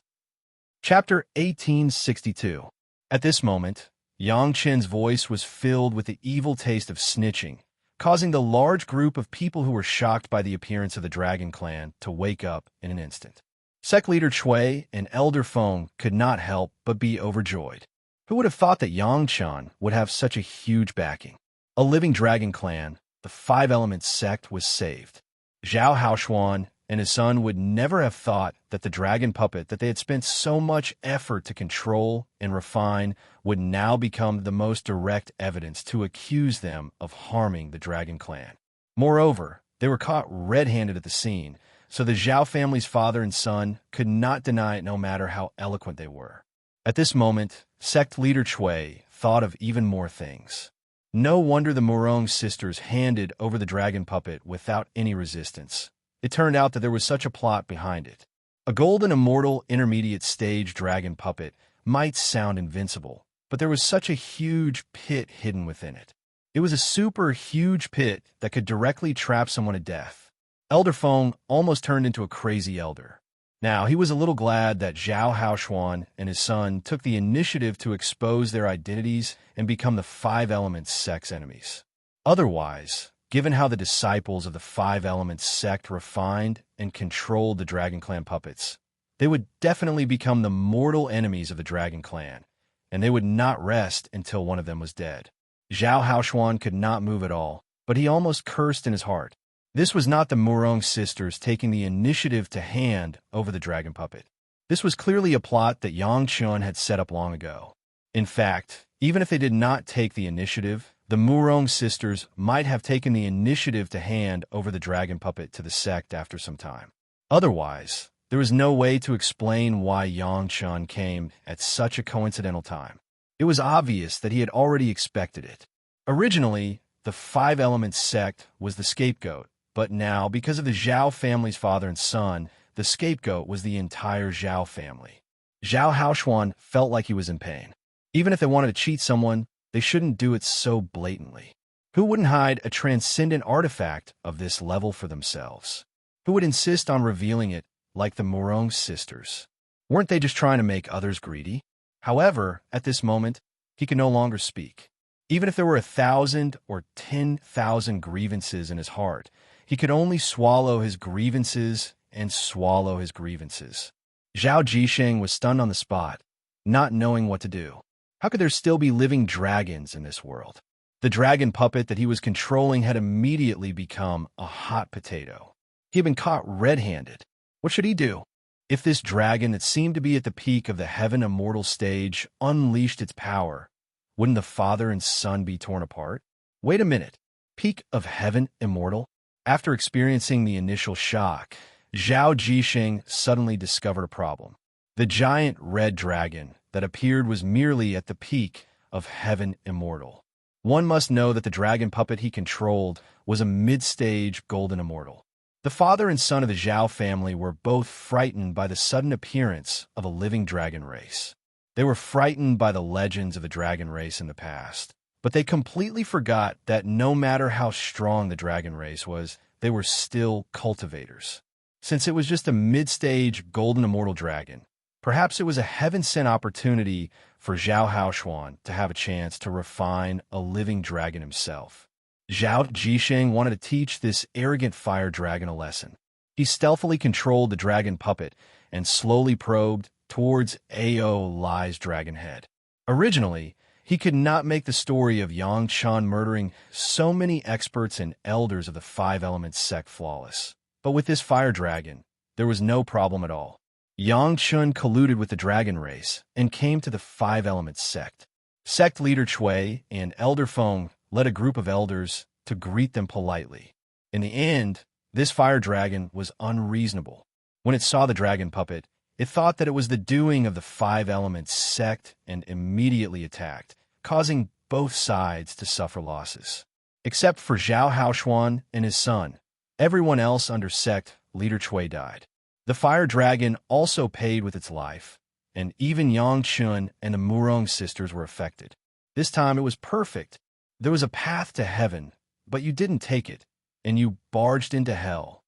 Chapter 1862. At this moment, Yang Qin's voice was filled with the evil taste of snitching, causing the large group of people who were shocked by the appearance of the dragon clan to wake up in an instant. Sect leader Cui and Elder Feng could not help but be overjoyed. Who would have thought that Yang Qin would have such a huge backing? A living dragon clan, the 5 Elements sect, was saved. Zhao Haoshuan and his son would never have thought that the dragon puppet that they had spent so much effort to control and refine would now become the most direct evidence to accuse them of harming the dragon clan. Moreover, they were caught red-handed at the scene, so the Zhao family's father and son could not deny it no matter how eloquent they were. At this moment, sect leader Cui thought of even more things. No wonder the Morong sisters handed over the dragon puppet without any resistance. It turned out that there was such a plot behind it. A golden immortal intermediate stage dragon puppet might sound invincible, but there was such a huge pit hidden within it. It was a super huge pit that could directly trap someone to death. Elder Feng almost turned into a crazy elder. Now, he was a little glad that Zhao Haoshuan and his son took the initiative to expose their identities and become the 5 Elements sect's enemies. Otherwise, given how the disciples of the 5 Elements sect refined and controlled the Dragon Clan puppets, they would definitely become the mortal enemies of the Dragon Clan, and they would not rest until one of them was dead. Zhao Haoshuan could not move at all, but he almost cursed in his heart. This was not the Murong sisters taking the initiative to hand over the dragon puppet. This was clearly a plot that Yang Chun had set up long ago. In fact, even if they did not take the initiative, the Murong sisters might have taken the initiative to hand over the dragon puppet to the sect after some time. Otherwise, there was no way to explain why Yang Chun came at such a coincidental time. It was obvious that he had already expected it. Originally, the Five Elements sect was the scapegoat, but now, because of the Zhao family's father and son, the scapegoat was the entire Zhao family. Zhao Haoshuan felt like he was in pain. Even if they wanted to cheat someone, they shouldn't do it so blatantly. Who wouldn't hide a transcendent artifact of this level for themselves? Who would insist on revealing it like the Murong sisters? Weren't they just trying to make others greedy? However, at this moment, he could no longer speak. Even if there were 1,000 or 10,000 grievances in his heart, he could only swallow his grievances and swallow his grievances. Zhao Jisheng was stunned on the spot, not knowing what to do. How could there still be living dragons in this world? The dragon puppet that he was controlling had immediately become a hot potato. He had been caught red-handed. What should he do? If this dragon that seemed to be at the peak of the Heaven Immortal stage unleashed its power, wouldn't the father and son be torn apart? Wait a minute. Peak of Heaven Immortal? After experiencing the initial shock, Zhao Jisheng suddenly discovered a problem. The giant red dragon that appeared was merely at the peak of Heaven Immortal. One must know that the dragon puppet he controlled was a mid-stage golden immortal. The father and son of the Zhao family were both frightened by the sudden appearance of a living dragon race. They were frightened by the legends of the dragon race in the past, but they completely forgot that no matter how strong the dragon race was, they were still cultivators. Since it was just a mid-stage golden immortal dragon, perhaps it was a heaven-sent opportunity for Zhao Haoshuan to have a chance to refine a living dragon himself. Zhao Jisheng wanted to teach this arrogant fire dragon a lesson. He stealthily controlled the dragon puppet and slowly probed towards Ao Lai's dragon head. Originally, he could not make the story of Yang Chun murdering so many experts and elders of the Five Elements sect flawless. But with this fire dragon, there was no problem at all. Yang Chun colluded with the dragon race and came to the Five Elements sect. Sect leader Chui and Elder Feng led a group of elders to greet them politely. In the end, this fire dragon was unreasonable. When it saw the dragon puppet, it thought that it was the doing of the Five Elements sect and immediately attacked, causing both sides to suffer losses. Except for Zhao Haoshuan and his son, everyone else under sect leader Chui died. The fire dragon also paid with its life, and even Yang Chun and the Murong sisters were affected. This time it was perfect. There was a path to heaven, but you didn't take it, and you barged into hell.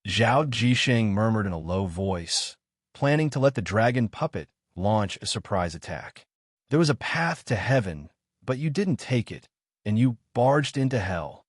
Zhao Jisheng murmured in a low voice, planning to let the dragon puppet launch a surprise attack. There was a path to heaven, but you didn't take it, and you barged into hell.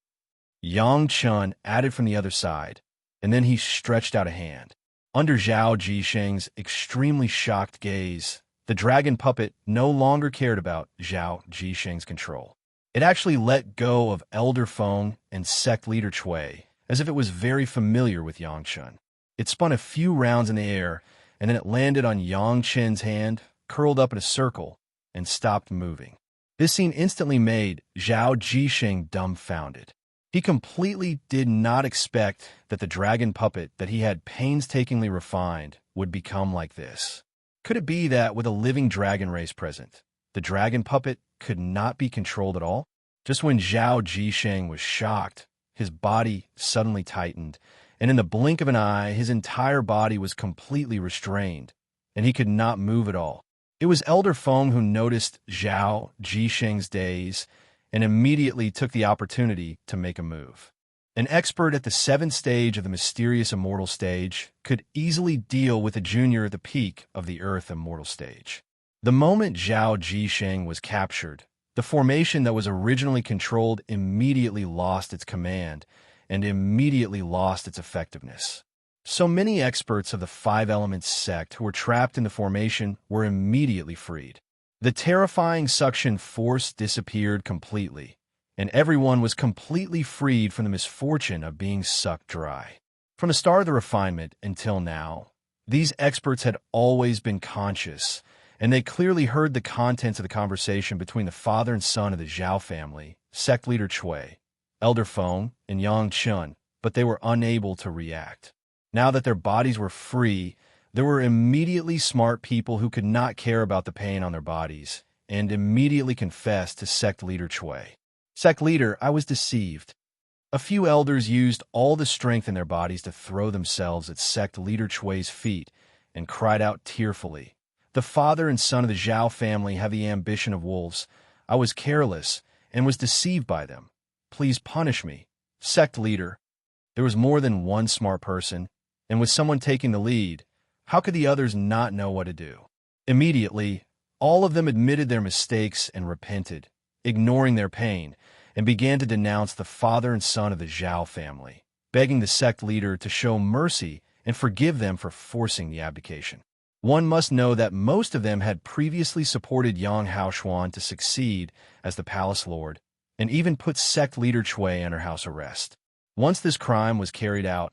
Yang Chun added from the other side, and then he stretched out a hand. Under Zhao Jisheng's extremely shocked gaze, the dragon puppet no longer cared about Zhao Jisheng's control. It actually let go of Elder Feng and sect leader Chui, as if it was very familiar with Yang Chun. It spun a few rounds in the air, and then it landed on Yang Chen's hand, curled up in a circle, and stopped moving. This scene instantly made Zhao Jisheng dumbfounded. He completely did not expect that the dragon puppet that he had painstakingly refined would become like this. Could it be that with a living dragon race present, the dragon puppet could not be controlled at all? Just when Zhao Jisheng was shocked, his body suddenly tightened, and in the blink of an eye, his entire body was completely restrained, and he could not move at all. It was Elder Feng who noticed Zhao Jisheng's daze and immediately took the opportunity to make a move. An expert at the 7th stage of the mysterious immortal stage could easily deal with a junior at the peak of the Earth Immortal stage. The moment Zhao Jisheng was captured, the formation that was originally controlled immediately lost its command and immediately lost its effectiveness. So many experts of the Five Elements sect who were trapped in the formation were immediately freed. The terrifying suction force disappeared completely, and everyone was completely freed from the misfortune of being sucked dry. From the start of the refinement until now, these experts had always been conscious, and they clearly heard the contents of the conversation between the father and son of the Zhao family, sect leader Cui, elder Feng, and Yang Chun, but they were unable to react. Now that their bodies were free, there were immediately smart people who could not care about the pain on their bodies, and immediately confessed to sect leader Cui. Sect leader, I was deceived. A few elders used all the strength in their bodies to throw themselves at sect leader Cui's feet and cried out tearfully, "The father and son of the Zhao family have the ambition of wolves. I was careless and was deceived by them. Please punish me." Sect leader. There was more than one smart person, and with someone taking the lead, how could the others not know what to do? Immediately, all of them admitted their mistakes and repented, ignoring their pain, and began to denounce the father and son of the Zhao family, begging the sect leader to show mercy and forgive them for forcing the abdication. One must know that most of them had previously supported Yang Haoshuan to succeed as the palace lord, and even put sect leader Cui under house arrest. Once this crime was carried out,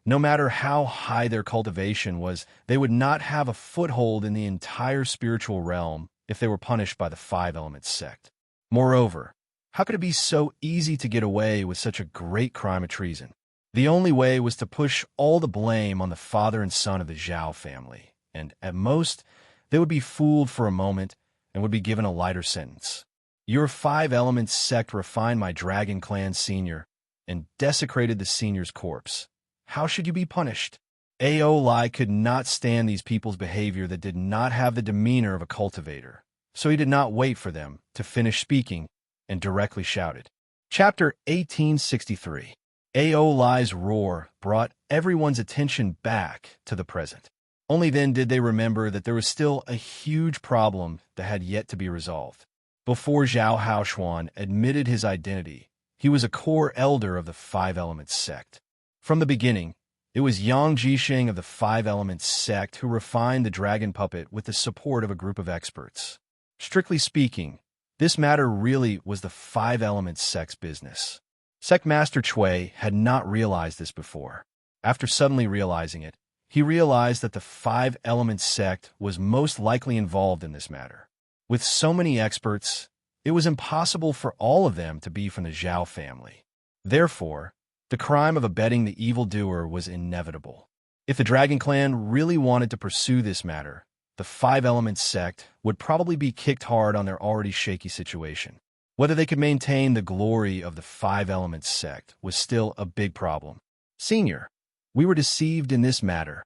no matter how high their cultivation was, they would not have a foothold in the entire spiritual realm if they were punished by the Five Elements sect. Moreover, how could it be so easy to get away with such a great crime of treason? The only way was to push all the blame on the father and son of the Zhao family, and at most, they would be fooled for a moment and would be given a lighter sentence. Your Five Elements sect refined my Dragon Clan senior and desecrated the senior's corpse. How should you be punished? Ao Lai could not stand these people's behavior that did not have the demeanor of a cultivator, so he did not wait for them to finish speaking and directly shouted. Chapter 1863. Ao Lai's roar brought everyone's attention back to the present. Only then did they remember that there was still a huge problem that had yet to be resolved. Before Zhao Haoshuan admitted his identity, he was a core elder of the Five Elements sect. From the beginning, it was Yang Jisheng of the Five Elements sect who refined the dragon puppet with the support of a group of experts. Strictly speaking, this matter really was the Five Elements sect's business. Sect Master Cui had not realized this before. After suddenly realizing it, he realized that the Five Elements sect was most likely involved in this matter. With so many experts, it was impossible for all of them to be from the Zhao family. Therefore, the crime of abetting the evildoer was inevitable. If the Dragon Clan really wanted to pursue this matter, the Five Elements sect would probably be kicked hard on their already shaky situation. Whether they could maintain the glory of the Five Elements sect was still a big problem. Senior, we were deceived in this matter.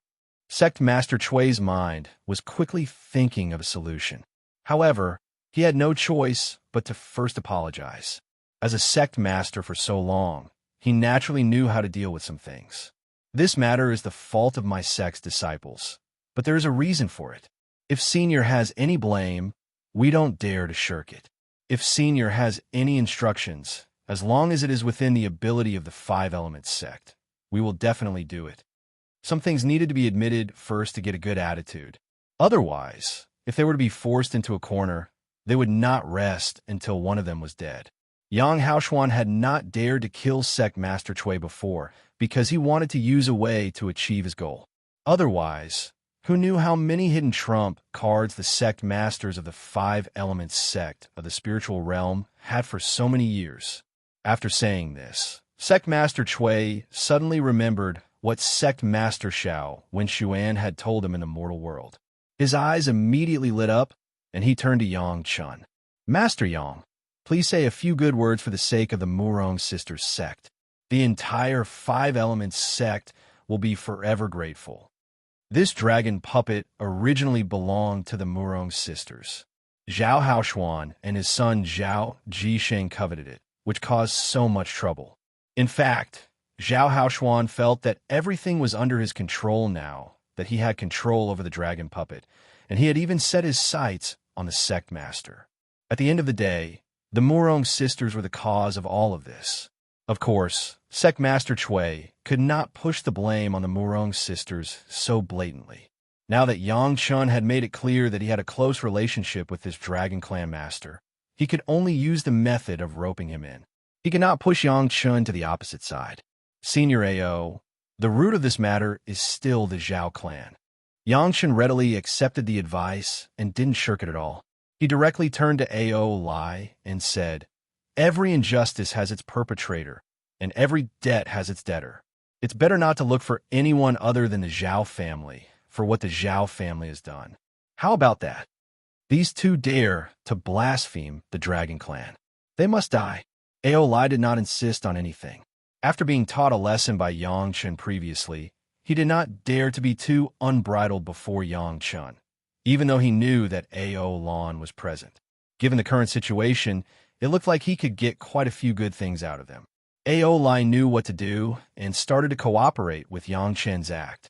Sect Master Cui's mind was quickly thinking of a solution. However, he had no choice but to first apologize. As a sect master for so long, he naturally knew how to deal with some things. This matter is the fault of my sect's disciples, but there is a reason for it. If Senior has any blame, we don't dare to shirk it. If Senior has any instructions, as long as it is within the ability of the Five Elements sect, we will definitely do it. Some things needed to be admitted first to get a good attitude. Otherwise, if they were to be forced into a corner, they would not rest until one of them was dead. Yang Haoshuan had not dared to kill Sect Master Cui before because he wanted to use a way to achieve his goal. Otherwise, who knew how many hidden trump cards the sect masters of the Five Elements sect of the spiritual realm had for so many years? After saying this, Sect Master Cui suddenly remembered what Sect Master Xiao Wen Xuan had told him in the mortal world. His eyes immediately lit up, and he turned to Yang Chun. Master Yang, please say a few good words for the sake of the Murong sisters sect. The entire Five Elements sect will be forever grateful. This dragon puppet originally belonged to the Murong sisters. Zhao Haoshuan and his son Zhao Jisheng coveted it, which caused so much trouble. In fact, Zhao Haoshuan felt that everything was under his control now that he had control over the dragon puppet, and he had even set his sights on the sect master. At the end of the day, the Murong sisters were the cause of all of this. Of course, Sect Master Cui could not push the blame on the Murong sisters so blatantly. Now that Yang Chun had made it clear that he had a close relationship with this Dragon Clan master, he could only use the method of roping him in. He cannot push Yang Chun to the opposite side. Senior AO, the root of this matter is still the Zhao clan. Yang Chun readily accepted the advice and didn't shirk it at all. He directly turned to AO Lai and said, "Every injustice has its perpetrator, and every debt has its debtor. It's better not to look for anyone other than the Zhao family for what the Zhao family has done. How about that? These two dare to blaspheme the Dragon Clan. They must die." AO Lai did not insist on anything. After being taught a lesson by Yang Chun previously, he did not dare to be too unbridled before Yang Chun, even though he knew that AO Lan was present. Given the current situation, it looked like he could get quite a few good things out of them. AO Lai knew what to do and started to cooperate with Yang Chen's act.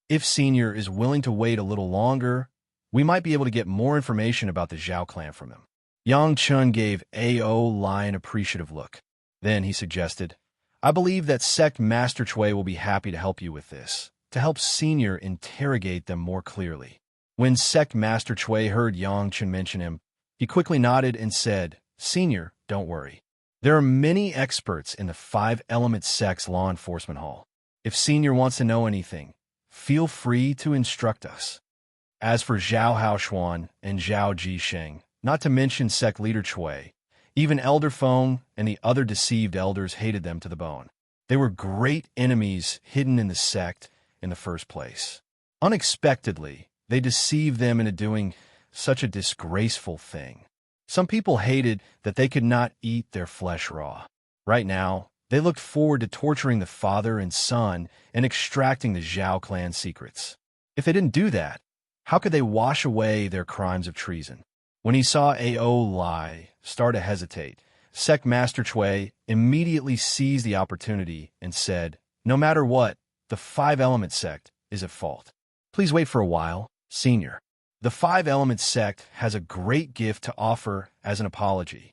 If Senior is willing to wait a little longer, we might be able to get more information about the Zhao clan from him. Yang Chun gave AO Lai an appreciative look. Then he suggested, "I believe that Sect Master Chui will be happy to help you with this, to help Senior interrogate them more clearly." When Sect Master Chui heard Yang Chun mention him, he quickly nodded and said, "Senior, don't worry. There are many experts in the Five Element Sect's law enforcement hall. If Senior wants to know anything, feel free to instruct us." As for Zhao Haoshuan and Zhao Jisheng, not to mention Sect Leader Chui, even Elder Feng and the other deceived elders hated them to the bone. They were great enemies hidden in the sect in the first place. Unexpectedly, they deceived them into doing such a disgraceful thing. Some people hated that they could not eat their flesh raw. Right now, they looked forward to torturing the father and son and extracting the Zhao clan secrets. If they didn't do that, how could they wash away their crimes of treason? When he saw AO Lai start to hesitate, Sect Master Chui immediately seized the opportunity and said, "No matter what, the Five Element Sect is at fault. Please wait for a while, Senior. The Five Element Sect has a great gift to offer as an apology."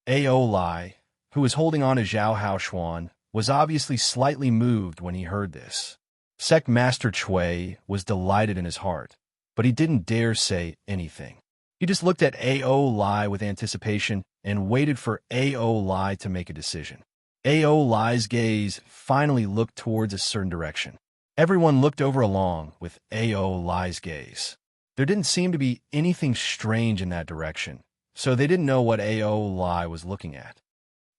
AO Lai, who was holding on to Zhao Haoshuan, was obviously slightly moved when he heard this. Sect Master Chui was delighted in his heart, but he didn't dare say anything. He just looked at AO Lai with anticipation and waited for AO Lai to make a decision. AO Lai's gaze finally looked towards a certain direction. Everyone looked over along with AO Lai's gaze. There didn't seem to be anything strange in that direction, so they didn't know what AO Lai was looking at.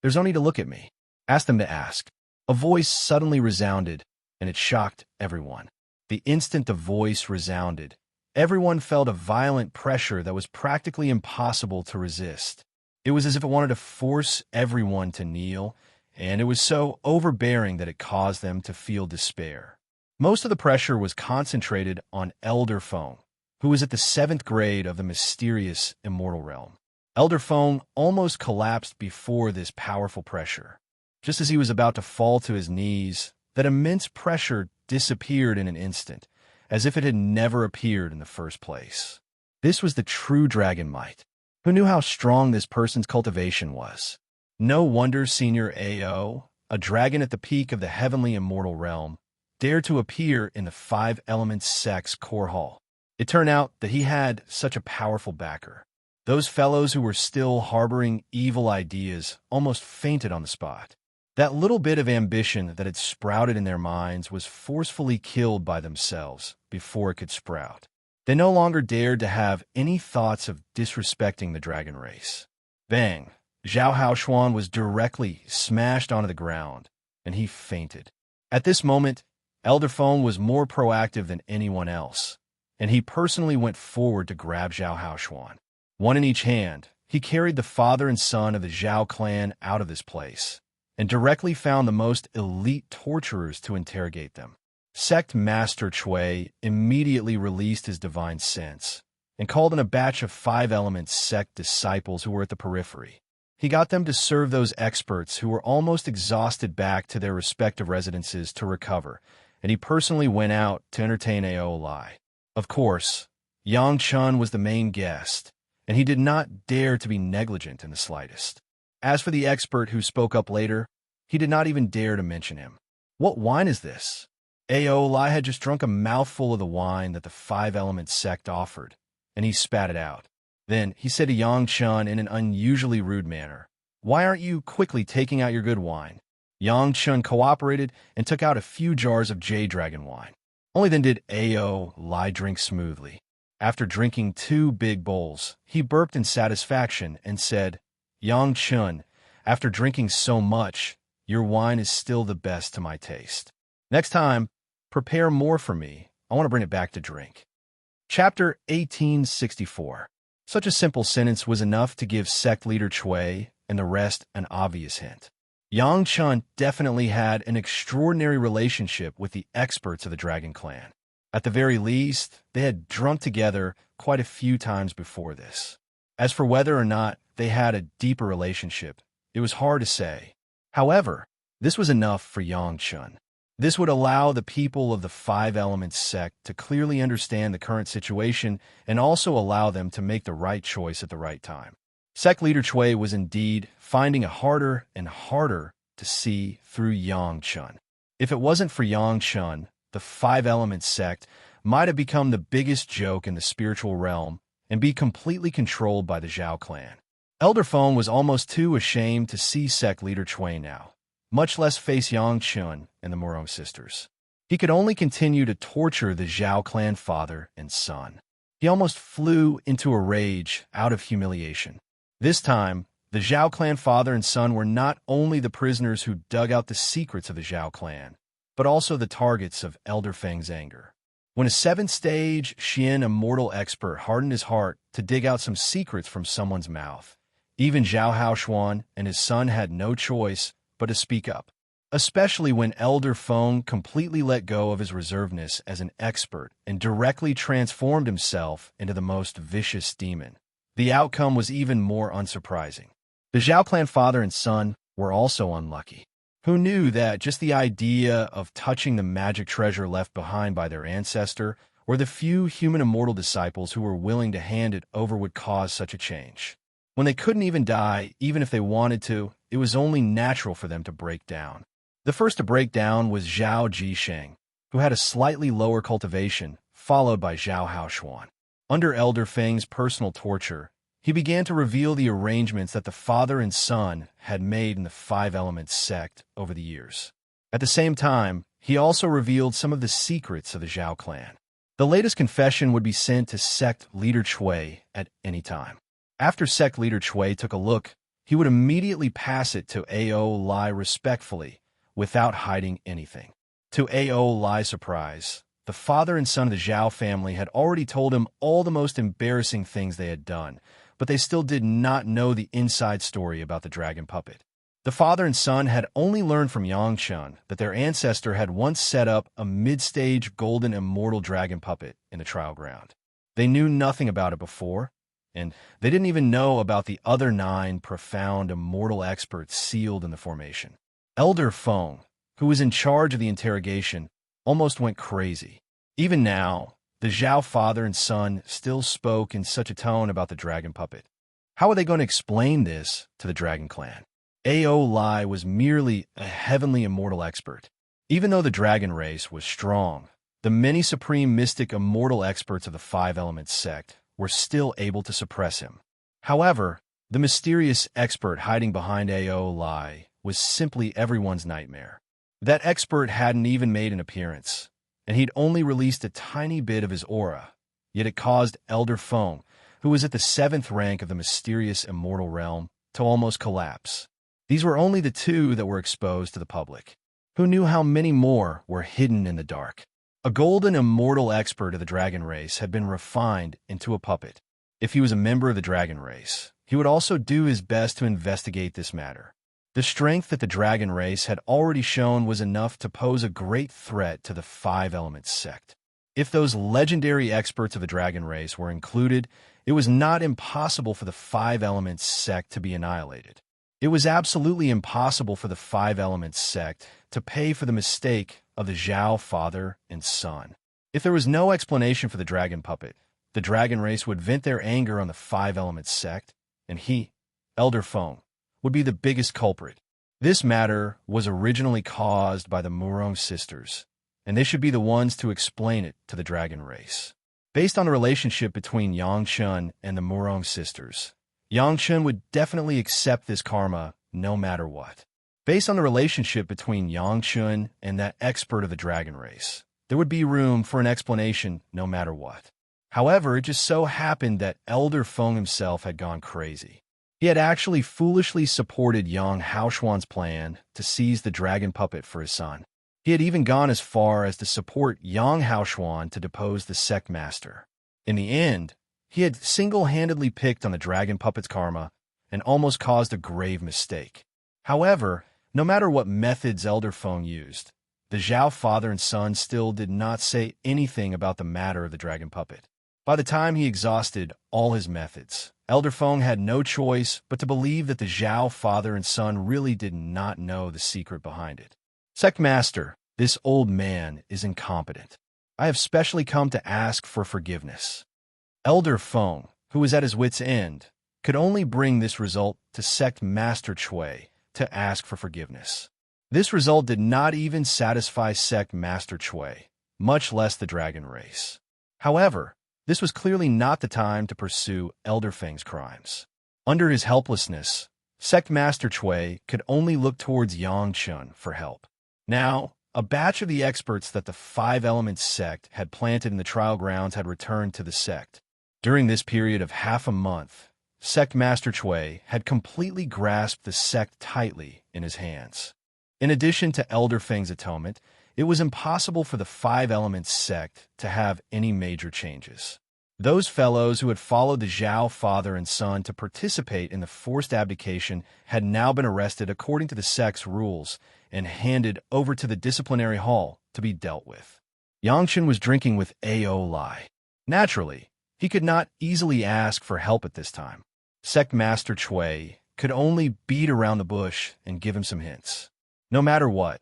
"There's no need to look at me. Ask them to ask." A voice suddenly resounded, and it shocked everyone. The instant the voice resounded, everyone felt a violent pressure that was practically impossible to resist. It was as if it wanted to force everyone to kneel, and it was so overbearing that it caused them to feel despair. Most of the pressure was concentrated on Elder Feng, who was at the 7th grade of the mysterious Immortal realm. Elder Feng almost collapsed before this powerful pressure. Just as he was about to fall to his knees, that immense pressure disappeared in an instant, as if it had never appeared in the first place. This was the true dragon might. Who knew how strong this person's cultivation was? No wonder Senior AO, a dragon at the peak of the heavenly immortal realm, dared to appear in the Five Elements Sect's core hall. It turned out that he had such a powerful backer. Those fellows who were still harboring evil ideas almost fainted on the spot. That little bit of ambition that had sprouted in their minds was forcefully killed by themselves before it could sprout. They no longer dared to have any thoughts of disrespecting the dragon race. Bang! Zhao Haoshuan was directly smashed onto the ground, and he fainted. At this moment, Elder Feng was more proactive than anyone else, and he personally went forward to grab Zhao Haoshuan. One in each hand, he carried the father and son of the Zhao clan out of this place, and directly found the most elite torturers to interrogate them. Sect Master Chui immediately released his divine sense and called in a batch of Five Elements Sect disciples who were at the periphery. He got them to serve those experts who were almost exhausted back to their respective residences to recover, and he personally went out to entertain AO Lai. Of course, Yang Chun was the main guest, and he did not dare to be negligent in the slightest. As for the expert who spoke up later, he did not even dare to mention him. What wine is this? AO Lai had just drunk a mouthful of the wine that the Five Elements Sect offered, and he spat it out. Then he said to Yang Chun in an unusually rude manner, Why aren't you quickly taking out your good wine? Yang Chun cooperated and took out a few jars of Jade Dragon wine. Only then did Ao Lai drink smoothly. After drinking 2 big bowls, he burped in satisfaction and said, Yang Chun, after drinking so much, your wine is still the best to my taste. Next time, prepare more for me. I want to bring it back to drink. Chapter 1864. Such a simple sentence was enough to give sect leader Chui and the rest an obvious hint. Yang Chun definitely had an extraordinary relationship with the experts of the Dragon Clan. At the very least, they had drunk together quite a few times before this. As for whether or not they had a deeper relationship, it was hard to say. However, this was enough for Yang Chun. This would allow the people of the 5 Elements sect to clearly understand the current situation and also allow them to make the right choice at the right time. Sect leader Chui was indeed finding it harder and harder to see through Yang Chun. If it wasn't for Yang Chun, the 5 Elements sect might have become the biggest joke in the spiritual realm and be completely controlled by the Zhao clan. Elder Feng was almost too ashamed to see sect leader Chui now, much less face Yang Chun and the Murong sisters. He could only continue to torture the Zhao clan father and son. He almost flew into a rage out of humiliation. This time, the Zhao clan father and son were not only the prisoners who dug out the secrets of the Zhao clan, but also the targets of Elder Feng's anger. When a 7th-stage Xian Immortal expert hardened his heart to dig out some secrets from someone's mouth, even Zhao Haoshuan and his son had no choice but to speak up, especially when Elder Feng completely let go of his reservedness as an expert and directly transformed himself into the most vicious demon. The outcome was even more unsurprising. The Zhao clan father and son were also unlucky. Who knew that just the idea of touching the magic treasure left behind by their ancestor or the few human immortal disciples who were willing to hand it over would cause such a change? When they couldn't even die, even if they wanted to, it was only natural for them to break down. The first to break down was Zhao Jisheng, who had a slightly lower cultivation, followed by Zhao Haoshuan. Under Elder Feng's personal torture, he began to reveal the arrangements that the father and son had made in the 5 Elements sect over the years. At the same time, he also revealed some of the secrets of the Zhao clan. The latest confession would be sent to sect leader Chui at any time. After sect leader Chui took a look, he would immediately pass it to Ao Lai respectfully, without hiding anything. To Ao Lai's surprise, the father and son of the Zhao family had already told him all the most embarrassing things they had done, but they still did not know the inside story about the dragon puppet. The father and son had only learned from Yang Chun that their ancestor had once set up a mid-stage golden immortal dragon puppet in the trial ground. They knew nothing about it before, and they didn't even know about the other 9 profound immortal experts sealed in the formation. Elder Feng, who was in charge of the interrogation, almost went crazy. Even now, the Zhao father and son still spoke in such a tone about the dragon puppet. How were they going to explain this to the Dragon Clan? Ao Lai was merely a heavenly immortal expert. Even though the dragon race was strong, the many supreme mystic immortal experts of the 5 Elements sect were still able to suppress him. However, the mysterious expert hiding behind Ao Lai was simply everyone's nightmare. That expert hadn't even made an appearance, and he'd only released a tiny bit of his aura, yet it caused Elder Feng, who was at the 7th rank of the mysterious immortal realm, to almost collapse. These were only the 2 that were exposed to the public. Who knew how many more were hidden in the dark? A golden immortal expert of the dragon race had been refined into a puppet. If he was a member of the dragon race, he would also do his best to investigate this matter. The strength that the dragon race had already shown was enough to pose a great threat to the 5 Elements sect. If those legendary experts of the dragon race were included, it was not impossible for the 5 Elements sect to be annihilated. It was absolutely impossible for the 5 Elements sect to pay for the mistake of the Zhao father and son. If there was no explanation for the dragon puppet, the dragon race would vent their anger on the 5 Elements sect, and he, Elder Feng, would be the biggest culprit. This matter was originally caused by the Murong sisters, and they should be the ones to explain it to the dragon race. Based on the relationship between Yang Chun and the Murong sisters, Yangchun would definitely accept this karma no matter what. Based on the relationship between Yangchun and that expert of the dragon race, there would be room for an explanation no matter what. However, it just so happened that Elder Feng himself had gone crazy. He had actually foolishly supported Yang Haoshuan's plan to seize the dragon puppet for his son. He had even gone as far as to support Yang Haoshuan to depose the sect master. In the end, he had single-handedly picked on the dragon puppet's karma and almost caused a grave mistake. However, no matter what methods Elder Feng used, the Zhao father and son still did not say anything about the matter of the dragon puppet. By the time he exhausted all his methods, Elder Feng had no choice but to believe that the Zhao father and son really did not know the secret behind it. Sect Master, this old man is incompetent. I have specially come to ask for forgiveness. Elder Feng, who was at his wit's end, could only bring this result to Sect Master Chui to ask for forgiveness. This result did not even satisfy Sect Master Chui, much less the dragon race. However, this was clearly not the time to pursue Elder Feng's crimes. Under his helplessness, Sect Master Chui could only look towards Yangchun for help. Now, a batch of the experts that the Five Elements sect had planted in the trial grounds had returned to the sect. During this period of half a month, Sect Master Chui had completely grasped the sect tightly in his hands. In addition to Elder Feng's atonement, it was impossible for the Five Elements sect to have any major changes. Those fellows who had followed the Zhao father and son to participate in the forced abdication had now been arrested according to the sect's rules and handed over to the disciplinary hall to be dealt with. Yangchun was drinking with A.O. Lai. Naturally, he could not easily ask for help at this time. Sect Master Chui could only beat around the bush and give him some hints. No matter what,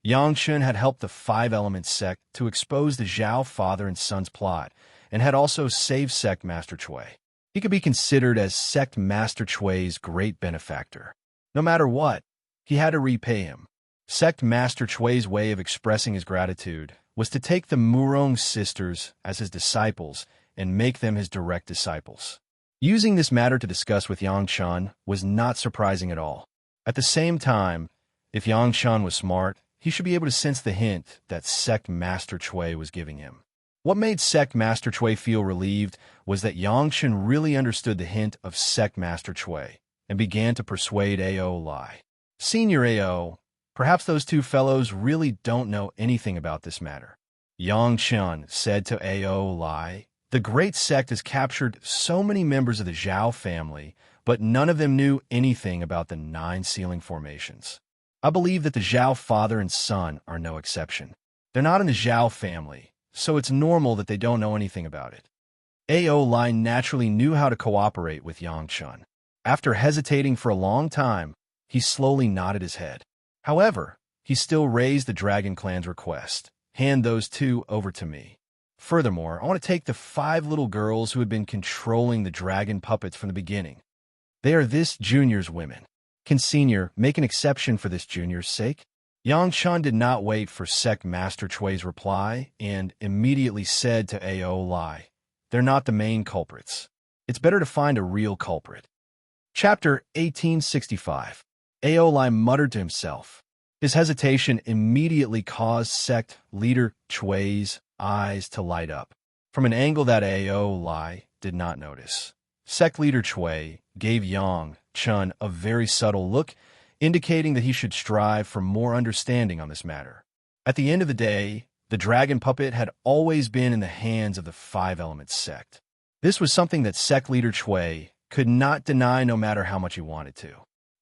Yangchun had helped the Five Elements sect to expose the Zhao father and son's plot, and had also saved Sect Master Chui. He could be considered as Sect Master Chui's great benefactor. No matter what, he had to repay him. Sect Master Chui's way of expressing his gratitude was to take the Murong sisters as his disciples and make them his direct disciples. Using this matter to discuss with Yangchun was not surprising at all. At the same time, if Yangchun was smart, he should be able to sense the hint that Sect Master Chui was giving him. What made Sect Master Chui feel relieved was that Yangchun really understood the hint of Sect Master Chui and began to persuade A.O. Lai. Senior A.O., perhaps those two fellows really don't know anything about this matter. Yangchun said to A.O. Lai, the great sect has captured so many members of the Zhao family, but none of them knew anything about the 9 sealing formations. I believe that the Zhao father and son are no exception. They're not in the Zhao family, so it's normal that they don't know anything about it. A.O. Lai naturally knew how to cooperate with Yangchun. After hesitating for a long time, he slowly nodded his head. However, he still raised the Dragon Clan's request. Hand those 2 over to me. Furthermore, I want to take the 5 little girls who had been controlling the dragon puppets from the beginning. They are this junior's women. Can Senior make an exception for this junior's sake? Yangchun did not wait for Sect Master Chui's reply and immediately said to A.O. Lai, they're not the main culprits. It's better to find a real culprit. Chapter 1865. A.O. Lai muttered to himself. His hesitation immediately caused Sect Leader Chui's eyes to light up, from an angle that A.O. Lai did not notice. Sect Leader Chui gave Yangchun a very subtle look, indicating that he should strive for more understanding on this matter. At the end of the day, the dragon puppet had always been in the hands of the Five Elements sect. This was something that Sect Leader Chui could not deny no matter how much he wanted to.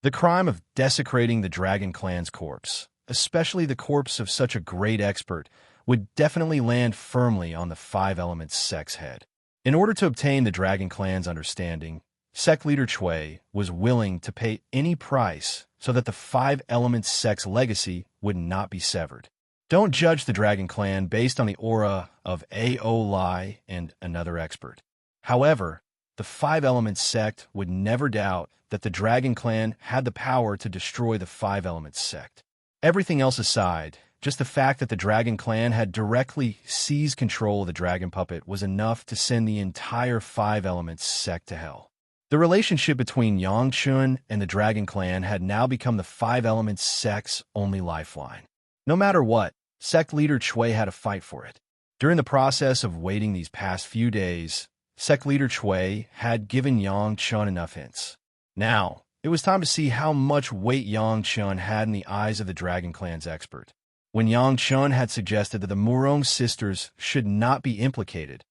The crime of desecrating the Dragon Clan's corpse, especially the corpse of such a great expert, would definitely land firmly on the Five Elements sect's head. In order to obtain the Dragon Clan's understanding, Sect Leader Chui was willing to pay any price so that the Five Elements sect's legacy would not be severed. Don't judge the Dragon Clan based on the aura of A.O. Lai and another expert. However, the Five Elements sect would never doubt that the Dragon Clan had the power to destroy the Five Elements sect. Everything else aside, just the fact that the Dragon Clan had directly seized control of the dragon puppet was enough to send the entire Five Elements sect to hell. The relationship between Yangchun and the Dragon Clan had now become the Five Elements sect's only lifeline. No matter what, sect leader Chui had to fight for it. During the process of waiting these past few days, sect leader Chui had given Yangchun enough hints. Now, it was time to see how much weight Yangchun had in the eyes of the Dragon Clan's expert. When Yangchun had suggested that the Murong sisters should not be implicated,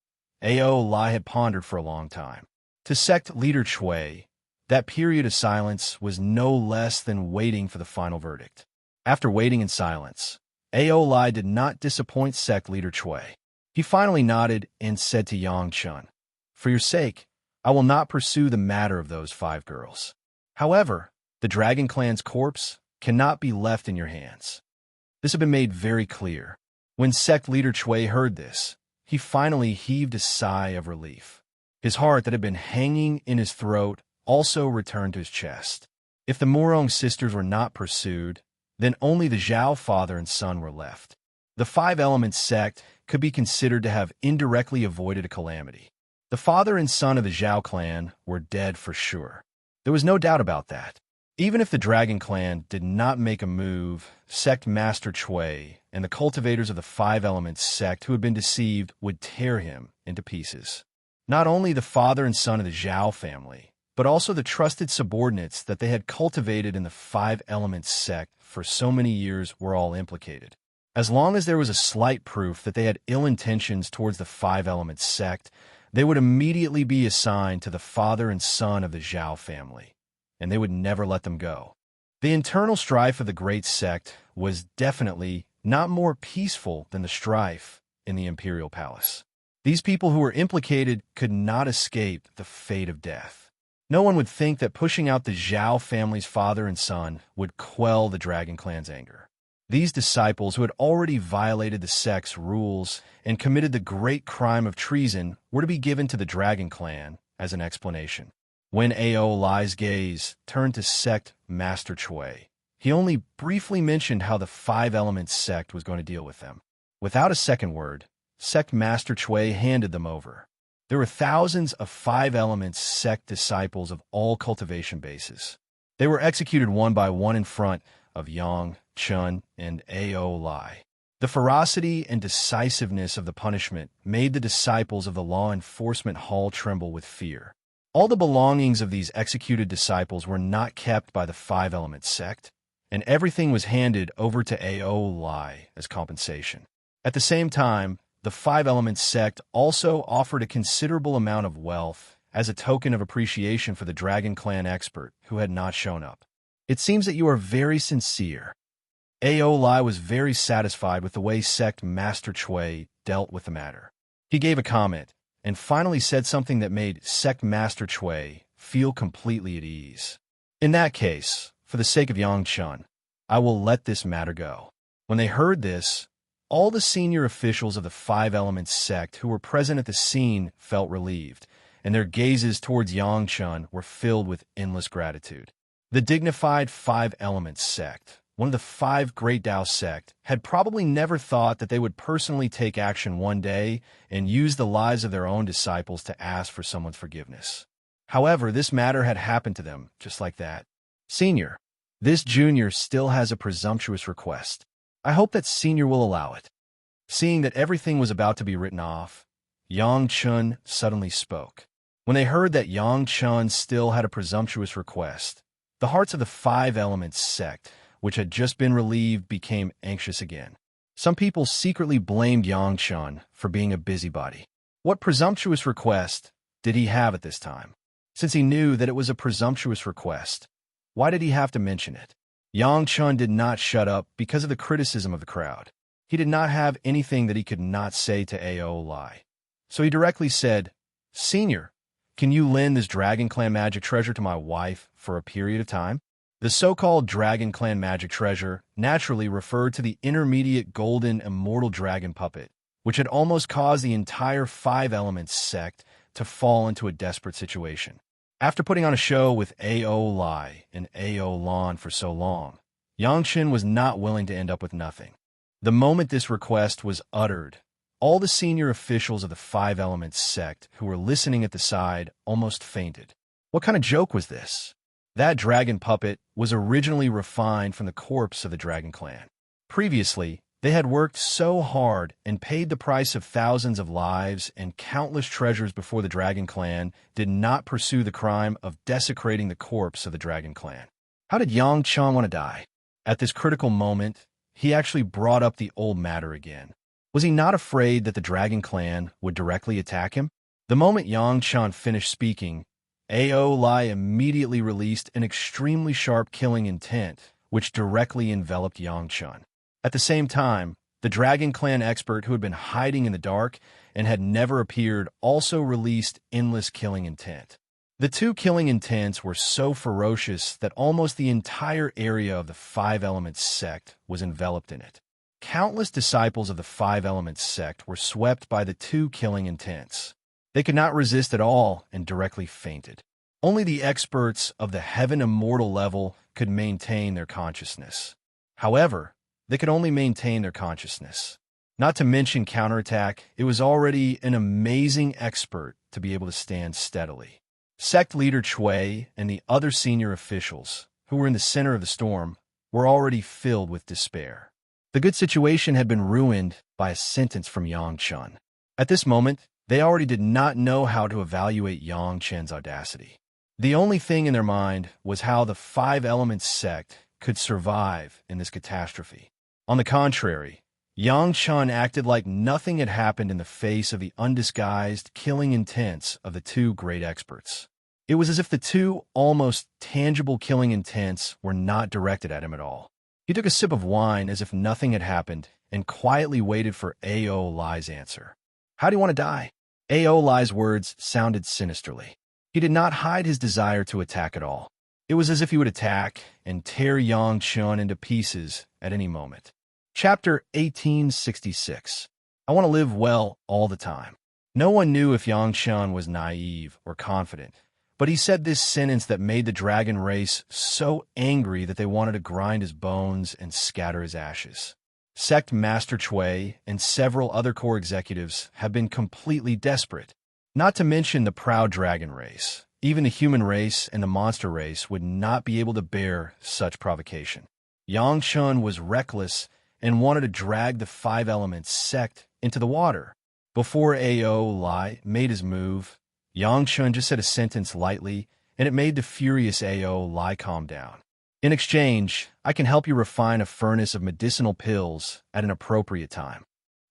Ao Lai had pondered for a long time. To sect leader Chui, that period of silence was no less than waiting for the final verdict. After waiting in silence, Ao Lai did not disappoint sect leader Chui. He finally nodded and said to Yangchun, "For your sake, I will not pursue the matter of those 5 girls. However, the Dragon Clan's corpse cannot be left in your hands." This had been made very clear. When sect leader Chui heard this, he finally heaved a sigh of relief. His heart that had been hanging in his throat also returned to his chest. If the Murong sisters were not pursued, then only the Zhao father and son were left. The Five Elements sect could be considered to have indirectly avoided a calamity. The father and son of the Zhao clan were dead for sure. There was no doubt about that. Even if the Dragon Clan did not make a move, Sect Master Chui and the cultivators of the Five Elements sect who had been deceived would tear him into pieces. Not only the father and son of the Zhao family, but also the trusted subordinates that they had cultivated in the Five Elements sect for so many years were all implicated. As long as there was a slight proof that they had ill intentions towards the Five Elements sect, they would immediately be assigned to the father and son of the Zhao family, and they would never let them go. The internal strife of the great sect was definitely not more peaceful than the strife in the imperial palace. These people who were implicated could not escape the fate of death. No one would think that pushing out the Zhao family's father and son would quell the Dragon Clan's anger. These disciples who had already violated the sect's rules and committed the great crime of treason were to be given to the Dragon Clan as an explanation. When Ao Lai's gaze turned to Sect Master Chui, he only briefly mentioned how the Five Elements sect was going to deal with them. Without a second word, Sect Master Chui handed them over. There were thousands of Five Elements sect disciples of all cultivation bases. They were executed one by one in front of Yang, Chun, and Ao Lai. The ferocity and decisiveness of the punishment made the disciples of the law enforcement hall tremble with fear. All the belongings of these executed disciples were not kept by the Five Elements sect, and everything was handed over to Ao Lai as compensation. At the same time, the Five Elements sect also offered a considerable amount of wealth as a token of appreciation for the Dragon Clan expert who had not shown up. "It seems that you are very sincere." Ao Lai was very satisfied with the way Sect Master Chui dealt with the matter. He gave a comment and finally said something that made Sect Master Chui feel completely at ease. "In that case, for the sake of Yangchun, I will let this matter go." When they heard this, all the senior officials of the Five Elements sect who were present at the scene felt relieved, and their gazes towards Yangchun were filled with endless gratitude. The dignified Five Elements sect, one of the five great Tao sect, had probably never thought that they would personally take action one day and use the lives of their own disciples to ask for someone's forgiveness. However, this matter had happened to them just like that. "Senior, this junior still has a presumptuous request. I hope that Senior will allow it." Seeing that everything was about to be written off, Yangchun suddenly spoke. When they heard that Yangchun still had a presumptuous request, the hearts of the Five Elements sect, which had just been relieved, became anxious again. Some people secretly blamed Yangchun for being a busybody. What presumptuous request did he have at this time? Since he knew that it was a presumptuous request, why did he have to mention it? Yangchun did not shut up because of the criticism of the crowd. He did not have anything that he could not say to Ao Lai. So he directly said, "Senior, can you lend this Dragon Clan magic treasure to my wife for a period of time?" The so-called Dragon Clan magic treasure naturally referred to the intermediate golden immortal dragon puppet, which had almost caused the entire Five Elements sect to fall into a desperate situation. After putting on a show with Ao Lai and Ao Lan for so long, Yangchun was not willing to end up with nothing. The moment this request was uttered, all the senior officials of the Five Elements sect who were listening at the side almost fainted. What kind of joke was this? That dragon puppet was originally refined from the corpse of the Dragon Clan. Previously, they had worked so hard and paid the price of thousands of lives and countless treasures before the Dragon Clan did not pursue the crime of desecrating the corpse of the Dragon Clan. How did Yang Chan want to die? At this critical moment, he actually brought up the old matter again. Was he not afraid that the Dragon Clan would directly attack him? The moment Yang Chan finished speaking, Ao Lai immediately released an extremely sharp killing intent, which directly enveloped Yang Chan. At the same time, the Dragon Clan expert who had been hiding in the dark and had never appeared also released endless killing intent. The two killing intents were so ferocious that almost the entire area of the Five Elements sect was enveloped in it. Countless disciples of the Five Elements sect were swept by the two killing intents. They could not resist at all and directly fainted. Only the experts of the Heaven Immortal level could maintain their consciousness. However, they could only maintain their consciousness. Not to mention counterattack, it was already an amazing expert to be able to stand steadily. Sect leader Chui and the other senior officials, who were in the center of the storm, were already filled with despair. The good situation had been ruined by a sentence from Yang Chen. At this moment, they already did not know how to evaluate Yang Chen's audacity. The only thing in their mind was how the Five Elements sect could survive in this catastrophe. On the contrary, Yang Chen acted like nothing had happened in the face of the undisguised killing intents of the two great experts. It was as if the two almost tangible killing intents were not directed at him at all. He took a sip of wine as if nothing had happened and quietly waited for Ao Lai's answer. How do you want to die? Ao Lai's words sounded sinisterly. He did not hide his desire to attack at all. It was as if he would attack and tear Yang Chen into pieces at any moment. Chapter 1866. I want to live well all the time. No one knew if Yang Chen was naive or confident, but he said this sentence that made the dragon race so angry that they wanted to grind his bones and scatter his ashes. Sect Master Chui and several other core executives have been completely desperate. Not to mention the proud dragon race. Even the human race and the monster race would not be able to bear such provocation. Yang Chen was reckless and wanted to drag the Five Elements sect into the water. Before Ao Lai made his move, Yang Chen just said a sentence lightly, and it made the furious Ao Lai calm down. In exchange, I can help you refine a furnace of medicinal pills at an appropriate time.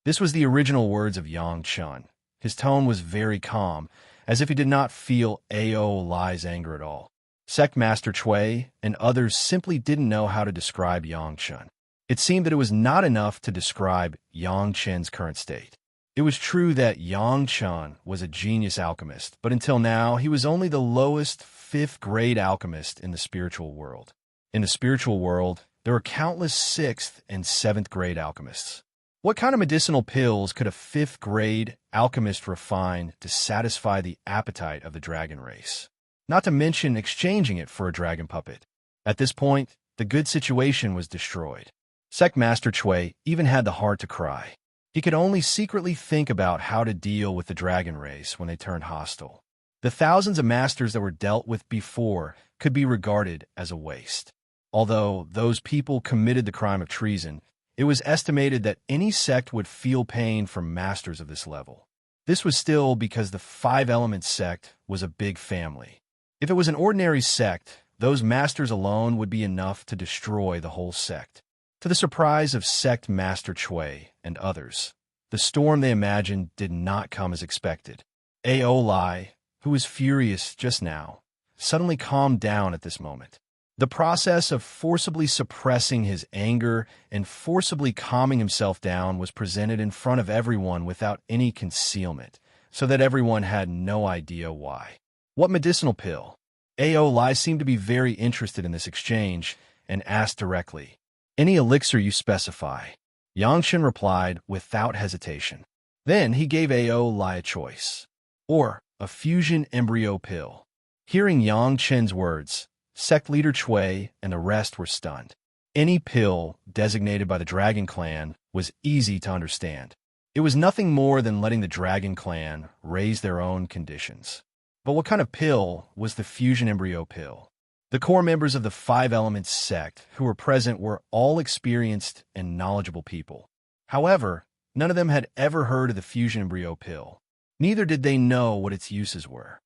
This was the original words of Yang Chen. His tone was very calm, as if he did not feel Ao Lai's anger at all. Sect Master Chui and others simply didn't know how to describe Yang Chen. It seemed that it was not enough to describe Yang Chen's current state. It was true that Yang Chen was a genius alchemist, but until now, he was only the lowest fifth-grade alchemist in the spiritual world. In the spiritual world, there were countless sixth and seventh-grade alchemists. What kind of medicinal pills could a fifth-grade alchemist refine to satisfy the appetite of the dragon race? Not to mention exchanging it for a dragon puppet. At this point, the good situation was destroyed. Sect Master Chui even had the heart to cry. He could only secretly think about how to deal with the dragon race when they turned hostile. The thousands of masters that were dealt with before could be regarded as a waste. Although those people committed the crime of treason, it was estimated that any sect would feel pain from masters of this level. This was still because the Five Elements sect was a big family. If it was an ordinary sect, those masters alone would be enough to destroy the whole sect. To the surprise of Sect Master Chui and others, the storm they imagined did not come as expected. Ao Lai, who was furious just now, suddenly calmed down at this moment. The process of forcibly suppressing his anger and forcibly calming himself down was presented in front of everyone without any concealment, so that everyone had no idea why. What medicinal pill? Ao Lai seemed to be very interested in this exchange and asked directly. Any elixir you specify. Yang Chen replied without hesitation. Then he gave Ao Lai a choice. Or a fusion embryo pill. Hearing Yang Chen's words, sect leader Chui and the rest were stunned. Any pill designated by the Dragon Clan was easy to understand. It was nothing more than letting the Dragon Clan raise their own conditions. But what kind of pill was the fusion embryo pill? The core members of the Five Elements sect who were present were all experienced and knowledgeable people. However, none of them had ever heard of the fusion embryo pill. Neither did they know what its uses were.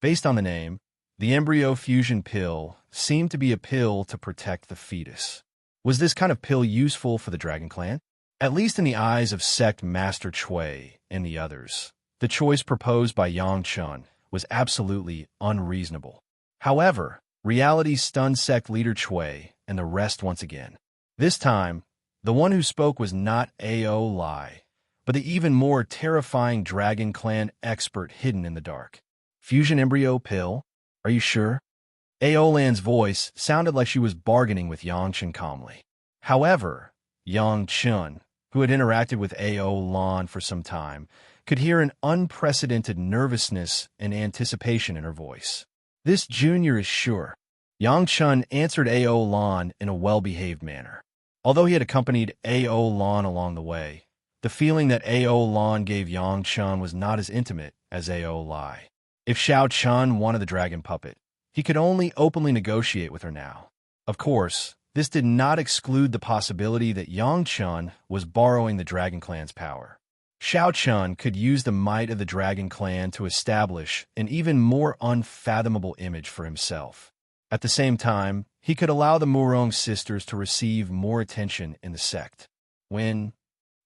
Based on the name, the embryo fusion pill seemed to be a pill to protect the fetus. Was this kind of pill useful for the Dragon Clan? At least in the eyes of Sect Master Chui and the others, the choice proposed by Yang Chun was absolutely unreasonable. However, reality stunned Sect Leader Chui and the rest once again. This time, the one who spoke was not A.O. Lai, but the even more terrifying Dragon Clan expert hidden in the dark. Fusion embryo pill? Are you sure? A.O. Lan's voice sounded like she was bargaining with Yang Chun calmly. However, Yang Chun, who had interacted with A.O. Lan for some time, could hear an unprecedented nervousness and anticipation in her voice. This junior is sure. Yang Chun answered A.O. Lan in a well-behaved manner. Although he had accompanied A.O. Lan along the way, the feeling that A.O. Lan gave Yang Chun was not as intimate as A.O. Lai. If Xiao Chun wanted the dragon puppet, he could only openly negotiate with her now. Of course, this did not exclude the possibility that Yang Chun was borrowing the Dragon Clan's power. Xiao Chun could use the might of the Dragon Clan to establish an even more unfathomable image for himself. At the same time, he could allow the Murong sisters to receive more attention in the sect. When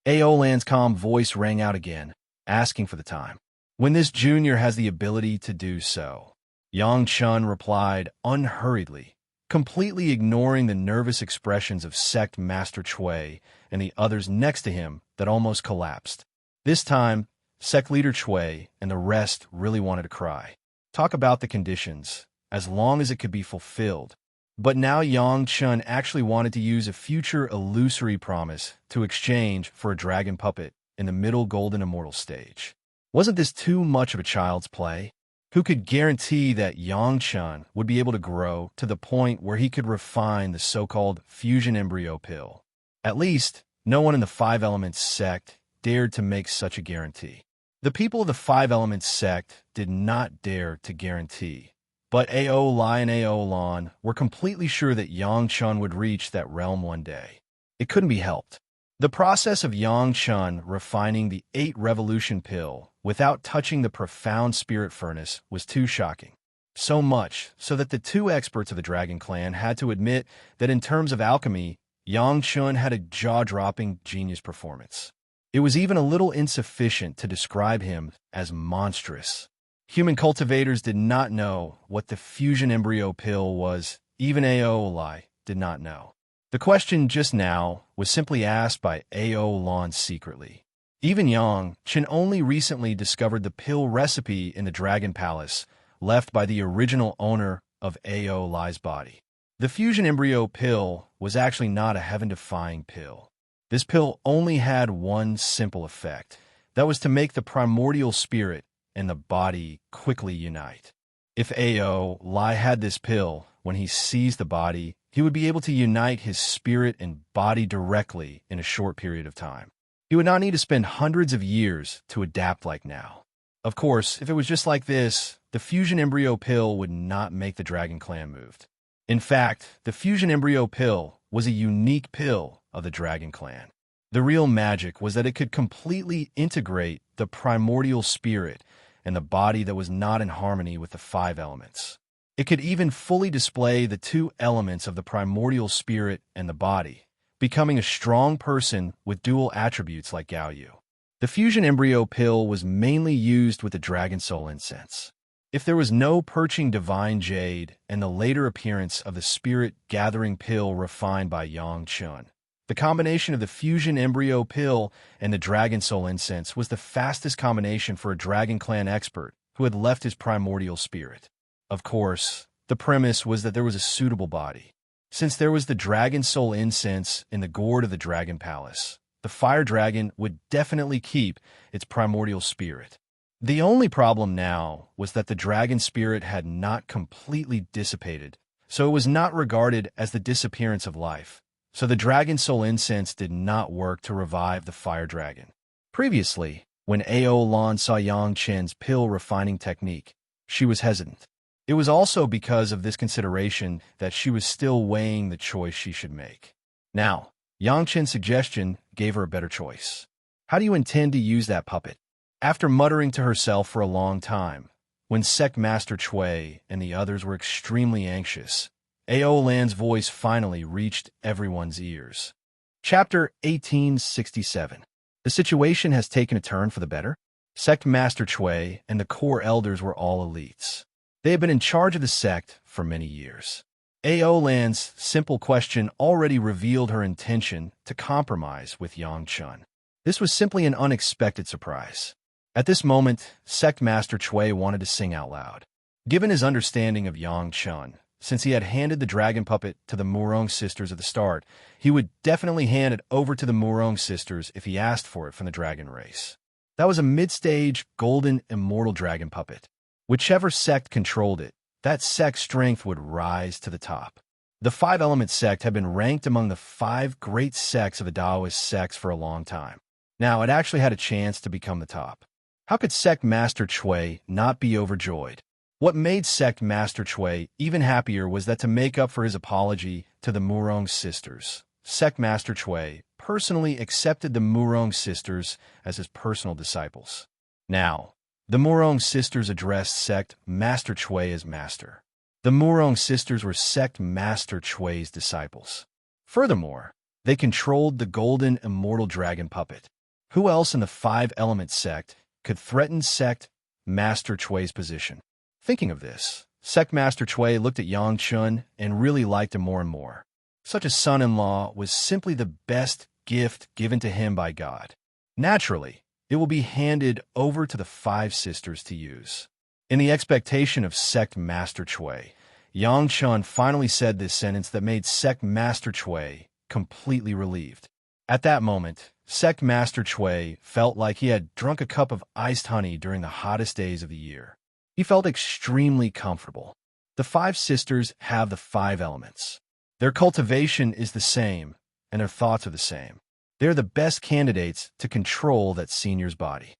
A.O. Lan's calm voice rang out again, asking for the time. When this junior has the ability to do so, Yang Chun replied unhurriedly, completely ignoring the nervous expressions of Sect Master Chui and the others next to him that almost collapsed. This time, Sect Leader Chui and the rest really wanted to cry. Talk about the conditions, as long as it could be fulfilled. But now Yang Chun actually wanted to use a future illusory promise to exchange for a dragon puppet in the middle golden immortal stage. Wasn't this too much of a child's play? Who could guarantee that Yang Chun would be able to grow to the point where he could refine the so-called fusion embryo pill? At least, no one in the Five Elements sect dared to make such a guarantee. The people of the Five Elements sect did not dare to guarantee, but A.O. Lai and A.O. Lan were completely sure that Yang Chun would reach that realm one day. It couldn't be helped. The process of Yang Chun refining the 8 revolution pill without touching the profound spirit furnace was too shocking. So much so that the two experts of the Dragon Clan had to admit that in terms of alchemy, Yang Chun had a jaw-dropping genius performance. It was even a little insufficient to describe him as monstrous. Human cultivators did not know what the fusion embryo pill was. Even A.O. Lai did not know. The question just now was simply asked by A.O. Lan secretly. Even Yang Chun only recently discovered the pill recipe in the Dragon Palace, left by the original owner of A.O. Lai's body. The fusion embryo pill was actually not a heaven-defying pill. This pill only had one simple effect. That was to make the primordial spirit and the body quickly unite. If A.O. Lai had this pill, when he seized the body, he would be able to unite his spirit and body directly in a short period of time. He would not need to spend hundreds of years to adapt like now. Of course, if it was just like this, the fusion embryo pill would not make the Dragon Clan moved. In fact, the fusion embryo pill was a unique pill of the Dragon Clan. The real magic was that it could completely integrate the primordial spirit and the body that was not in harmony with the 5 elements. It could even fully display the 2 elements of the primordial spirit and the body, becoming a strong person with dual attributes like Gao Yu. The fusion embryo pill was mainly used with the Dragon Soul incense. If there was no perching divine jade and the later appearance of the spirit gathering pill refined by Yang Chun, the combination of the fusion embryo pill and the Dragon Soul incense was the fastest combination for a Dragon Clan expert who had left his primordial spirit. Of course, the premise was that there was a suitable body. Since there was the Dragon Soul incense in the gourd of the Dragon Palace, the fire dragon would definitely keep its primordial spirit. The only problem now was that the dragon spirit had not completely dissipated, so it was not regarded as the disappearance of life. So the Dragon Soul incense did not work to revive the fire dragon. Previously, when A.O. Lan saw Yang Chen's pill refining technique, she was hesitant. It was also because of this consideration that she was still weighing the choice she should make. Now, Yang Chen's suggestion gave her a better choice. How do you intend to use that puppet? After muttering to herself for a long time, when Sect Master Chui and the others were extremely anxious, Ao Lan's voice finally reached everyone's ears. Chapter 1867. The situation has taken a turn for the better. Sect Master Chui and the core elders were all elites. They had been in charge of the sect for many years. Ao Lan's simple question already revealed her intention to compromise with Yang Chun. This was simply an unexpected surprise. At this moment, Sect Master Chui wanted to sing out loud. Given his understanding of Yang Chun, since he had handed the dragon puppet to the Murong sisters at the start, he would definitely hand it over to the Murong sisters if he asked for it from the dragon race. That was a mid-stage, golden, immortal dragon puppet. Whichever sect controlled it, that sect's strength would rise to the top. The five-element sect had been ranked among the 5 great sects of the Taoist sects for a long time. Now, it actually had a chance to become the top. How could Sect Master Chui not be overjoyed? What made Sect Master Chui even happier was that to make up for his apology to the Murong sisters, Sect Master Chui personally accepted the Murong sisters as his personal disciples. Now, the Murong sisters addressed Sect Master Chui as Master. The Murong sisters were Sect Master Chui's disciples. Furthermore, they controlled the golden immortal dragon puppet. Who else in the 5-element sect could threaten Sect Master Chui's position? Thinking of this, Sect Master Chui looked at Yang Chun and really liked him more and more. Such a son-in-law was simply the best gift given to him by God. Naturally, it will be handed over to the 5 sisters to use. In the expectation of Sect Master Chui, Yang Chun finally said this sentence that made Sect Master Chui completely relieved. At that moment, Sect Master Chui felt like he had drunk a cup of iced honey during the hottest days of the year. He felt extremely comfortable. The 5 sisters have the 5 elements. Their cultivation is the same, and their thoughts are the same. They're the best candidates to control that senior's body.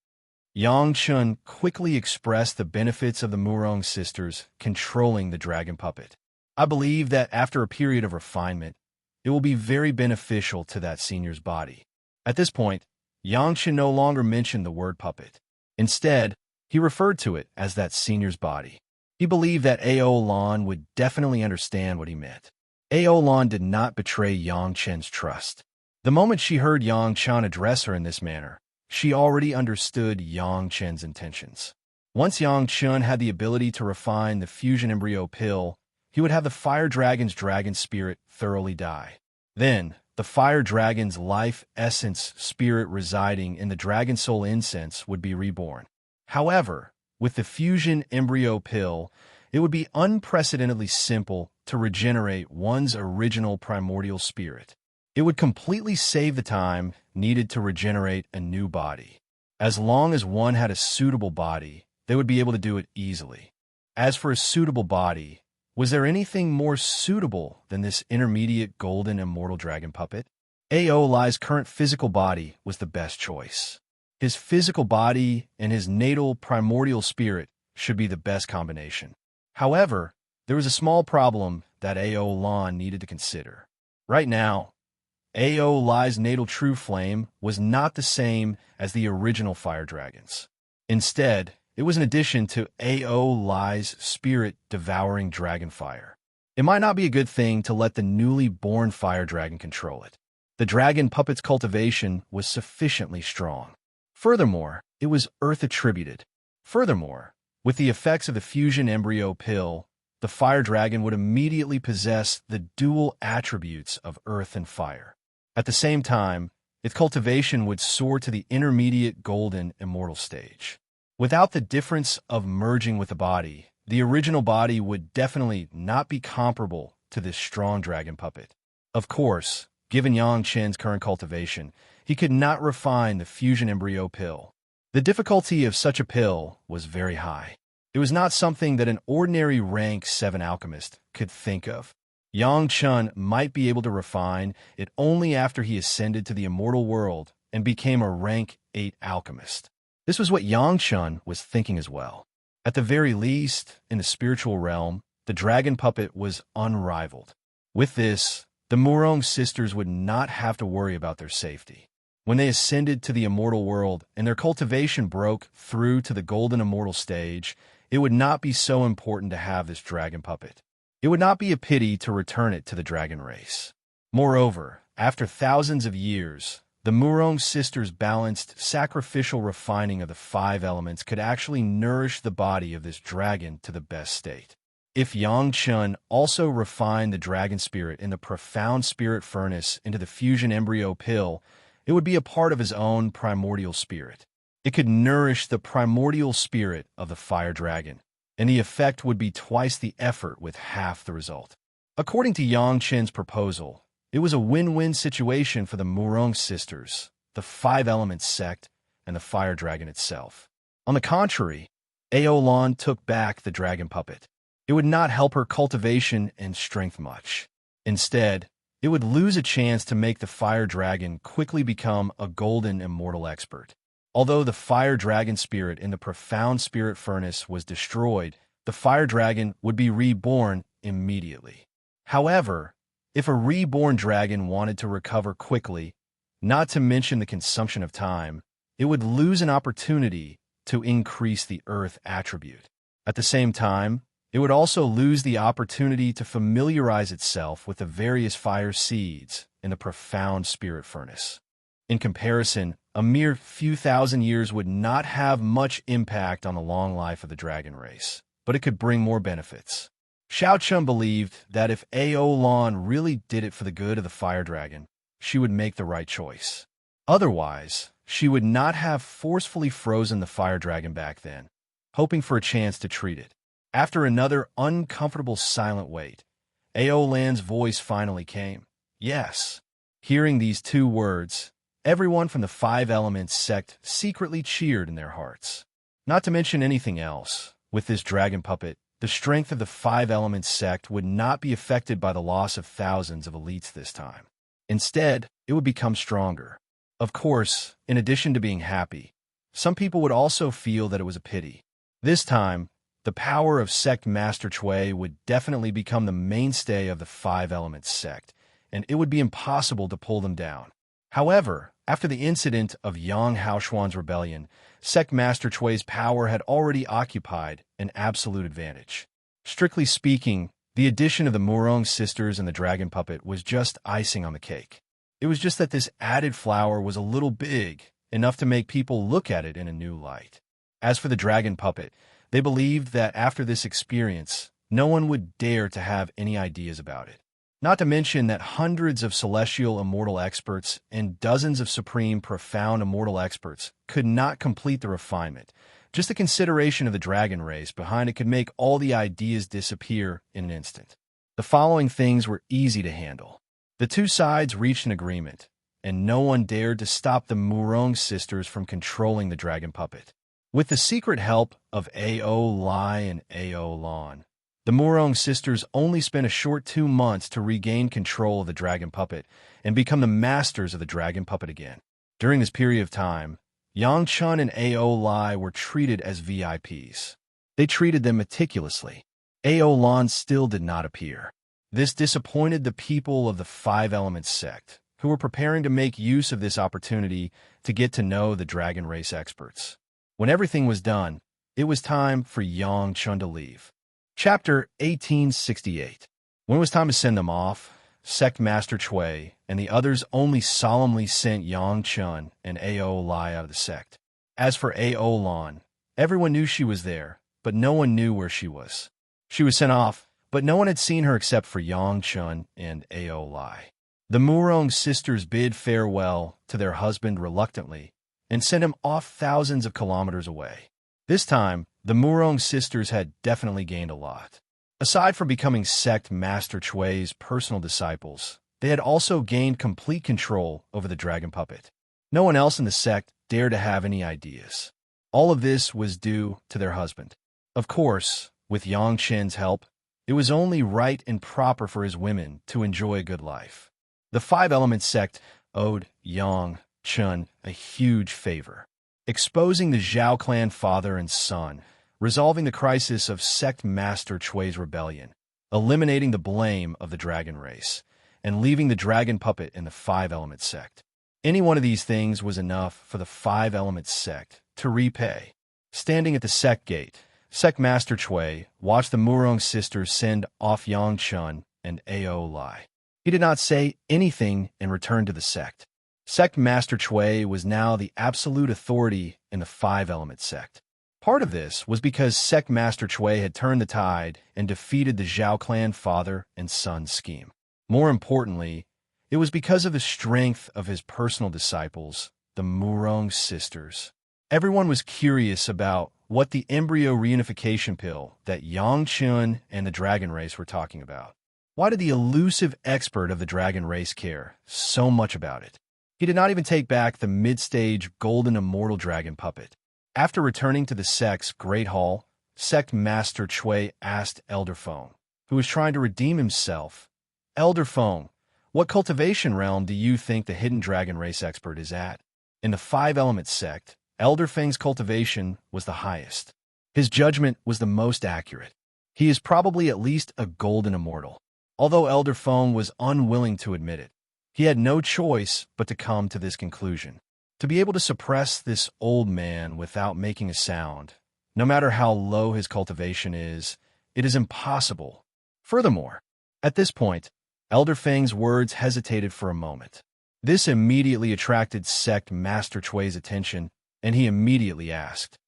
Yang Chun quickly expressed the benefits of the Murong sisters controlling the dragon puppet. I believe that after a period of refinement, it will be very beneficial to that senior's body. At this point, Yang Chun no longer mentioned the word puppet. Instead, he referred to it as that senior's body. He believed that Ao Lan would definitely understand what he meant. Ao Lan did not betray Yang Chen's trust. The moment she heard Yang Chen address her in this manner, she already understood Yang Chen's intentions. Once Yang Chen had the ability to refine the fusion embryo pill, he would have the fire dragon's dragon spirit thoroughly die. Then, the fire dragon's life essence spirit residing in the dragon soul incense would be reborn. However, with the fusion embryo pill, it would be unprecedentedly simple to regenerate one's original primordial spirit. It would completely save the time needed to regenerate a new body. As long as one had a suitable body, they would be able to do it easily. As for a suitable body, was there anything more suitable than this intermediate golden immortal dragon puppet? Ao Lai's current physical body was the best choice. His physical body and his natal primordial spirit should be the best combination. However, there was a small problem that Ao Lan needed to consider. Right now, Ao Lai's natal true flame was not the same as the original fire dragons. Instead, it was an addition to Ao Lai's spirit devouring dragon fire. It might not be a good thing to let the newly born fire dragon control it. The dragon puppet's cultivation was sufficiently strong. Furthermore, it was earth-attributed. Furthermore, with the effects of the fusion embryo pill, the fire dragon would immediately possess the dual attributes of earth and fire. At the same time, its cultivation would soar to the intermediate golden immortal stage. Without the difference of merging with the body, the original body would definitely not be comparable to this strong dragon puppet. Of course, given Yang Chen's current cultivation, he could not refine the fusion embryo pill. The difficulty of such a pill was very high. It was not something that an ordinary rank 7 alchemist could think of. Yang Chen might be able to refine it only after he ascended to the immortal world and became a rank 8 alchemist. This was what Yang Chen was thinking as well. At the very least, in the spiritual realm, the dragon puppet was unrivaled. With this, the Murong sisters would not have to worry about their safety. When they ascended to the immortal world and their cultivation broke through to the golden immortal stage, it would not be so important to have this dragon puppet. It would not be a pity to return it to the dragon race. Moreover, after thousands of years, the Murong sisters' balanced, sacrificial refining of the 5 elements could actually nourish the body of this dragon to the best state. If Yang Chun also refined the dragon spirit in the profound spirit furnace into the fusion embryo pill, it would be a part of his own primordial spirit. It could nourish the primordial spirit of the fire dragon, and the effect would be twice the effort with half the result. According to Yang Chen's proposal, it was a win-win situation for the Murong sisters, the 5 elements sect, and the fire dragon itself. On the contrary, Aolan took back the dragon puppet. It would not help her cultivation and strength much. Instead, it would lose a chance to make the fire dragon quickly become a golden immortal expert. Although the fire dragon spirit in the profound spirit furnace was destroyed, the fire dragon would be reborn immediately. However, if a reborn dragon wanted to recover quickly, not to mention the consumption of time, it would lose an opportunity to increase the earth attribute. At the same time, it would also lose the opportunity to familiarize itself with the various fire seeds in the profound spirit furnace. In comparison, a mere few thousand years would not have much impact on the long life of the dragon race, but it could bring more benefits. Xiao Chun believed that if Aolan really did it for the good of the fire dragon, she would make the right choice. Otherwise, she would not have forcefully frozen the fire dragon back then, hoping for a chance to treat it. After another uncomfortable silent wait, Aolan's voice finally came. Yes. Hearing these 2 words, everyone from the 5 elements sect secretly cheered in their hearts. Not to mention anything else, with this dragon puppet, the strength of the 5 elements sect would not be affected by the loss of thousands of elites this time. Instead, it would become stronger. Of course, in addition to being happy, some people would also feel that it was a pity. This time, the power of Sect Master Chui would definitely become the mainstay of the 5 elements sect, and it would be impossible to pull them down. However, after the incident of Yang Haoshuan's rebellion, Sect Master Chui's power had already occupied an absolute advantage. Strictly speaking, the addition of the Murong sisters and the dragon puppet was just icing on the cake. It was just that this added flower was a little big, enough to make people look at it in a new light. As for the dragon puppet, they believed that after this experience, no one would dare to have any ideas about it. Not to mention that hundreds of celestial immortal experts and dozens of supreme profound immortal experts could not complete the refinement. Just the consideration of the dragon race behind it could make all the ideas disappear in an instant. The following things were easy to handle. The 2 sides reached an agreement, and no one dared to stop the Murong sisters from controlling the dragon puppet. With the secret help of Ao Lai and Ao Lan, the Murong sisters only spent a short 2 months to regain control of the dragon puppet and become the masters of the dragon puppet again. During this period of time, Yang Chun and Ao Lai were treated as VIPs. They treated them meticulously. Ao Lan still did not appear. This disappointed the people of the 5 elements sect, who were preparing to make use of this opportunity to get to know the dragon race experts. When everything was done, it was time for Yang Chun to leave. Chapter 1868. When it was time to send them off, Sect Master Chui and the others only solemnly sent Yang Chun and Ao Lai out of the sect. As for Ao Lan, everyone knew she was there, but no one knew where she was. She was sent off, but no one had seen her except for Yang Chun and Ao Lai. The Murong sisters bid farewell to their husband reluctantly and sent him off thousands of kilometers away. This time, the Murong sisters had definitely gained a lot. Aside from becoming Sect Master Chui's personal disciples, they had also gained complete control over the dragon puppet. No one else in the sect dared to have any ideas. All of this was due to their husband. Of course, with Yang Chen's help, it was only right and proper for his women to enjoy a good life. The 5 elements sect owed Yang Chun a huge favor. Exposing the Zhao clan father and son resolving the crisis of Sect Master Chui's rebellion, eliminating the blame of the dragon race, and leaving the dragon puppet in the Five-Element sect. Any one of these things was enough for the Five-Element sect to repay. Standing at the sect gate, Sect Master Chui watched the Murong sisters send off Yang Chun and Ao Lai. He did not say anything and returned to the sect. Sect Master Chui was now the absolute authority in the Five-Element sect. Part of this was because Sect Master Chui had turned the tide and defeated the Zhao clan father and son scheme. More importantly, it was because of the strength of his personal disciples, the Murong sisters. Everyone was curious about what the embryo reunification pill that Yang Chun and the dragon race were talking about. Why did the elusive expert of the dragon race care so much about it? He did not even take back the mid-stage golden immortal dragon puppet. After returning to the sect's Great Hall, Sect Master Chui asked Elder Feng, who was trying to redeem himself, "Elder Feng, what cultivation realm do you think the hidden dragon race expert is at?" In the Five-Element sect, Elder Feng's cultivation was the highest. His judgment was the most accurate. He is probably at least a golden immortal. Although Elder Feng was unwilling to admit it, he had no choice but to come to this conclusion. To be able to suppress this old man without making a sound, no matter how low his cultivation is, it is impossible. Furthermore, at this point, Elder Feng's words hesitated for a moment. This immediately attracted Sect Master Chui's attention, and he immediately asked.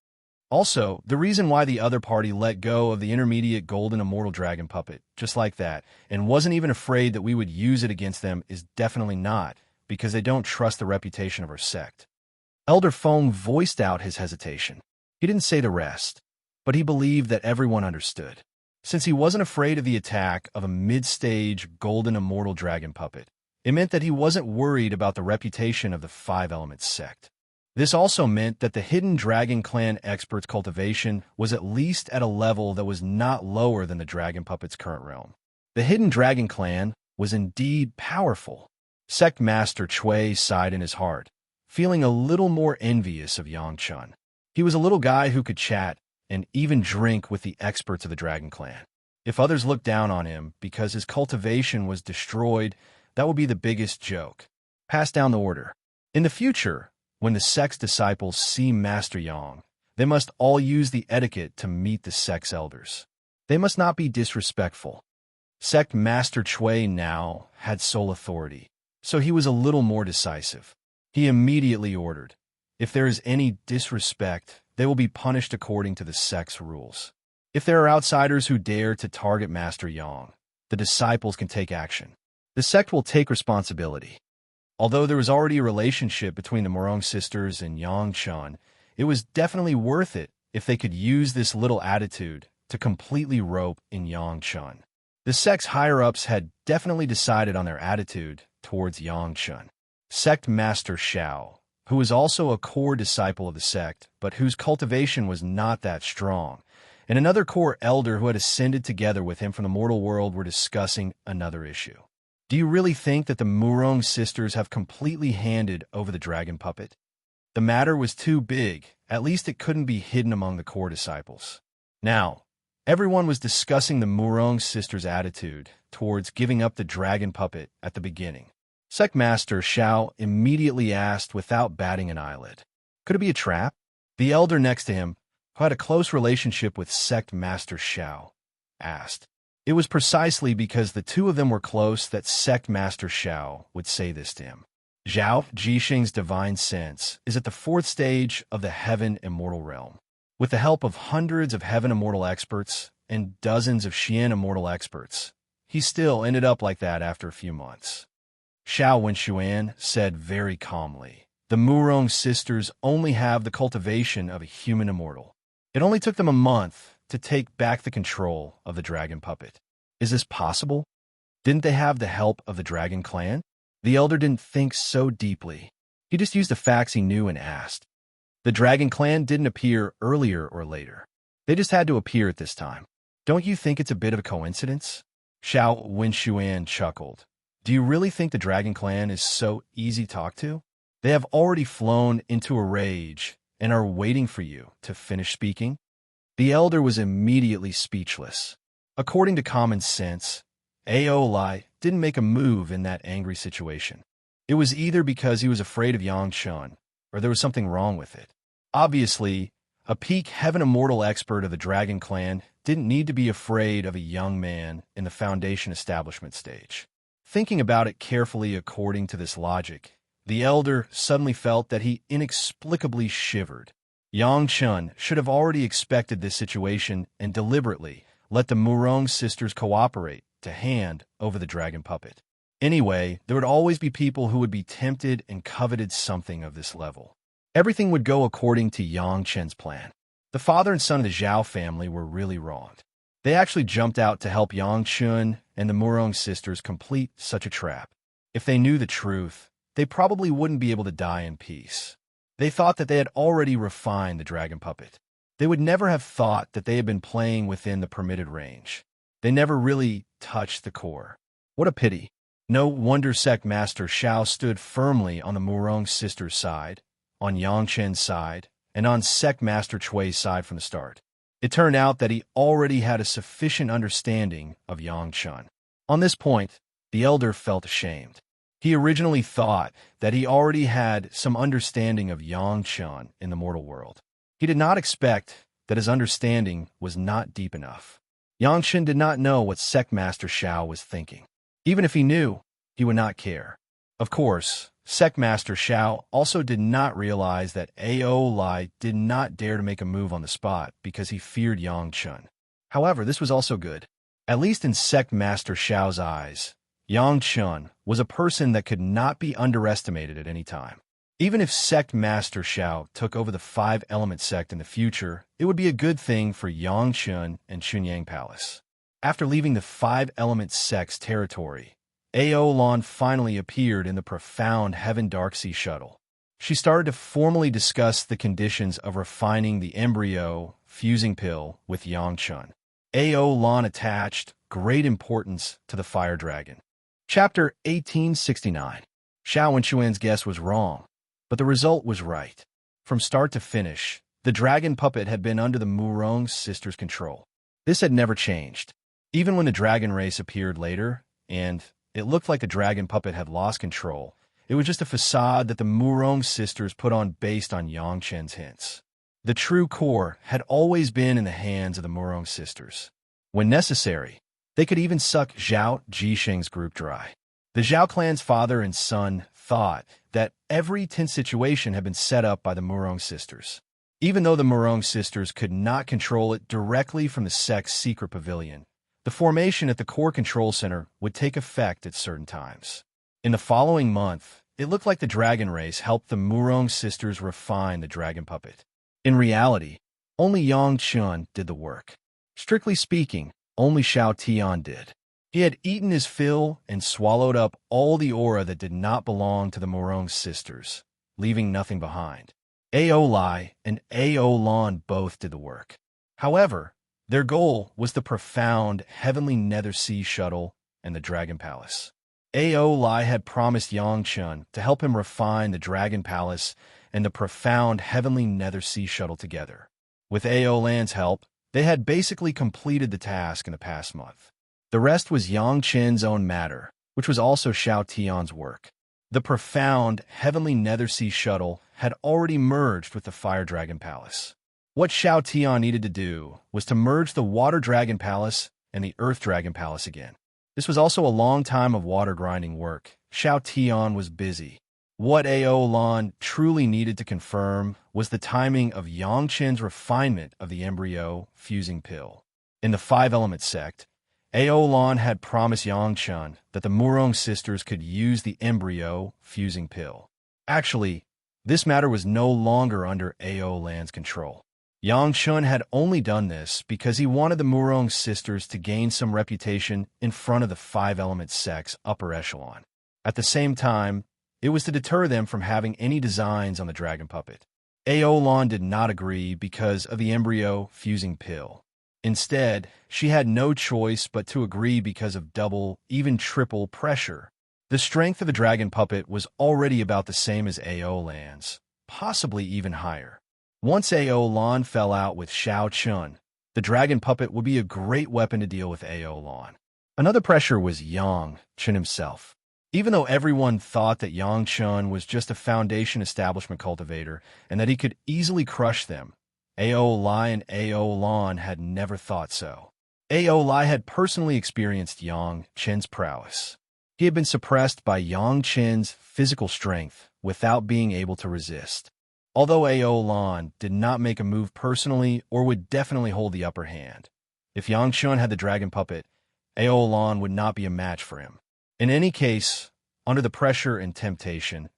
Also, the reason why the other party let go of the intermediate golden immortal dragon puppet, just like that, and wasn't even afraid that we would use it against them is definitely not because they don't trust the reputation of our sect. Elder Feng voiced out his hesitation. He didn't say the rest, but he believed that everyone understood. Since he wasn't afraid of the attack of a mid-stage golden immortal dragon puppet, it meant that he wasn't worried about the reputation of the Five-Element sect. This also meant that the Hidden Dragon Clan expert's cultivation was at least at a level that was not lower than the Dragon Puppet's current realm. The Hidden Dragon Clan was indeed powerful. Sect Master Chui sighed in his heart, feeling a little more envious of Yang Chun. He was a little guy who could chat and even drink with the experts of the Dragon Clan. If others looked down on him because his cultivation was destroyed, that would be the biggest joke. Pass down the order. In the future, when the sect's disciples see Master Yang, they must all use the etiquette to meet the sect's elders. They must not be disrespectful. Sect Master Chui now had sole authority, so he was a little more decisive. He immediately ordered, if there is any disrespect, they will be punished according to the sect's rules. If there are outsiders who dare to target Master Yang, the disciples can take action. The sect will take responsibility. Although there was already a relationship between the Murong sisters and Yang Chun, it was definitely worth it if they could use this little attitude to completely rope in Yang Chun. The sect's higher-ups had definitely decided on their attitude towards Yang Chun. Sect Master Xiao, who was also a core disciple of the sect, but whose cultivation was not that strong, and another core elder who had ascended together with him from the mortal world were discussing another issue. Do you really think that the Murong sisters have completely handed over the dragon puppet? The matter was too big, at least it couldn't be hidden among the core disciples. Now, everyone was discussing the Murong sisters' attitude towards giving up the dragon puppet at the beginning. Sect Master Xiao immediately asked without batting an eyelid. Could it be a trap? The elder next to him, who had a close relationship with Sect Master Xiao, asked. It was precisely because the two of them were close that Sect Master Xiao would say this to him. Zhao Jixing's divine sense is at the fourth stage of the Heaven Immortal realm. With the help of hundreds of Heaven Immortal experts and dozens of Xian Immortal experts, he still ended up like that after a few months. Xiao Wenshuan said very calmly, the Murong sisters only have the cultivation of a human immortal. It only took them a month to take back the control of the dragon puppet. Is this possible? Didn't they have the help of the dragon clan? The elder didn't think so deeply. He just used the facts he knew and asked. The dragon clan didn't appear earlier or later. They just had to appear at this time. Don't you think it's a bit of a coincidence? Xiao Wenshuan chuckled. Do you really think the dragon clan is so easy to talk to? They have already flown into a rage and are waiting for you to finish speaking. The elder was immediately speechless. According to common sense, Aolai didn't make a move in that angry situation. It was either because he was afraid of Yang Chun, or there was something wrong with it. Obviously, a peak Heaven Immortal expert of the Dragon Clan didn't need to be afraid of a young man in the Foundation establishment stage. Thinking about it carefully according to this logic, the elder suddenly felt that he inexplicably shivered. Yang Chun should have already expected this situation and deliberately let the Murong sisters cooperate to hand over the dragon puppet. Anyway, there would always be people who would be tempted and coveted something of this level. Everything would go according to Yang Chen's plan. The father and son of the Zhao family were really wronged. They actually jumped out to help Yang Chun and the Murong sisters complete such a trap. If they knew the truth, they probably wouldn't be able to die in peace. They thought that they had already refined the dragon puppet. They would never have thought that they had been playing within the permitted range. They never really touched the core. What a pity. No wonder Sect Master Xiao stood firmly on the Murong sisters' side, on Yang Chen's side, and on Sect Master Chui's side from the start. It turned out that he already had a sufficient understanding of Yang Chun. On this point, the elder felt ashamed. He originally thought that he already had some understanding of Yang Chun in the mortal world. He did not expect that his understanding was not deep enough. Yang Chun did not know what Sect Master Xiao was thinking. Even if he knew, he would not care. Of course, Sect Master Xiao also did not realize that Aolai did not dare to make a move on the spot because he feared Yang Chun. However, this was also good. At least in Sect Master Xiao's eyes, Yang Chun was a person that could not be underestimated at any time. Even if Sect Master Xiao took over the Five-Element sect in the future, it would be a good thing for Yang Chun and Chunyang Palace. After leaving the Five-Element sect's territory, Aolan finally appeared in the profound Heaven Darksea shuttle. She started to formally discuss the conditions of refining the embryo fusing pill with Yang Chun. Aolan attached great importance to the fire dragon. Chapter 1869. Xiao and Chuan's guess was wrong, but the result was right. From start to finish, the dragon puppet had been under the Murong sisters' control. This had never changed. Even when the dragon race appeared later, and it looked like the dragon puppet had lost control, it was just a facade that the Murong sisters put on based on Yang Chen's hints. The true core had always been in the hands of the Murong sisters. When necessary, they could even suck Zhao Jisheng's group dry. The Zhao clan's father and son thought that every tense situation had been set up by the Murong sisters. Even though the Murong sisters could not control it directly from the sect's secret pavilion, the formation at the core control center would take effect at certain times. In the following month, it looked like the dragon race helped the Murong sisters refine the dragon puppet. In reality, only Yang Chun did the work. Strictly speaking, only Xiao Tian did. He had eaten his fill and swallowed up all the aura that did not belong to the Murong sisters, leaving nothing behind. Aolai and Aolan both did the work. However, their goal was the profound heavenly nether sea shuttle and the dragon palace. Aolai had promised Yang Chun to help him refine the dragon palace and the profound heavenly nether sea shuttle together. With Aolan's help, they had basically completed the task in the past month. The rest was Yang Chen's own matter, which was also Xiao Tian's work. The profound heavenly nether sea shuttle had already merged with the fire dragon palace. What Xiao Tian needed to do was to merge the water dragon palace and the earth dragon palace again. This was also a long time of water grinding work. Xiao Tian was busy. What Aolan truly needed to confirm was the timing of Yang Chen's refinement of the embryo fusing pill. In the Five-Element sect, Aolan had promised Yang Chun that the Murong sisters could use the embryo fusing pill. Actually, this matter was no longer under Aolan's control. Yang Chun had only done this because he wanted the Murong sisters to gain some reputation in front of the Five-Element sect's upper echelon. At the same time, it was to deter them from having any designs on the dragon puppet. Aolan did not agree because of the embryo fusing pill. Instead, she had no choice but to agree because of double, even triple pressure. The strength of the dragon puppet was already about the same as Aolan's, possibly even higher. Once Aolan fell out with Xiao Chun, The dragon puppet would be a great weapon to deal with Ao Lan. Another pressure was Yang Chun himself. Even though everyone thought that Yang Chun was just a foundation establishment cultivator and that he could easily crush them, Ao Lai and Ao Lan had never thought so. Ao Lai had personally experienced Yang Chen's prowess. He had been suppressed by Yang Chen's physical strength without being able to resist. Although Ao Lan did not make a move personally or would definitely hold the upper hand, if Yang Chun had the dragon puppet, Ao Lan would not be a match for him. In any case, under the pressure and temptation,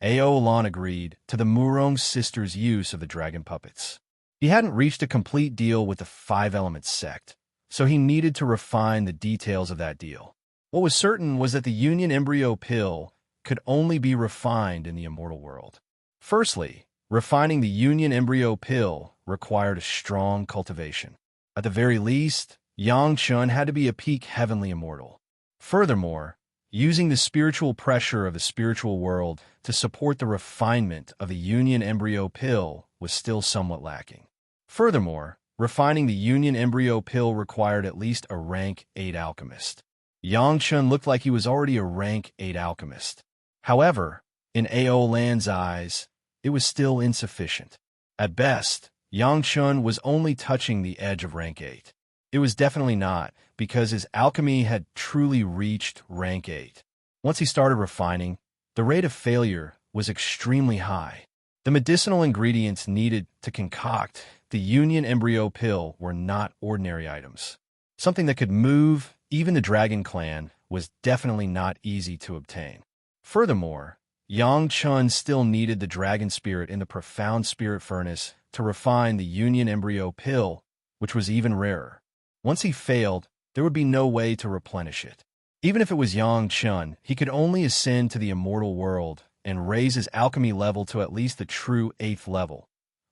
Ao Lan agreed to the Murong sisters' use of the dragon puppets. He hadn't reached a complete deal with the Five Elements sect, so he needed to refine the details of that deal. What was certain was that the Union Embryo Pill could only be refined in the immortal world. Firstly, refining the Union Embryo Pill required a strong cultivation. At the very least, Yang Chun had to be a peak heavenly immortal. Furthermore, using the spiritual pressure of the spiritual world to support the refinement of the Union Embryo Pill was still somewhat lacking. Furthermore, refining the Union Embryo Pill required at least a rank 8 alchemist. Yang Chun looked like he was already a rank 8 alchemist. However, in Ao Lan's eyes, it was still insufficient. At best, Yang Chun was only touching the edge of rank 8. It was definitely not, because his alchemy had truly reached rank 8. Once he started refining, the rate of failure was extremely high. The medicinal ingredients needed to concoct the Union Embryo Pill were not ordinary items. Something that could move even the Dragon Clan was definitely not easy to obtain. Furthermore, Yang Chun still needed the dragon spirit in the profound spirit furnace to refine the Union Embryo Pill, which was even rarer. Once he failed, there would be no way to replenish it. Even if it was Yang Chun, he could only ascend to the immortal world and raise his alchemy level to at least the true 8th level.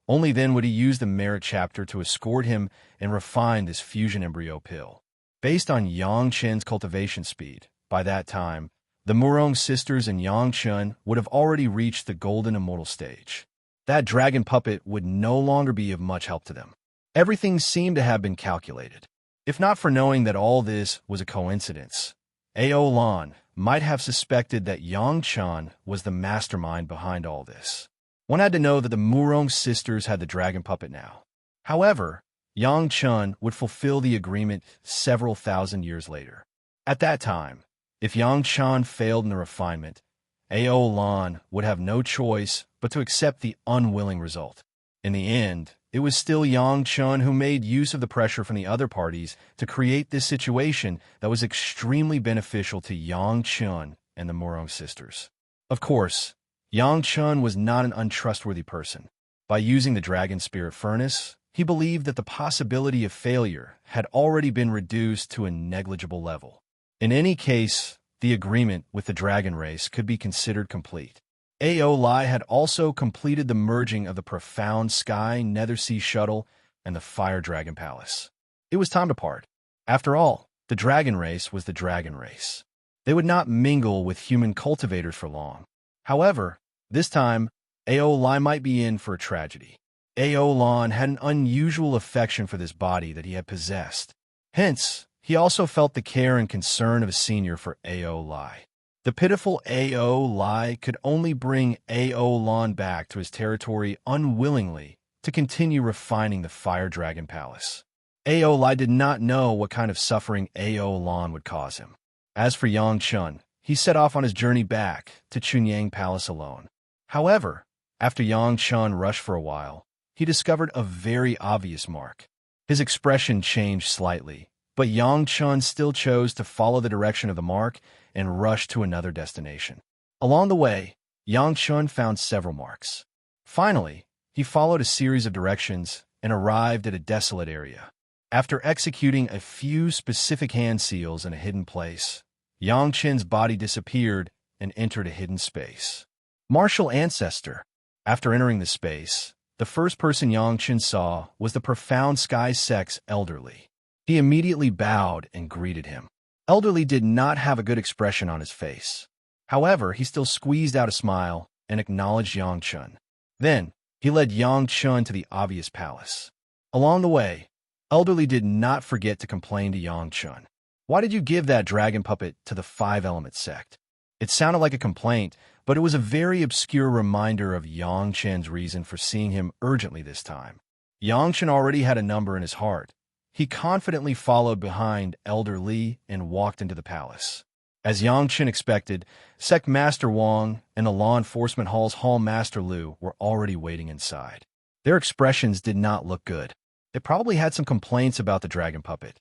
Only then would he use the merit chapter to escort him and refine this fusion embryo pill. Based on Yang Chen's cultivation speed, by that time, the Murong sisters and Yang Chun would have already reached the golden immortal stage. That dragon puppet would no longer be of much help to them. Everything seemed to have been calculated. If not for knowing that all this was a coincidence, Ao Lan might have suspected that Yang Chun was the mastermind behind all this. One had to know that the Murong sisters had the dragon puppet now. However, Yang Chun would fulfill the agreement several thousand years later. At that time, if Yang Chun failed in the refinement, Ao Lan would have no choice but to accept the unwilling result. In the end, it was still Yang Chun who made use of the pressure from the other parties to create this situation that was extremely beneficial to Yang Chun and the Murong sisters. Of course, Yang Chun was not an untrustworthy person. By using the dragon spirit furnace, he believed that the possibility of failure had already been reduced to a negligible level. In any case, the agreement with the dragon race could be considered complete. Ao Lai had also completed the merging of the Profound Sky Nethersea Shuttle and the Fire Dragon Palace. It was time to part. After all, the dragon race was the dragon race. They would not mingle with human cultivators for long. However, this time, Ao Lai might be in for a tragedy. Ao Lan had an unusual affection for this body that he had possessed. Hence, he also felt the care and concern of a senior for Ao Lai. The pitiful Ao Lai could only bring Ao Lan back to his territory unwillingly to continue refining the Fire Dragon Palace. Ao Lai did not know what kind of suffering Ao Lan would cause him. As for Yang Chun, he set off on his journey back to Chunyang Palace alone. However, after Yang Chun rushed for a while, he discovered a very obvious mark. His expression changed slightly, but Yang Chun still chose to follow the direction of the mark and rush to another destination. Along the way, Yang Chun found several marks. Finally, he followed a series of directions and arrived at a desolate area. After executing a few specific hand seals in a hidden place, Yang Chun's body disappeared and entered a hidden space. Martial Ancestor. After entering the space, the first person Yang Chun saw was the Profound Sky Sect's Elderly. He immediately bowed and greeted him. Elderly did not have a good expression on his face. However, he still squeezed out a smile and acknowledged Yang Chun. Then, he led Yang Chun to the obvious palace. Along the way, Elderly did not forget to complain to Yang Chun. Why did you give that dragon puppet to the Five-Element sect? It sounded like a complaint, but it was a very obscure reminder of Yang Chen's reason for seeing him urgently this time. Yang Chen already had a number in his heart. He confidently followed behind Elder Li and walked into the palace. As Yang Chen expected, Sect Master Wang and the Law Enforcement Hall's Hall Master Lu were already waiting inside. Their expressions did not look good. They probably had some complaints about the dragon puppet.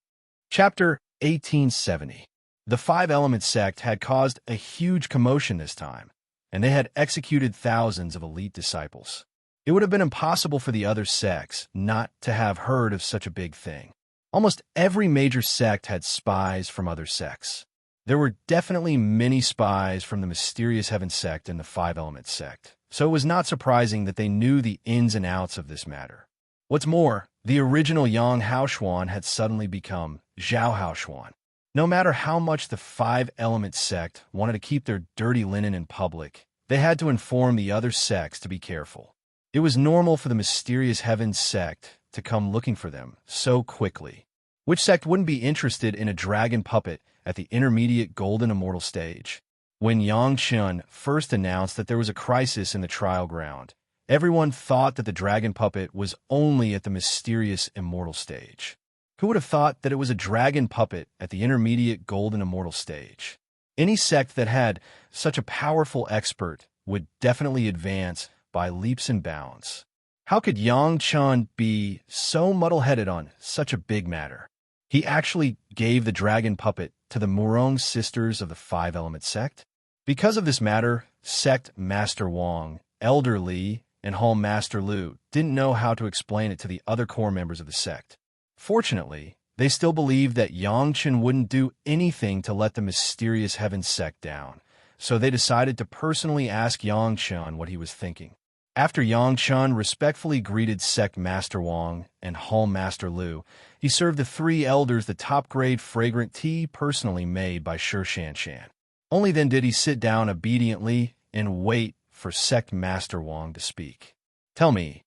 Chapter 1870. The Five-Element sect had caused a huge commotion this time, and they had executed thousands of elite disciples. It would have been impossible for the other sects not to have heard of such a big thing. Almost every major sect had spies from other sects. There were definitely many spies from the Mysterious Heaven sect and the Five-Element sect, so it was not surprising that they knew the ins and outs of this matter. What's more, the original Yang Haoshuan had suddenly become Zhao Haoshuan. No matter how much the Five-Element sect wanted to keep their dirty linen in public, they had to inform the other sects to be careful. It was normal for the Mysterious Heaven sect to come looking for them so quickly. Which sect wouldn't be interested in a dragon puppet at the intermediate golden immortal stage? When Yang Chun first announced that there was a crisis in the trial ground, everyone thought that the dragon puppet was only at the mysterious immortal stage. Who would have thought that it was a dragon puppet at the intermediate golden immortal stage? Any sect that had such a powerful expert would definitely advance by leaps and bounds. How could Yang Chun be so muddle-headed on such a big matter? He actually gave the dragon puppet to the Murong sisters of the Five-Element sect. Because of this matter, Sect Master Wang, Elder Li, and Hall Master Lu didn't know how to explain it to the other core members of the sect. Fortunately, they still believed that Yang Chen wouldn't do anything to let the Mysterious Heaven sect down, so they decided to personally ask Yang Chen what he was thinking. After Yang Chen respectfully greeted Sect Master Wang and Hall Master Lu, he served the three elders the top-grade fragrant tea personally made by Shi Shanshan. Only then did he sit down obediently and wait for Sect Master Wang to speak. Tell me,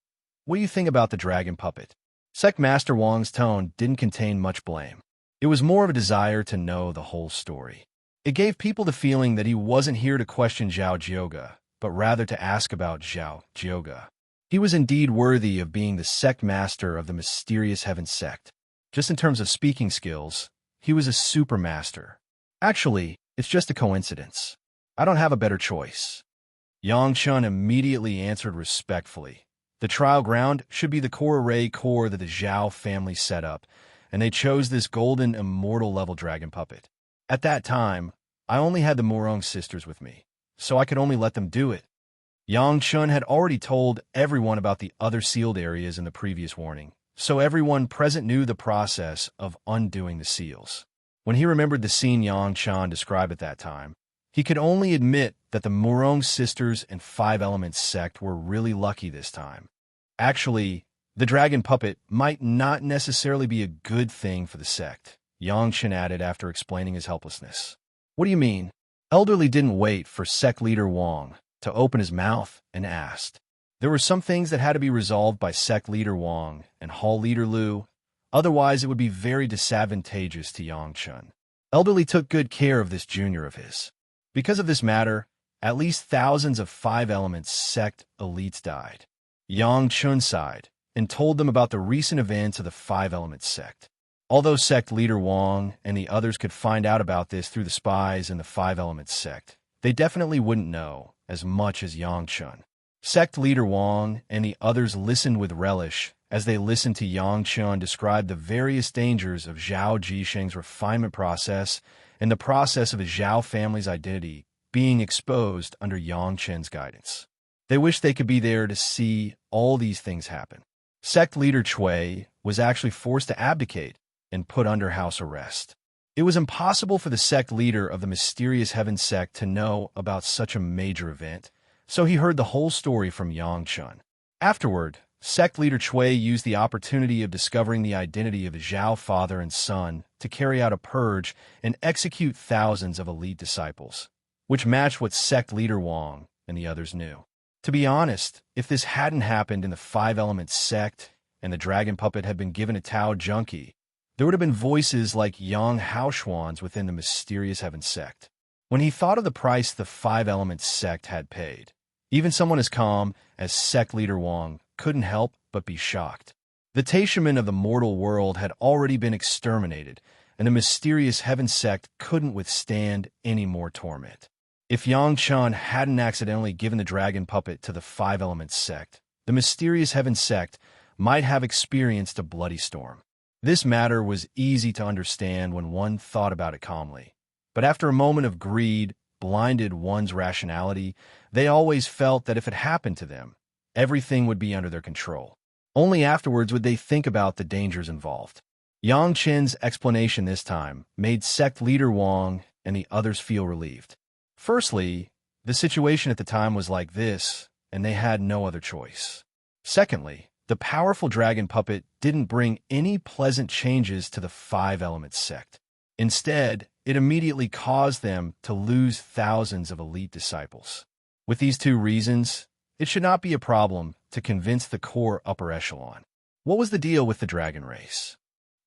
what do you think about the dragon puppet? Sect Master Wang's tone didn't contain much blame. It was more of a desire to know the whole story. It gave people the feeling that he wasn't here to question Zhao Jioga, but rather to ask about Zhao Jioga. He was indeed worthy of being the sect master of the Mysterious Heaven sect. Just in terms of speaking skills, he was a super master. Actually, it's just a coincidence. I don't have a better choice. Yang Chun immediately answered respectfully. The trial ground should be the core array core that the Zhao family set up, and they chose this golden immortal level dragon puppet. At that time, I only had the Murong sisters with me, so I could only let them do it. Yang Chun had already told everyone about the other sealed areas in the previous warning, so everyone present knew the process of undoing the seals. When he remembered the scene Yang Chun described at that time, he could only admit that the Murong sisters and Five-Element sect were really lucky this time. Actually, the dragon puppet might not necessarily be a good thing for the sect, Yang Chun added after explaining his helplessness. What do you mean? Elderly didn't wait for sect leader Wang to open his mouth and asked. There were some things that had to be resolved by sect leader Wang and hall leader Lu, otherwise it would be very disadvantageous to Yang Chun. Elderly took good care of this junior of his. Because of this matter, at least thousands of Five-Element sect elites died. Yang Chun sighed and told them about the recent events of the Five-Element sect. Although sect leader Wang and the others could find out about this through the spies in the Five-Element sect, they definitely wouldn't know as much as Yang Chun. Sect leader Wang and the others listened with relish as they listened to Yang Chun describe the various dangers of Zhao Jisheng's refinement process and the process of the Zhao family's identity being exposed under Yang Chen's guidance. They wished they could be there to see all these things happen. Sect leader Cui was actually forced to abdicate and put under house arrest. It was impossible for the sect leader of the Mysterious Heaven sect to know about such a major event, so he heard the whole story from Yang Chun. Afterward, sect leader Cui used the opportunity of discovering the identity of his Zhao father and son to carry out a purge and execute thousands of elite disciples, which matched what sect leader Wang and the others knew. To be honest, if this hadn't happened in the Five-Element sect, and the dragon puppet had been given a Tao junkie, there would have been voices like young Haoxuans within the mysterious Heaven sect. When he thought of the price the Five Elements sect had paid, even someone as calm as sect leader Wang couldn't help but be shocked. The Taishaman of the mortal world had already been exterminated, and the mysterious Heaven sect couldn't withstand any more torment. If Yang Chun hadn't accidentally given the dragon puppet to the Five Elements sect, the mysterious Heaven sect might have experienced a bloody storm. This matter was easy to understand when one thought about it calmly. But after a moment of greed blinded one's rationality, they always felt that if it happened to them, everything would be under their control. Only afterwards would they think about the dangers involved. Yang Chen's explanation this time made sect leader Wang and the others feel relieved. Firstly, the situation at the time was like this, and they had no other choice. Secondly, the powerful dragon puppet didn't bring any pleasant changes to the Five Elements sect. Instead, it immediately caused them to lose thousands of elite disciples. With these two reasons, it should not be a problem to convince the core upper echelon. What was the deal with the dragon race?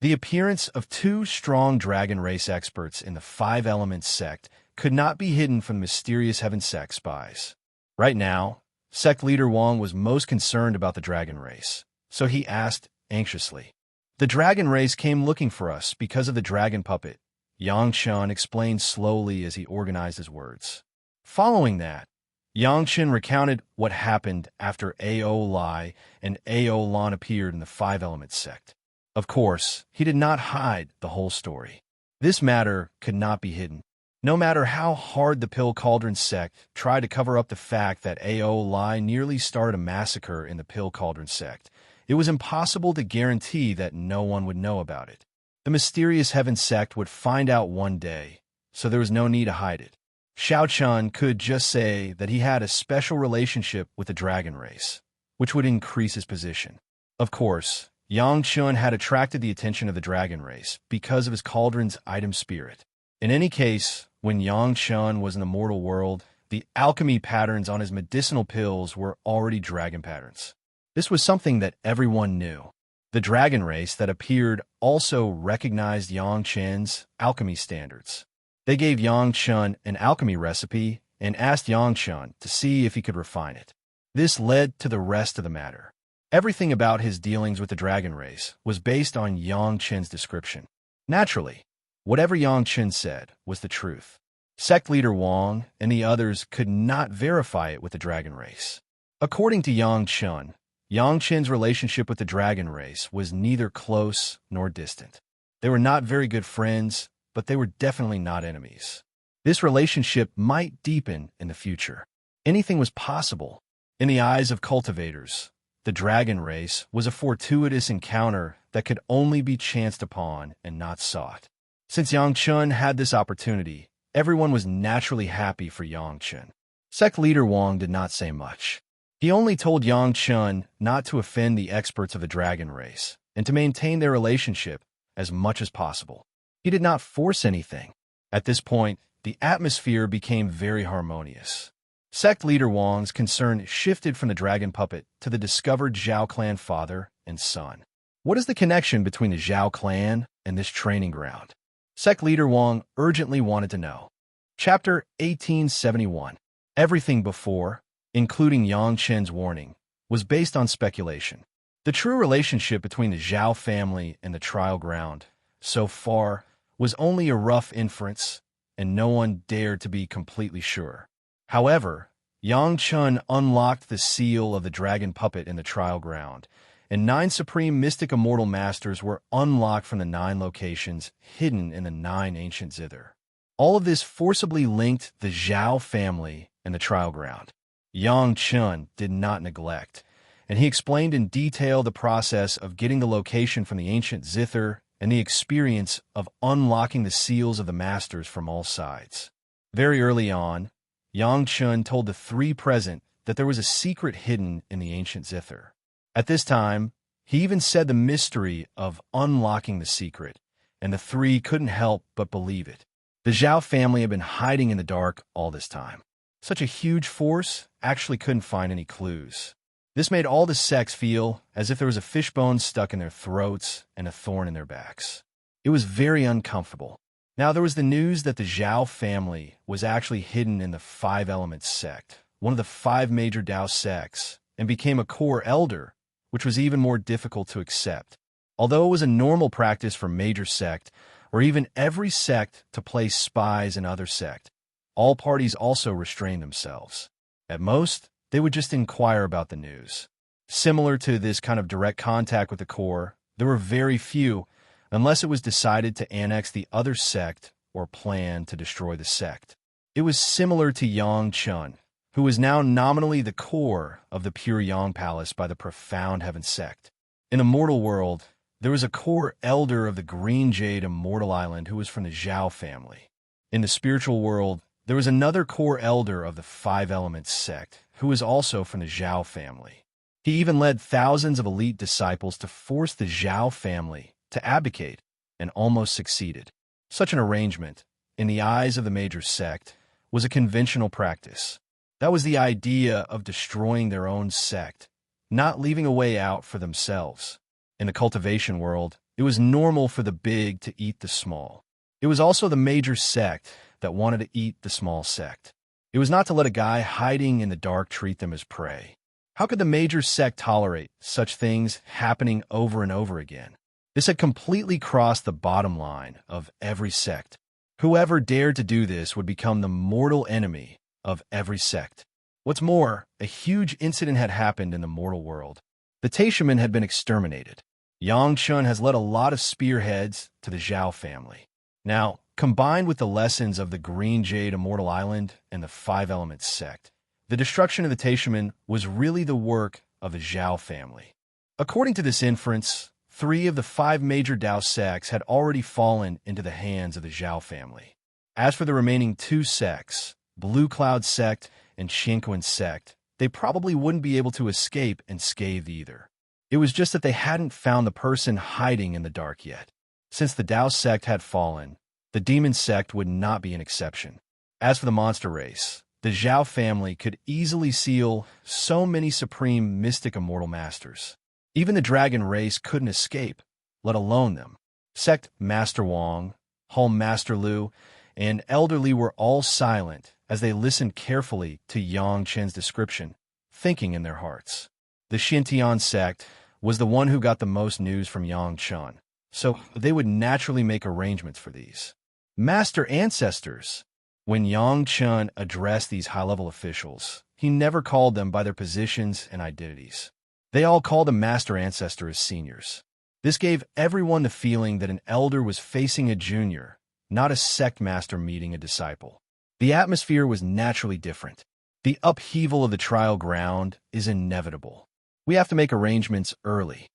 The appearance of two strong dragon race experts in the Five Elements sect could not be hidden from the mysterious Heaven sect spies. Right now, sect leader Wang was most concerned about the dragon race, so he asked anxiously. The dragon race came looking for us because of the dragon puppet, Yang Chun explained slowly as he organized his words. Following that, Yang Chun recounted what happened after A.O. Lai and A.O. Lan appeared in the Five Elements sect. Of course, he did not hide the whole story. This matter could not be hidden. No matter how hard the Pill Cauldron sect tried to cover up the fact that A.O. Lai nearly started a massacre in the Pill Cauldron sect, it was impossible to guarantee that no one would know about it. The mysterious Heaven sect would find out one day, so there was no need to hide it. Xiao Chun could just say that he had a special relationship with the dragon race, which would increase his position. Of course, Yang Chun had attracted the attention of the dragon race because of his cauldron's item spirit. In any case, when Yang Chun was in the mortal world, the alchemy patterns on his medicinal pills were already dragon patterns. This was something that everyone knew. The dragon race that appeared also recognized Yang Chen's alchemy standards. They gave Yang Chun an alchemy recipe and asked Yang Chun to see if he could refine it. This led to the rest of the matter. Everything about his dealings with the dragon race was based on Yang Chen's description. Naturally, whatever Yang Chen said was the truth. Sect leader Wang and the others could not verify it with the dragon race. According to Yang Chen, Yang Chen's relationship with the dragon race was neither close nor distant. They were not very good friends, but they were definitely not enemies. This relationship might deepen in the future. Anything was possible. In the eyes of cultivators, the dragon race was a fortuitous encounter that could only be chanced upon and not sought. Since Yang Chun had this opportunity, everyone was naturally happy for Yang Chun. Sect leader Wang did not say much. He only told Yang Chun not to offend the experts of the dragon race and to maintain their relationship as much as possible. He did not force anything. At this point, the atmosphere became very harmonious. Sect leader Wang's concern shifted from the dragon puppet to the discovered Zhao clan father and son. What is the connection between the Zhao clan and this training ground? Sect leader Wang urgently wanted to know. Chapter 1871. Everything before, including Yang Chen's warning, was based on speculation. The true relationship between the Zhao family and the trial ground, so far, was only a rough inference, and no one dared to be completely sure. However, Yang Chun unlocked the seal of the dragon puppet in the trial ground, and 9 supreme mystic immortal masters were unlocked from the 9 locations hidden in the 9 ancient zither. All of this forcibly linked the Zhao family and the trial ground. Yang Chun did not neglect, and he explained in detail the process of getting the location from the ancient zither and the experience of unlocking the seals of the masters from all sides. Very early on, Yang Chun told the 3 present that there was a secret hidden in the ancient zither. At this time, he even said the mystery of unlocking the secret, and the 3 couldn't help but believe it. The Zhao family had been hiding in the dark all this time. Such a huge force actually couldn't find any clues. This made all the sects feel as if there was a fishbone stuck in their throats and a thorn in their backs. It was very uncomfortable. Now, there was the news that the Zhao family was actually hidden in the Five Elements sect, one of the five major Tao sects, and became a core elder, which was even more difficult to accept. Although it was a normal practice for major sect, or even every sect, to place spies in other sect, all parties also restrained themselves. At most, they would just inquire about the news. Similar to this kind of direct contact with the core, there were very few, unless it was decided to annex the other sect or plan to destroy the sect. It was similar to Yang Chun, who was now nominally the core of the pure Yang Palace by the profound Heaven sect. In the mortal world, there was a core elder of the Green Jade Immortal Island who was from the Zhao family. In the spiritual world, there was another core elder of the Five Elements sect who was also from the Zhao family. He even led thousands of elite disciples to force the Zhao family to abdicate, and almost succeeded. Such an arrangement, in the eyes of the major sect, was a conventional practice. That was the idea of destroying their own sect, not leaving a way out for themselves. In the cultivation world, it was normal for the big to eat the small. It was also the major sect that wanted to eat the small sect. It was not to let a guy hiding in the dark treat them as prey. How could the major sect tolerate such things happening over and over again? This had completely crossed the bottom line of every sect. Whoever dared to do this would become the mortal enemy of every sect. What's more, a huge incident had happened in the mortal world. The Taishaman had been exterminated. Yang Chun has led a lot of spearheads to the Zhao family. Now, combined with the lessons of the Green Jade Immortal Island and the Five Elements sect, the destruction of the Taishaman was really the work of the Zhao family. According to this inference, 3 of the 5 major Tao sects had already fallen into the hands of the Zhao family. As for the remaining 2 sects, Blue Cloud sect and Shinquan sect, they probably wouldn't be able to escape unscathed either. It was just that they hadn't found the person hiding in the dark yet. Since the Tao sect had fallen, the demon sect would not be an exception. As for the monster race, the Zhao family could easily seal so many supreme mystic immortal masters. Even the dragon race couldn't escape, let alone them. Sect Master Wang, Home Master Lu, and Elder Li were all silent as they listened carefully to Yang Chen's description, thinking in their hearts. The Xintian sect was the one who got the most news from Yang Chen, so they would naturally make arrangements for these. Master Ancestors. When Yang Chen addressed these high-level officials, he never called them by their positions and identities. They all called a master ancestor as seniors. This gave everyone the feeling that an elder was facing a junior, not a sect master meeting a disciple. The atmosphere was naturally different. The upheaval of the trial ground is inevitable. We have to make arrangements early.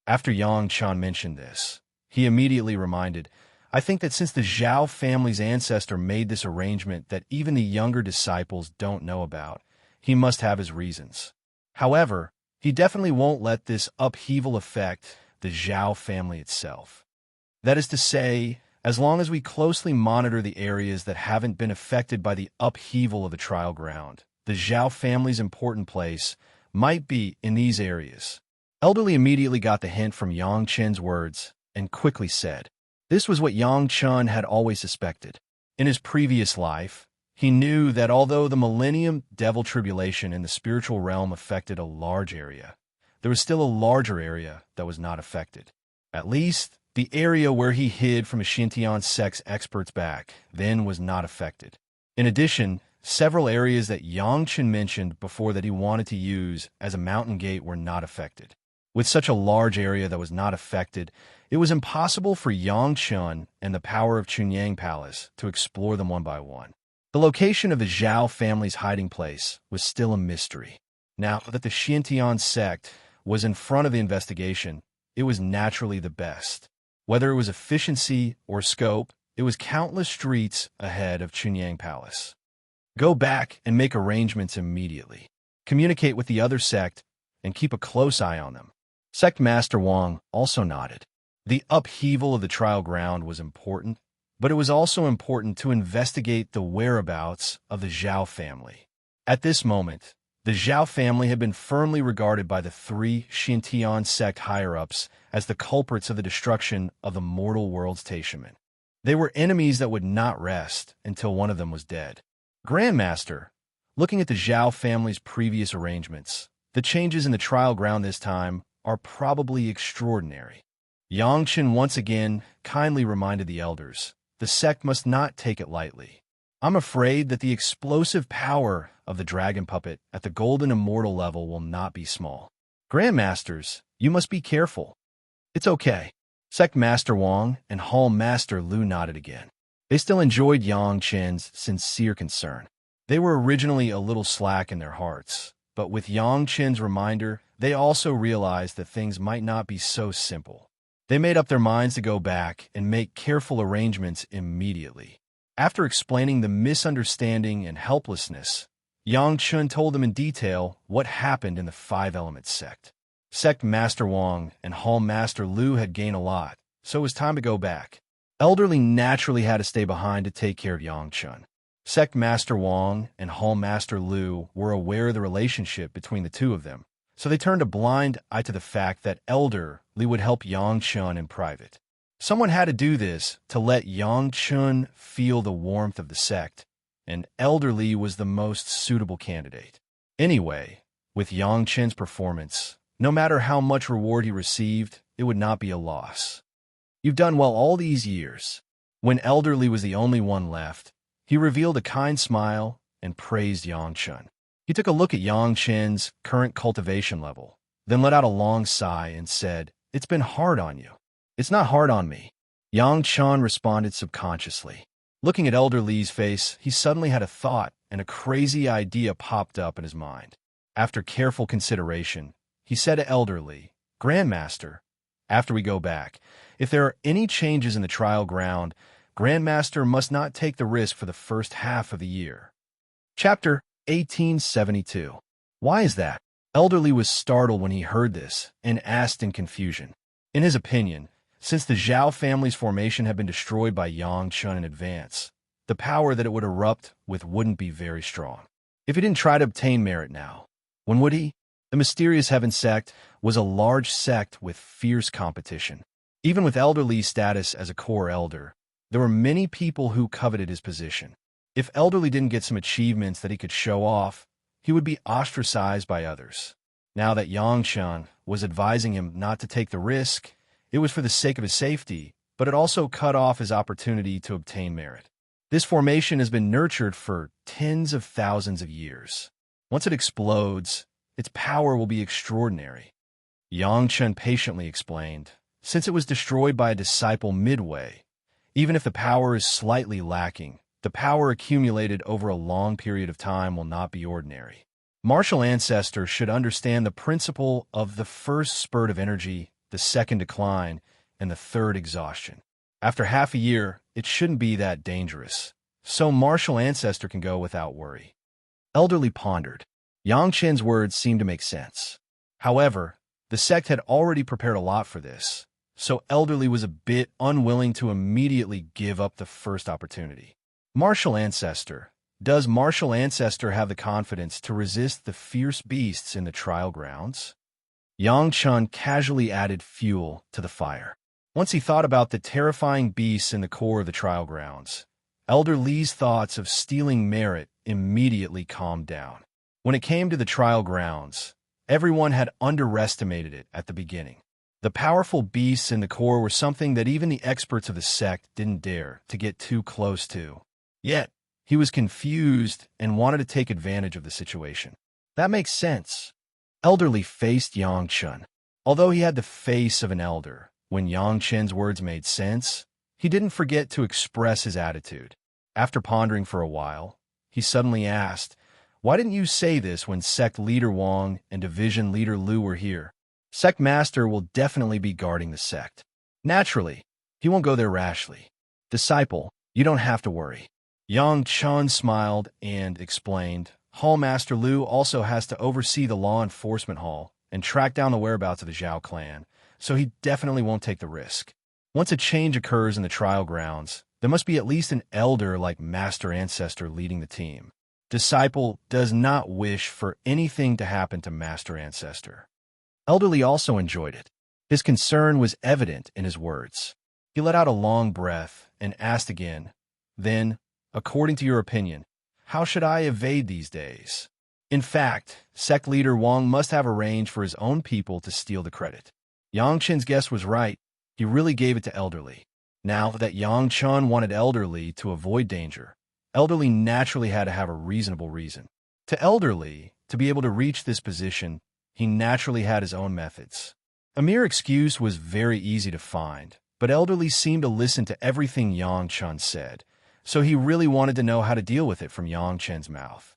After Yang Chan mentioned this, he immediately reminded, I think that since the Zhao family's ancestor made this arrangement that even the younger disciples don't know about, he must have his reasons. However, he definitely won't let this upheaval affect the Zhao family itself. That is to say, as long as we closely monitor the areas that haven't been affected by the upheaval of the trial ground, the Zhao family's important place might be in these areas. Elderly immediately got the hint from Yang Chen's words and quickly said, this was what Yang Chen had always suspected. In his previous life, he knew that although the Millennium Devil Tribulation in the spiritual realm affected a large area, there was still a larger area that was not affected. At least, the area where he hid from a Xintian sect's experts back then was not affected. In addition, several areas that Yang Chen mentioned before that he wanted to use as a mountain gate were not affected. With such a large area that was not affected, it was impossible for Yang Chen and the power of Chunyang Palace to explore them one by one. The location of the Zhao family's hiding place was still a mystery. Now that the Xintian sect was in front of the investigation, it was naturally the best. Whether it was efficiency or scope, it was countless streets ahead of Chunyang Palace. Go back and make arrangements immediately. Communicate with the other sect and keep a close eye on them. Sect Master Wang also nodded. The upheaval of the trial ground was important, but it was also important to investigate the whereabouts of the Zhao family. At this moment, The Zhao family had been firmly regarded by the three Xintian sect higher-ups as the culprits of the destruction of the mortal world's Taishaman. They were enemies that would not rest until one of them was dead. Grandmaster, looking at the Zhao family's previous arrangements, the changes in the trial ground this time are probably extraordinary. Yangchen once again kindly reminded the elders, the sect must not take it lightly. I'm afraid that the explosive power of the dragon puppet at the golden immortal level will not be small. Grandmasters, you must be careful. It's okay. Sect Master Wang and Hall Master Lu nodded again. They still enjoyed Yang Chen's sincere concern. They were originally a little slack in their hearts, but with Yang Chen's reminder, they also realized that things might not be so simple. They made up their minds to go back and make careful arrangements immediately. After explaining the misunderstanding and helplessness, Yang Chen told them in detail what happened in the Five Elements sect. Sect Master Wang and Hall Master Lu had gained a lot, so it was time to go back. Elderly naturally had to stay behind to take care of Yang Chen. Sect Master Wang and Hall Master Lu were aware of the relationship between the two of them, so they turned a blind eye to the fact that Elder Li would help Yang Chen in private. Someone had to do this to let Yang Chen feel the warmth of the sect, and Elder Li was the most suitable candidate. Anyway, with Yang Chen's performance, no matter how much reward he received, it would not be a loss. You've done well all these years. When Elder Li was the only one left, he revealed a kind smile and praised Yang Chen. He took a look at Yang Chen's current cultivation level, then let out a long sigh and said, "It's been hard on you." "It's not hard on me," Yang Chen responded subconsciously. Looking at Elder Li's face, he suddenly had a thought, and a crazy idea popped up in his mind. After careful consideration, he said to Elder Li, "Grandmaster, after we go back, if there are any changes in the trial ground, Grandmaster must not take the risk for the first half of the year." Chapter 1872. Why is that? Elder Li was startled when he heard this and asked in confusion. In his opinion, since the Zhao family's formation had been destroyed by Yang Chen in advance, the power that it would erupt with wouldn't be very strong. If he didn't try to obtain merit now, when would he? The mysterious Heaven sect was a large sect with fierce competition. Even with Elder Li's status as a core elder, there were many people who coveted his position. If Elder Li didn't get some achievements that he could show off, he would be ostracized by others. Now that Yang Chen was advising him not to take the risk, it was for the sake of his safety, but it also cut off his opportunity to obtain merit. This formation has been nurtured for tens of thousands of years. Once it explodes, its power will be extraordinary. Yang Chen patiently explained, since it was destroyed by a disciple midway, even if the power is slightly lacking, the power accumulated over a long period of time will not be ordinary. Martial ancestors should understand the principle of the first spurt of energy, the second decline, and the third exhaustion. After half a year, it shouldn't be that dangerous, so martial ancestor can go without worry. Elder Li pondered. Yang Chen's words seemed to make sense. However, the sect had already prepared a lot for this, so Elder Li was a bit unwilling to immediately give up the first opportunity. Martial ancestor. Does martial ancestor have the confidence to resist the fierce beasts in the trial grounds? Yang Chen casually added fuel to the fire. Once he thought about the terrifying beasts in the core of the trial grounds, Elder Li's thoughts of stealing merit immediately calmed down. When it came to the trial grounds, everyone had underestimated it at the beginning. The powerful beasts in the core were something that even the experts of the sect didn't dare to get too close to. Yet, he was confused and wanted to take advantage of the situation. That makes sense. Elder Li faced Yang Chen. Although he had the face of an elder, when Yang Chen's words made sense, he didn't forget to express his attitude. After pondering for a while, he suddenly asked, "Why didn't you say this when Sect Leader Wang and Division Leader Lu were here? Sect Master will definitely be guarding the sect. Naturally, he won't go there rashly. Disciple, you don't have to worry." Yang Chen smiled and explained, "Hall Master Lu also has to oversee the law enforcement hall and track down the whereabouts of the Zhao clan, so he definitely won't take the risk. Once a change occurs in the trial grounds, there must be at least an elder like Master Ancestor leading the team. Disciple does not wish for anything to happen to Master Ancestor. Elderly also enjoyed it. His concern was evident in his words. He let out a long breath and asked again, then, according to your opinion, how should I evade these days? In fact, sect leader Wang must have arranged for his own people to steal the credit. Yang Chen's guess was right. He really gave it to Elderly. Now that Yang Chen wanted Elderly to avoid danger, Elderly naturally had to have a reasonable reason. To Elderly, to be able to reach this position, he naturally had his own methods. A mere excuse was very easy to find, but Elderly seemed to listen to everything Yang Chen said, so he really wanted to know how to deal with it from Yang Chen's mouth.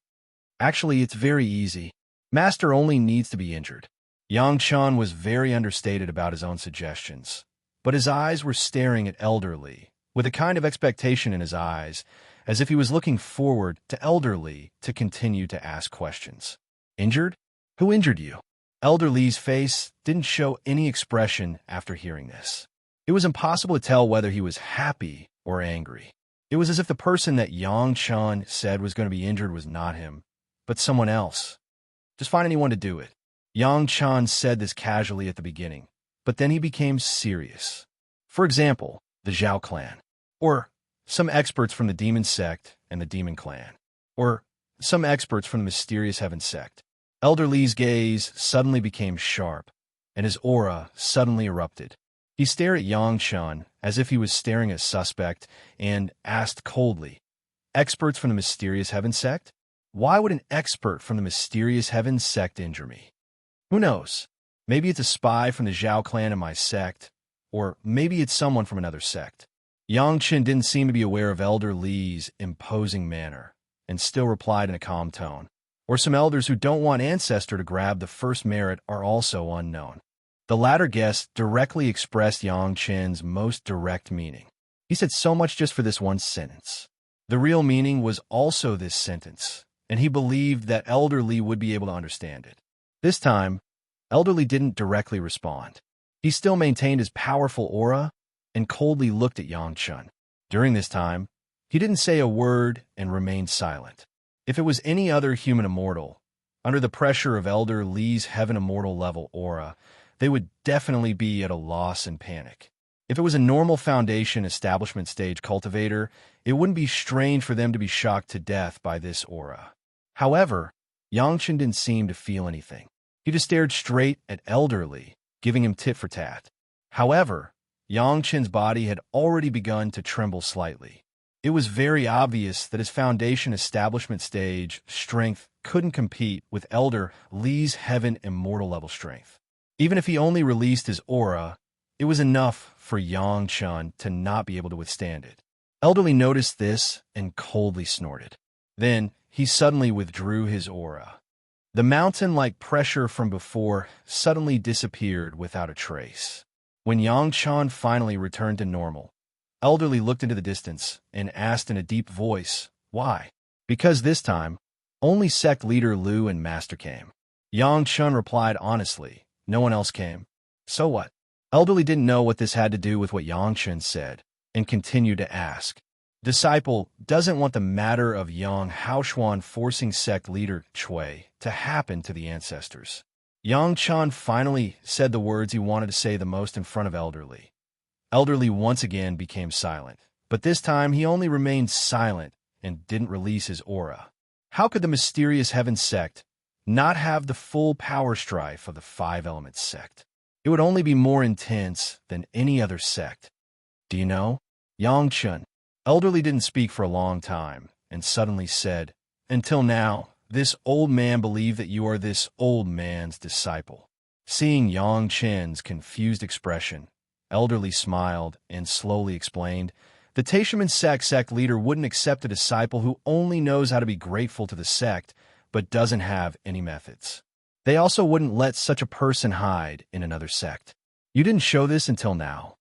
Actually, it's very easy. Master only needs to be injured. Yang Chen was very understated about his own suggestions, but his eyes were staring at Elderly, with a kind of expectation in his eyes, as if he was looking forward to Elderly to continue to ask questions. Injured? Who injured you? Elderly's face didn't show any expression after hearing this. It was impossible to tell whether he was happy or angry. It was as if the person that Yang Chen said was going to be injured was not him, but someone else. Just find anyone to do it. Yang Chen said this casually at the beginning, but then he became serious. For example, the Zhao clan, or some experts from the demon sect and the demon clan, or some experts from the mysterious heaven sect. Elderly's gaze suddenly became sharp, and his aura suddenly erupted. He stared at Yang Chen as if he was staring at a suspect and asked coldly, experts from the mysterious heaven sect? Why would an expert from the mysterious heaven sect injure me? Who knows? Maybe it's a spy from the Zhao clan in my sect, or maybe it's someone from another sect. Yang Chen didn't seem to be aware of Elder Li's imposing manner, and still replied in a calm tone. Or some elders who don't want Ancestor to grab the first merit are also unknown. The latter guess directly expressed Yang Chen's most direct meaning. He said so much just for this one sentence. The real meaning was also this sentence, and he believed that Elder Li would be able to understand it. This time, Elder Li didn't directly respond. He still maintained his powerful aura and coldly looked at Yang Chen. During this time, he didn't say a word and remained silent. If it was any other human immortal, under the pressure of Elder Li's heaven immortal level aura, they would definitely be at a loss and panic. If it was a normal foundation establishment stage cultivator, it wouldn't be strange for them to be shocked to death by this aura. However, Yang Chen didn't seem to feel anything. He just stared straight at Elder Li, giving him tit for tat. However, Yang Chen's body had already begun to tremble slightly. It was very obvious that his foundation establishment stage strength couldn't compete with Elder Li's heaven immortal level strength. Even if he only released his aura, it was enough for Yang Chen to not be able to withstand it. Elder Li noticed this and coldly snorted. Then, he suddenly withdrew his aura. The mountain-like pressure from before suddenly disappeared without a trace. When Yang Chen finally returned to normal, Elder Li looked into the distance and asked in a deep voice, why? Because this time, only sect leader Lu and Master came. Yang Chen replied honestly, no one else came. So what? Elder Li didn't know what this had to do with what Yang Chen said, and continued to ask. Disciple doesn't want the matter of Yang Haoshuan forcing sect leader Chui to happen to the ancestors. Yang Chen finally said the words he wanted to say the most in front of Elder Li. Elder Li once again became silent, but this time he only remained silent and didn't release his aura. How could the mysterious heaven sect not have the full power strife of the five elements sect? It would only be more intense than any other sect. Do you know? Yang Chen. Elder Li didn't speak for a long time, and suddenly said, until now, this old man believed that you are this old man's disciple. Seeing Yang Chen's confused expression, Elder Li smiled and slowly explained, the Taishaman sect leader wouldn't accept a disciple who only knows how to be grateful to the sect, but doesn't have any methods. They also wouldn't let such a person hide in another sect. You didn't show this until now.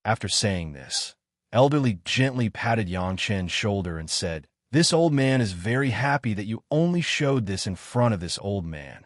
After saying this, Elder Li gently patted Yang Chen's shoulder and said, this old man is very happy that you only showed this in front of this old man.